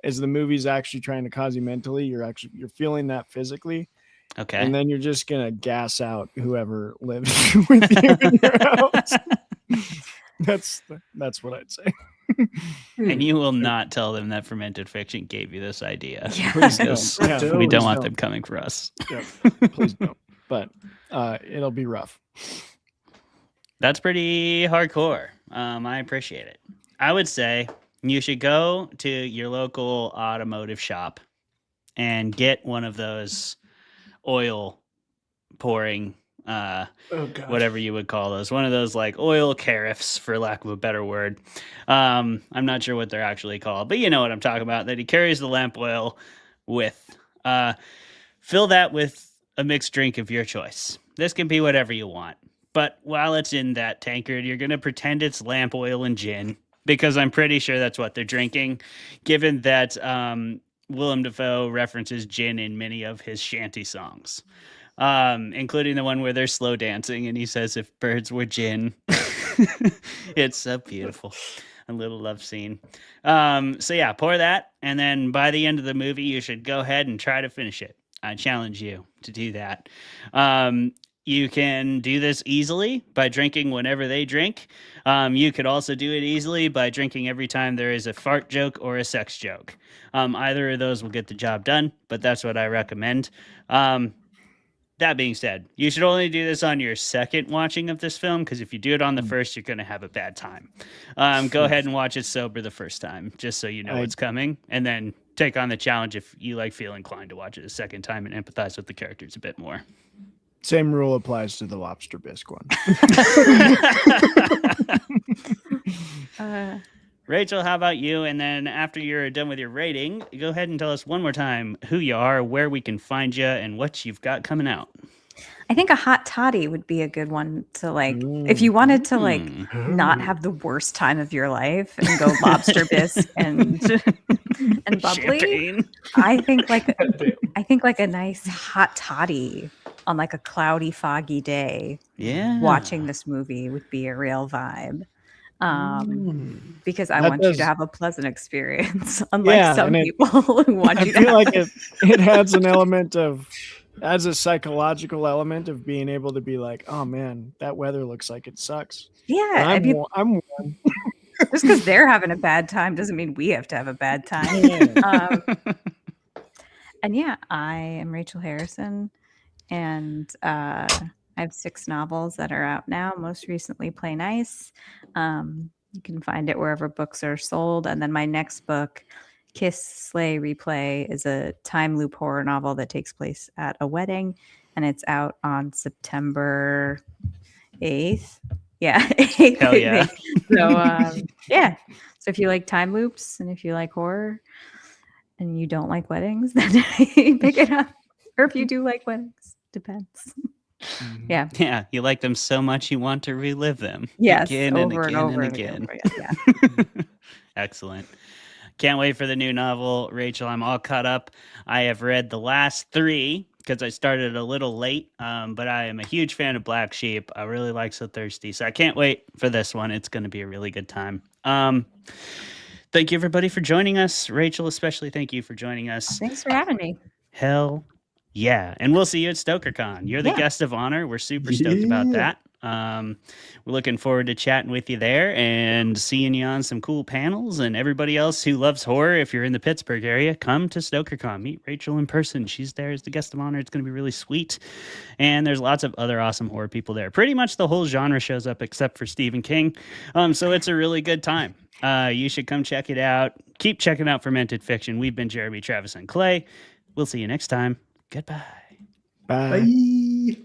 Speaker 4: as the movie's actually trying to cause you mentally. You're feeling that physically.
Speaker 3: Okay.
Speaker 4: And then you're just gonna gas out whoever lives with you in your house. That's what I'd say.
Speaker 3: And you will not tell them that Fermented Fiction gave you this idea.
Speaker 8: Yeah.
Speaker 4: Please
Speaker 3: Because
Speaker 4: don't.
Speaker 3: we don't
Speaker 4: Please
Speaker 3: want
Speaker 4: don't.
Speaker 3: them coming for us.
Speaker 4: Yeah, please don't. But it'll be rough.
Speaker 3: That's pretty hardcore. I appreciate it. I would say you should go to your local automotive shop and get one of those oil pouring, whatever you would call those, one of those like oil caraffes, for lack of a better word. I'm not sure what they're actually called, but you know what I'm talking about, that he carries the lamp oil with. Fill that with a mixed drink of your choice. This can be whatever you want. But while it's in that tankard, you're going to pretend it's lamp oil and gin, because I'm pretty sure that's what they're drinking, given that Willem Dafoe references gin in many of his shanty songs, including the one where they're slow dancing and he says, if birds were gin. It's so beautiful. A little love scene. So yeah, pour that. And then by the end of the movie, you should go ahead and try to finish it. I challenge you to do that. You can do this easily by drinking whenever they drink. You could also do it easily by drinking every time there is a fart joke or a sex joke. Either of those will get the job done, but that's what I recommend. That being said, you should only do this on your second watching of this film, because if you do it on the first, you're going to have a bad time. Go ahead and watch it sober the first time, just so you know what's coming, and then take on the challenge if you feel inclined to watch it a second time and empathize with the characters a bit more.
Speaker 4: Same rule applies to the lobster bisque one.
Speaker 3: Rachel, how about you? And then after you're done with your rating, go ahead and tell us one more time who you are, where we can find you, and what you've got coming out.
Speaker 8: I think a hot toddy would be a good one to if you wanted to not have the worst time of your life and go lobster bisque and bubbly. Champagne. I think a nice hot toddy on a cloudy, foggy day.
Speaker 3: Yeah,
Speaker 8: watching this movie would be a real vibe. Because I want you to have a pleasant experience, unlike some people who want you to.
Speaker 4: I feel like it adds an element of. As a psychological element of being able to be like, oh man, that weather looks like it sucks.
Speaker 8: Yeah,
Speaker 4: I'm warm.
Speaker 8: Just because they're having a bad time doesn't mean we have to have a bad time. And yeah, I am Rachel Harrison, and I have 6 novels that are out now. Most recently, Play Nice. You can find it wherever books are sold, and then my next book, Kiss, Slay, Replay, is a time loop horror novel that takes place at a wedding, and it's out on September 8th. Yeah.
Speaker 3: Hell yeah.
Speaker 8: So, yeah. So if you like time loops and if you like horror and you don't like weddings, then pick it up. Or if you do like weddings, depends. Yeah.
Speaker 3: Yeah. You like them so much you want to relive them.
Speaker 8: Yes.
Speaker 3: Again and again and again.
Speaker 8: Yeah.
Speaker 3: Excellent. Can't wait for the new novel, Rachel. I'm all caught up. I have read the last 3 because I started a little late, but I am a huge fan of Black Sheep. I really like So Thirsty, so I can't wait for this one. It's going to be a really good time. Thank you, everybody, for joining us. Rachel, especially, thank you for joining us.
Speaker 8: Thanks for having me.
Speaker 3: Hell yeah. And we'll see you at StokerCon. You're the guest of honor. We're super stoked about that. We're looking forward to chatting with you there and seeing you on some cool panels. And everybody else who loves horror, if you're in the Pittsburgh area, come to StokerCon. Meet Rachel in person. She's there as the guest of honor. It's going to be really sweet. And there's lots of other awesome horror people there. Pretty much the whole genre shows up except for Stephen King. So it's a really good time. You should come check it out. Keep checking out Fermented Fiction. We've been Jeremy, Travis, and Clay. We'll see you next time. Goodbye.
Speaker 4: Bye.